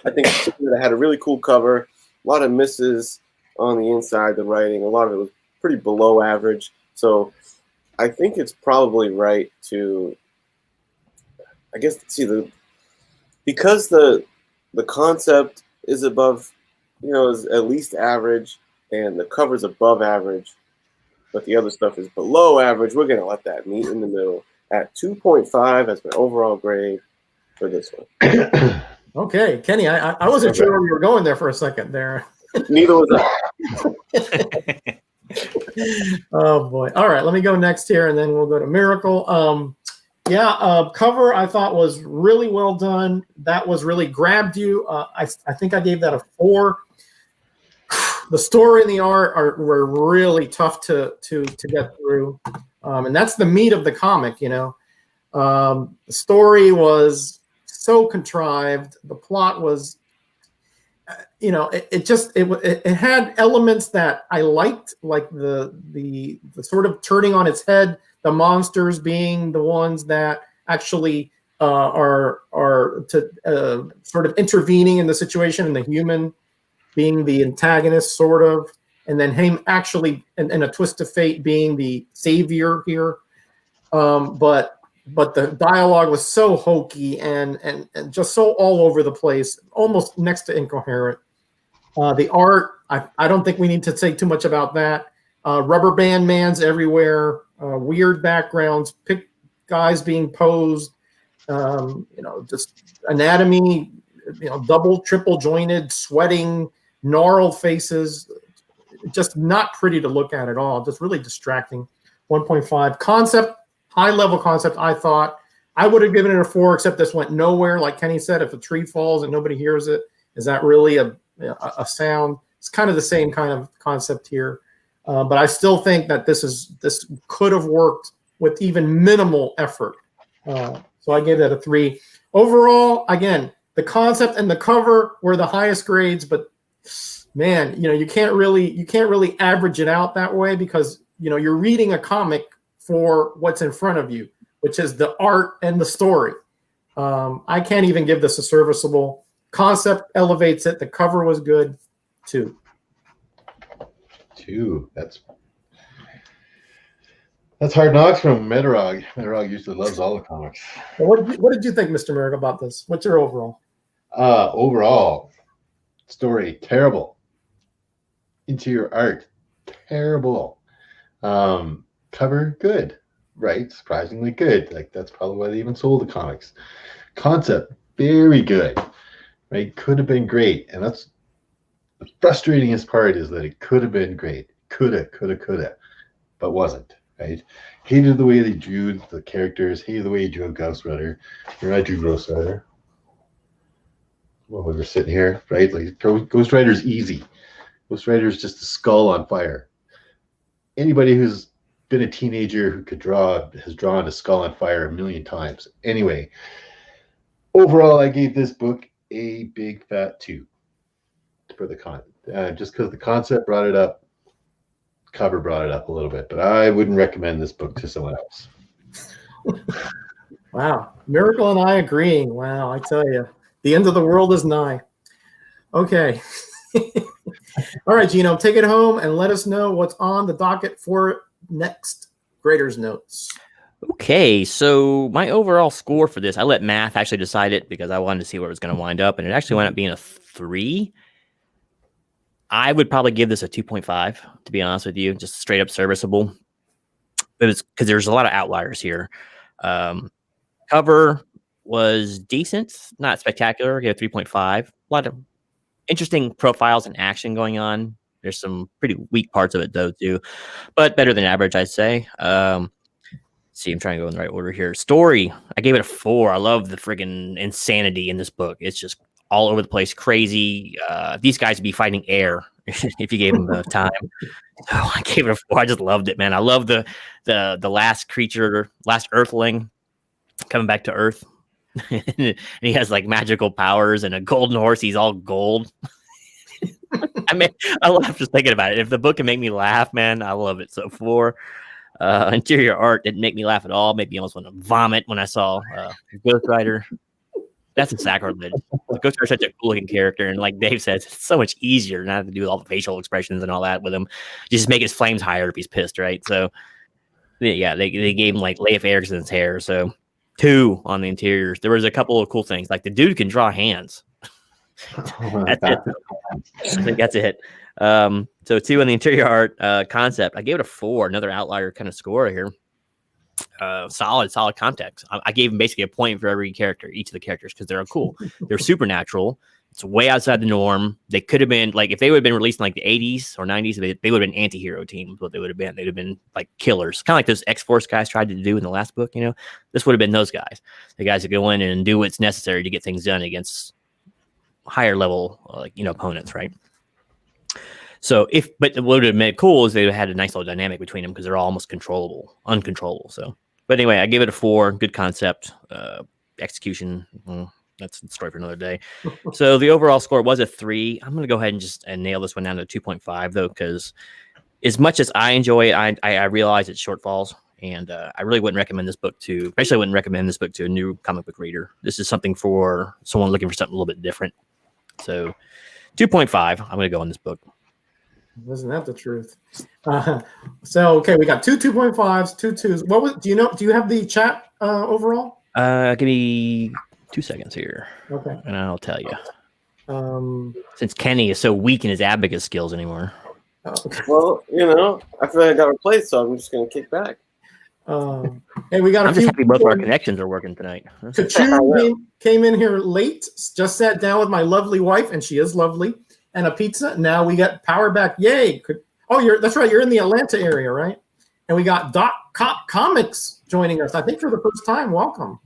I think that I had a really cool cover. A lot of misses on the inside, the writing. A lot of it was pretty below average. So I think it's probably right to, I guess, because the concept is above, is at least average, and the cover's above average, but the other stuff is below average. We're going to let that meet in the middle at 2.5 as my overall grade for this one.
Okay, Kenny, I wasn't sure where you were going there for a second there.
Neither was I.
Oh boy! All right, let me go next here, and then we'll go to Miracle. Cover I thought was really well done. That was really grabbed you. I think I gave that a 4. The story and the art were really tough to get through, and that's the meat of the comic. The story was so contrived. The plot was, it had elements that I liked, like the sort of turning on its head, the monsters being the ones that actually are sort of intervening in the situation, and the human being the antagonist, sort of, and then him actually, and a twist of fate, being the savior here. But the dialogue was so hokey and just so all over the place, almost next to incoherent. The art, I don't think we need to say too much about that. Rubber band mans everywhere, weird backgrounds, guys being posed, just anatomy, double, triple jointed, sweating, gnarled faces, just not pretty to look at all, just really distracting. 1.5. Concept, high level concept, I thought. I would have given it a 4, except this went nowhere. Like Kenny said, if a tree falls and nobody hears it, is that really a sound? It's kind of the same kind of concept here. But I still think that this could have worked with even minimal effort. So I gave that a 3. Overall, again, the concept and the cover were the highest grades, but man, you can't really average it out that way, because you're reading a comic for what's in front of you, which is the art and the story. I can't even give this a serviceable. concept elevates it. The cover was good, 2.
2. That's Hard Knocks from Metarog. Metarog usually loves all the comics.
Well, what did you think, Mr. Merrick, about this? What's your overall?
Overall, story, terrible. Interior art, terrible. Cover, good. Right? Surprisingly good. Like, that's probably why they even sold the comics. Concept, very good. Right? Could have been great. And that's the frustratingest part, is that it could have been great. Coulda, but wasn't. Right? Hated the way they drew the characters. Hated the way he drew Ghost Rider. I drew Ghost Rider. Well, we were sitting here, right? Like, Ghost Rider's easy. Ghost Rider's just a skull on fire. Anybody who's been a teenager who could draw has drawn a skull on fire a million times. Anyway, overall, I gave this book a big fat 2 for the just because the concept brought it up. Cover brought it up a little bit, but I wouldn't recommend this book to someone else.
Wow. Miracle and I agreeing. Wow, I tell you, the end of the world is nigh. Okay. All right, Genome, take it home and let us know what's on the docket for next Graders Notes.
Okay, so my overall score for this, I let math actually decide it because I wanted to see where it was going to wind up, and it actually wound up being a 3. I would probably give this a 2.5, to be honest with you, just straight up serviceable. It was because there's a lot of outliers here. Cover was decent, not spectacular. I gave it 3.5. A lot of interesting profiles and action going on. There's some pretty weak parts of it, though, too, but better than average, I'd say. See, I'm trying to go in the right order here. Story, I gave it a 4. I love the friggin' insanity in this book. It's just all over the place, crazy. These guys would be fighting air if you gave them the time. So I gave it a 4. I just loved it, man. I love the last creature, last Earthling coming back to Earth. And he has like magical powers and a golden horse. He's all gold. I laugh just thinking about it. If the book can make me laugh, man, I love it. So 4. Interior art didn't make me laugh at all. Made me almost want to vomit when I saw Ghost Rider. That's a sacrilege. Ghost Rider's such a cool looking character, and like Dave says, it's so much easier not to do all the facial expressions and all that with him. Just make his flames higher if he's pissed, right? So yeah, they gave him like Leif Erikson's hair. So 2 on the interiors. There was a couple of cool things, like the dude can draw hands. That's it. I think that's it. So 2 on the interior art. Concept, I gave it a 4. Another outlier kind of score here. Solid context. I gave him basically a point for every character, each of the characters, because they're cool. They're supernatural. It's way outside the norm. They could have been like, if they would have been released in like the 80s or 90s, they would have been anti-hero teams. What they would have been, they'd have been like killers, kind of like those X-Force guys tried to do in the last book. You know, this would have been those guys, the guys that go in and do what's necessary to get things done against higher level, opponents, right? So but what would have made it cool is they had a nice little dynamic between them because they're all almost uncontrollable. So, but anyway, I gave it a 4. Good concept, execution. That's the story for another day. So the overall score was a 3. I'm going to go ahead and nail this one down to 2.5 though, because as much as I enjoy it, I realize it's shortfalls, and I really wouldn't recommend this book to a new comic book reader. This is something for someone looking for something a little bit different. So 2.5. I'm going to go on this book.
Isn't that the truth? Okay, we got 2 2.5s, 2 2s. Do you have the chat overall?
Give me 2 seconds here.
Okay.
And I'll tell you. Since Kenny is so weak in his abacus skills anymore.
Okay.
Well, I feel like I got replaced, so I'm just going to kick back.
Hey, we got
I'm just happy both our connections are working tonight.
Kachu came in here late, just sat down with my lovely wife, and she is lovely, and a pizza. Now we got power back. Yay. That's right. You're in the Atlanta area, right? And we got Doc Cop Comics joining us, I think, for the first time. Welcome.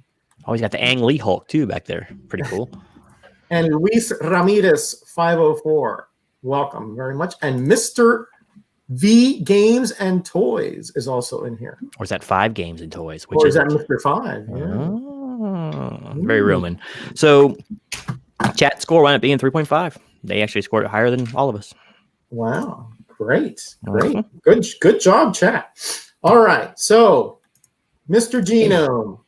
Always got the Ang Lee Hulk, too, back there. Pretty cool.
And Luis Ramirez, 504. Welcome very much. And Mr. V Games and Toys is also in here.
Or is that 5 Games and Toys?
Or is that Mr. 5? Yeah.
Oh, very Roman. So chat score wound up being 3.5. They actually scored it higher than all of us.
Wow. Great. Good job, chat. All right. So, Mr. Genome,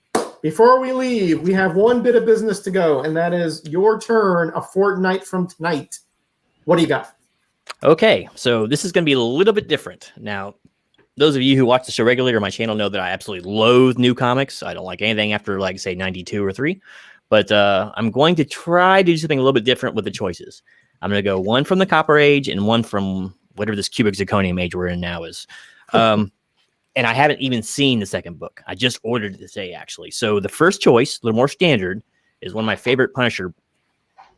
before we leave, we have one bit of business to go, and that is your turn a fortnight from tonight. What do you got?
Okay, so this is going to be a little bit different. Now, those of you who watch the show regularly or my channel know that I absolutely loathe new comics. I don't like anything after, like, say, 92 or 3. But I'm going to try to do something a little bit different with the choices. I'm going to go one from the Copper Age and one from whatever this cubic zirconium age we're in now is. And I haven't even seen the second book. I just ordered it today, actually. So the first choice, a little more standard, is one of my favorite Punisher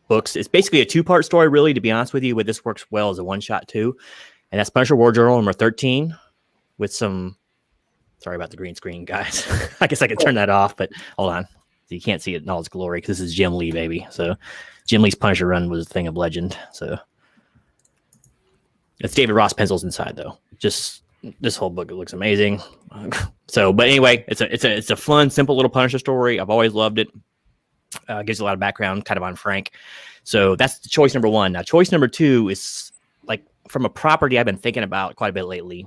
books. It's basically a 2-part story, really, to be honest with you, but this works well as a one-shot, too. And that's Punisher War Journal number 13 with some... Sorry about the green screen, guys. I guess I could turn that off, but hold on. So you can't see it in all its glory because this is Jim Lee, baby. So Jim Lee's Punisher run was a thing of legend. So it's David Ross pencils inside, though. Just this whole book, it looks amazing. So, but anyway, it's a fun, simple little Punisher story. I've always loved it. Gives you a lot of background, kind of on Frank. So that's choice number 1. Now, choice number 2 is like from a property I've been thinking about quite a bit lately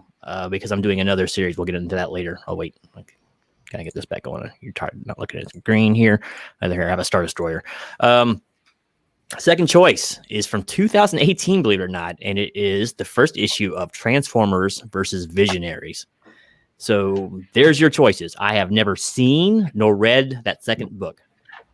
because I'm doing another series. We'll get into that later. Oh wait. Can I get this back on? You're tired not looking at it. Green here. Here, I have a Star Destroyer. Second choice is from 2018, believe it or not, and it is the first issue of Transformers versus Visionaries. So there's your choices. I have never seen nor read that second book,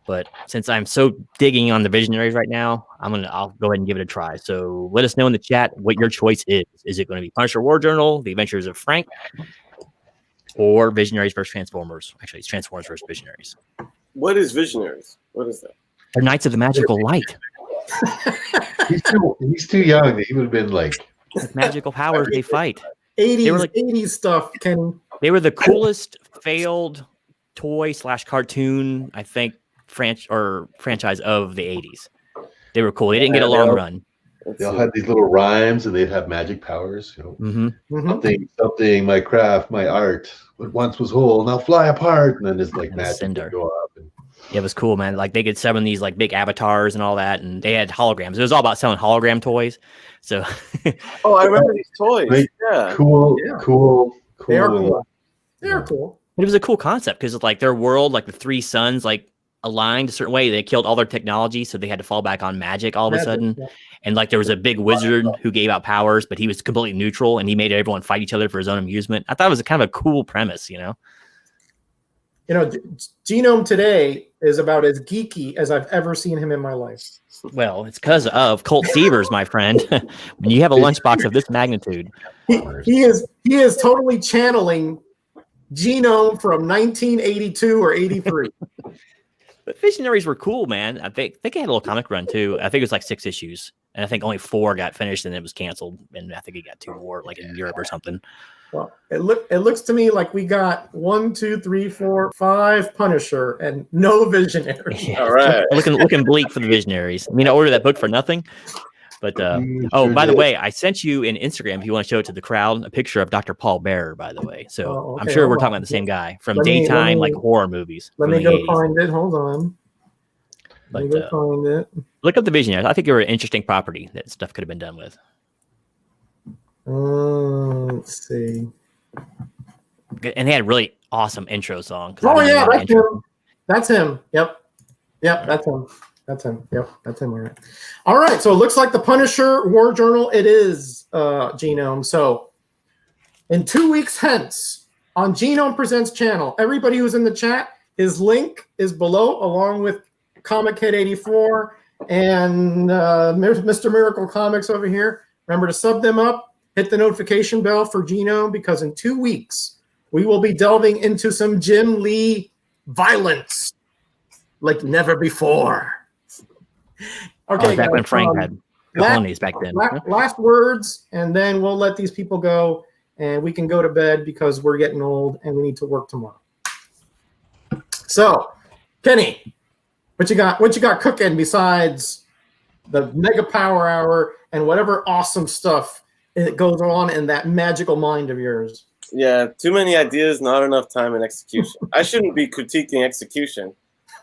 but since I'm so digging on the Visionaries right now, I'll go ahead and give it a try. So let us know in the chat what your choice is. Is it going to be Punisher War Journal, The Adventures of Frank, or Visionaries versus Transformers? Actually, it's Transformers versus Visionaries.
What is Visionaries? What is that?
They're Knights of the Magical Light.
He's too young. He would have been like...
With magical powers, they fight.
80s stuff, Ken.
They were the coolest failed toy / cartoon, I think, franchise of the 80s. They were cool. They didn't get a long run.
They all had these little rhymes, and they'd have magic powers. You know, something. My craft, my art. What once was whole, now fly apart. And then there's like magic would go up. And...
Yeah, it was cool, man. Like they could summon these like big avatars and all that, and they had holograms. It was all about selling hologram toys. So,
I remember these toys. Yeah,
cool.
They are cool. They are cool.
But it was a cool concept because like their world, like the 3 suns, like aligned a certain way. They killed all their technology, so they had to fall back on magic all of a sudden. Yeah. And like there was a big wizard who gave out powers, but he was completely neutral, and he made everyone fight each other for his own amusement. I thought it was kind of a cool premise, you know.
You know, Genome today is about as geeky as I've ever seen him in my life.
Well, it's because of Colt Seavers, my friend. When you have a lunchbox of this magnitude,
he is totally channeling Genome from 1982 or 83.
But Visionaries were cool, man. I think they had a little comic run too. I think it was like 6 issues, and I think only 4 got finished, and it was canceled. And I think he got 2 more, like in Europe or something.
Well, it looks to me like we got 1, 2, 3, 4, 5 Punisher and no Visionaries.
Yeah, all right, looking bleak for the Visionaries. I mean, I ordered that book for nothing. But by the way, I sent you in Instagram, if you want to show it to the crowd, a picture of Dr. Paul Bearer, by the way. So okay, I'm sure we're talking about the same guy from daytime like horror movies.
Let me go find it. Hold on.
Let me go find it. Look up the Visionaries. I think they were an interesting property that stuff could have been done with.
Let's see.
And they had a really awesome intro song.
Oh yeah, that's him. That's him. Yep, that's him. That's him. Yep, that's him. All right. So it looks like the Punisher War Journal. It is Genome. So in 2 weeks hence on Genome Presents channel, everybody who's in the chat, his link is below, along with Comichead 84 and Mr. Miracle Comics over here. Remember to sub them up. Hit the notification bell for Genome, because in 2 weeks we will be delving into some Jim Lee violence like never before. Okay,
back when Frank had colonies back then.
Last words, and then we'll let these people go, and we can go to bed because we're getting old and we need to work tomorrow. So, Kenny, what you got cooking besides the Mega Power Hour and whatever awesome stuff that goes on in that magical mind of yours?
Yeah, too many ideas, not enough time in execution. I shouldn't be critiquing execution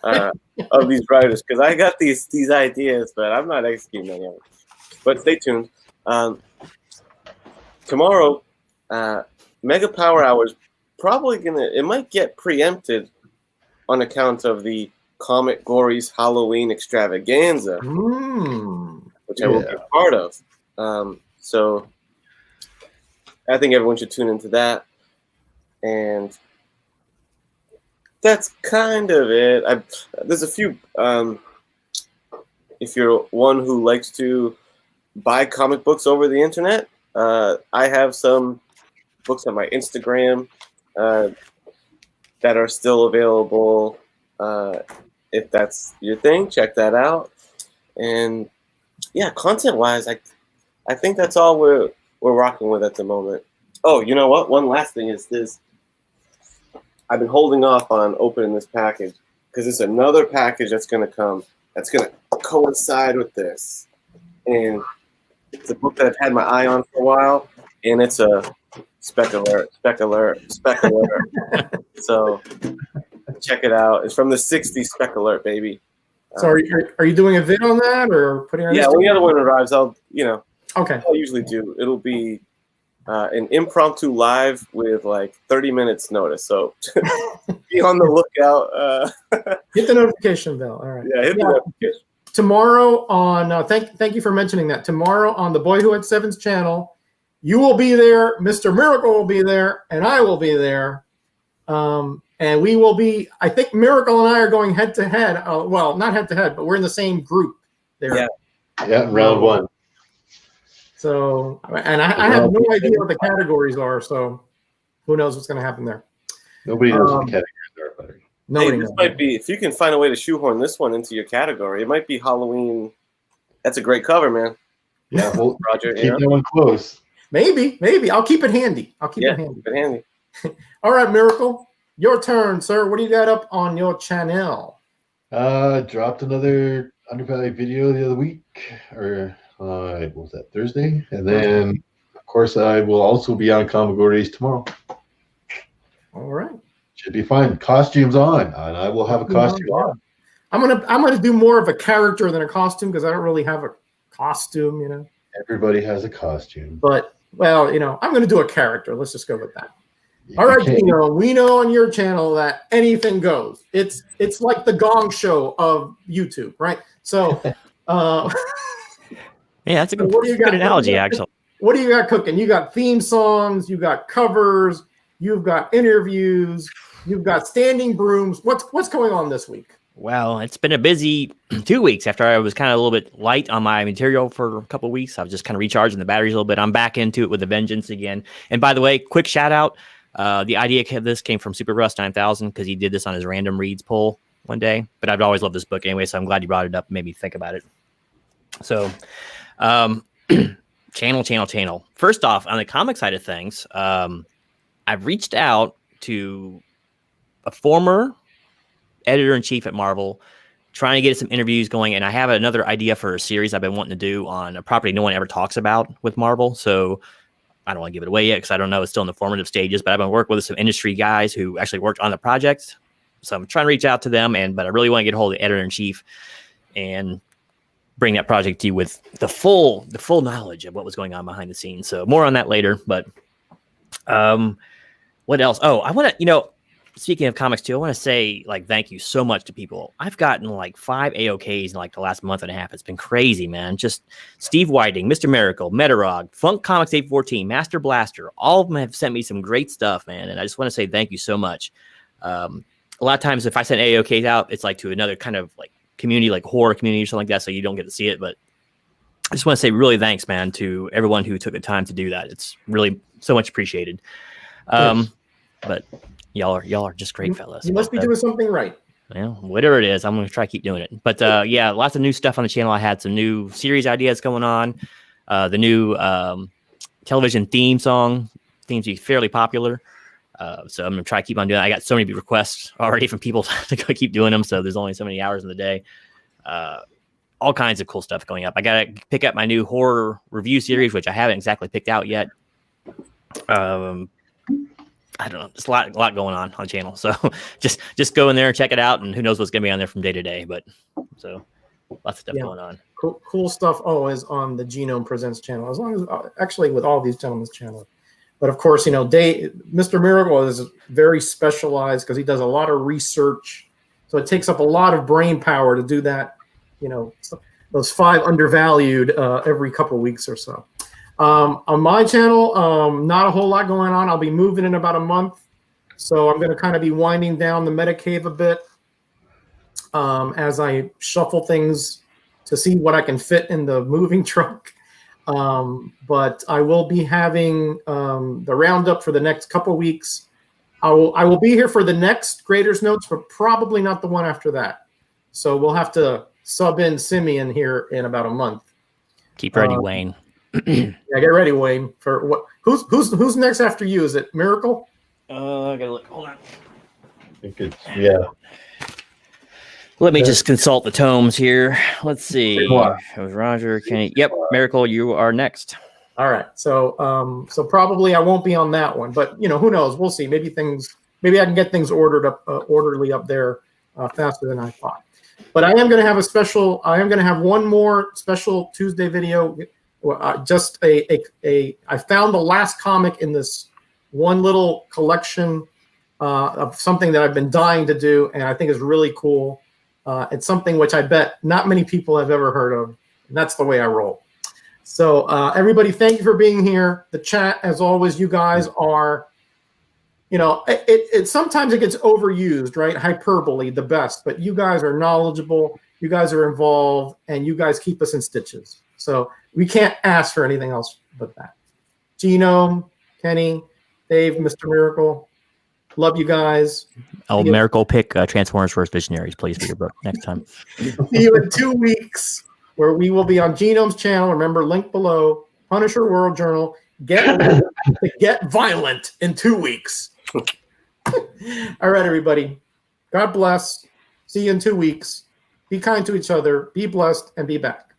of these writers, because I got these ideas, but I'm not executing any of them. But stay tuned. Tomorrow, Mega Power Hour is probably it might get preempted on account of the Comic Gory's Halloween extravaganza, which I will be a part of. So I think everyone should tune into that. And that's kind of it. There's a few. If you're one who likes to buy comic books over the internet, I have some books on my Instagram that are still available. If that's your thing, check that out. And yeah, content-wise, I think that's all we're rocking with at the moment. Oh, you know what? One last thing is this. I've been holding off on opening this package because it's another package that's going to come that's going to coincide with this. And it's a book that I've had my eye on for a while, and it's a spec alert. So check it out. It's from the 60s spec alert, baby.
So are you doing a vid on that or putting on?
Yeah, when the other one arrives, I'll
Okay.
I usually do. It'll be an impromptu live with like 30 minutes notice. So be on the lookout.
Hit the notification bell. All right.
Yeah, hit the notification.
Tomorrow on thank you for mentioning that. Tomorrow on the Boy Who Had Seven's channel, you will be there, Mr. Miracle will be there, and I will be there. And we will be, I think Miracle and I are going head to head. Well, not head to head, but we're in the same group there.
Yeah, round one.
So, and I have no idea what the categories are, so who knows what's going to happen there.
Nobody knows what the categories are, buddy.
Hey, this might be, if you can find a way to shoehorn this one into your category, it might be Halloween. That's a great cover, man.
Yeah, well,
Roger,
keep that one close.
Maybe. I'll keep it handy.
Keep it handy.
All right, Miracle. Your turn, sir. What do you got up on your channel?
Dropped another Undervalued video the other week, or what was that, Thursday? And then, of course, I will also be on Comic Gories tomorrow.
All right.
Should be fine. Costumes on, and I will have a costume on.
I'm gonna do more of a character than a costume because I don't really have a costume, you know.
Everybody has a costume.
But well, I'm gonna do a character. Let's just go with that. All right, Gino, we know on your channel that anything goes. It's like the Gong Show of YouTube, right? So,
yeah, that's a good analogy, actually.
What do you got cooking? You got theme songs, you got covers, you've got interviews, you've got standing brooms. What's going on this week?
Well, it's been a busy 2 weeks after I was kind of a little bit light on my material for a couple of weeks. I was just kind of recharging the batteries a little bit. I'm back into it with a vengeance again. And by the way, quick shout out. The idea of this came from Super Rust 9000 because he did this on his random reads poll one day. But I've always loved this book anyway, so I'm glad you brought it up and made me think about it. So, channel. First off, on the comic side of things, I've reached out to a former editor-in-chief at Marvel, trying to get some interviews going, and I have another idea for a series I've been wanting to do on a property no one ever talks about with Marvel. So I don't want to give it away yet because I don't know. It's still in the formative stages, but I've been working with some industry guys who actually worked on the project. So I'm trying to reach out to them, but I really want to get a hold of the editor-in-chief and bring that project to you with the full knowledge of what was going on behind the scenes. So more on that later. But what else? Oh, I want to, speaking of comics too, I want to say thank you so much to people. I've gotten 5 AOKs in the last month and a half. It's been crazy, man. Just Steve Whiting, Mr. Miracle, Metarog, Funk Comics 814, Master Blaster. All of them have sent me some great stuff, man. And I just want to say thank you so much. A lot of times if I send AOKs out, it's to another kind of community, like horror community or something like that. So you don't get to see it. But I just want to say really thanks, man, to everyone who took the time to do that. It's really so much appreciated. But y'all are just great fellas.
You must be doing something right.
Well, whatever it is, I'm going to try to keep doing it. But yeah, lots of new stuff on the channel. I had some new series ideas going on. The new television theme song seems to be fairly popular. So I'm going to try to keep on doing it. I got so many requests already from people to go keep doing them. So there's only so many hours in the day. All kinds of cool stuff going up. I got to pick up my new horror review series, which I haven't exactly picked out yet. I don't know. There's a lot going on the channel. So just go in there and check it out. And who knows what's going to be on there from day to day. But so lots of stuff going on.
Cool stuff always on the Genome Presents channel, as long as actually with all these gentlemen's channels. But of course, Mr. Miracle is very specialized because he does a lot of research So it takes up a lot of brain power to do that. Those 5 undervalued every couple of weeks or so. On my channel, not a whole lot going on. I'll be moving in about a month. So I'm going to kind of be winding down the Metacave a bit as I shuffle things to see what I can fit in the moving truck. But I will be having the roundup for the next couple weeks. I will be here for the next Graders Notes, but probably not the one after that. So we'll have to sub in Simeon here in about a month.
Keep ready, Wayne.
Yeah, get ready, Wayne. For what? Who's next after you? Is it Miracle?
I gotta look. Hold on.
I think it's, yeah.
Let me just consult the tomes here. Let's see. It
What?
was Roger, Kenny. Yep, Miracle, you are next.
All right. So probably I won't be on that one, but who knows? We'll see. Maybe I can get things orderly up there faster than I thought. But I am going to have I am going to have one more special Tuesday video. I found the last comic in this one little collection of something that I've been dying to do, and I think is really cool. It's something which I bet not many people have ever heard of, and that's the way I roll. So everybody, thank you for being here. The chat, as always, you guys are, sometimes it gets overused, right? Hyperbole, the best, but you guys are knowledgeable, you guys are involved, and you guys keep us in stitches. So we can't ask for anything else but that. Genome, Kenny, Dave, Mr. Miracle, love you guys.
Oh, Miracle, pick Transformers vs. Visionaries, please, for your book next time.
See you in 2 weeks, where we will be on Genome's channel. Remember, link below. Punisher World Journal. Get violent in 2 weeks. All right, everybody. God bless. See you in 2 weeks. Be kind to each other. Be blessed and be back.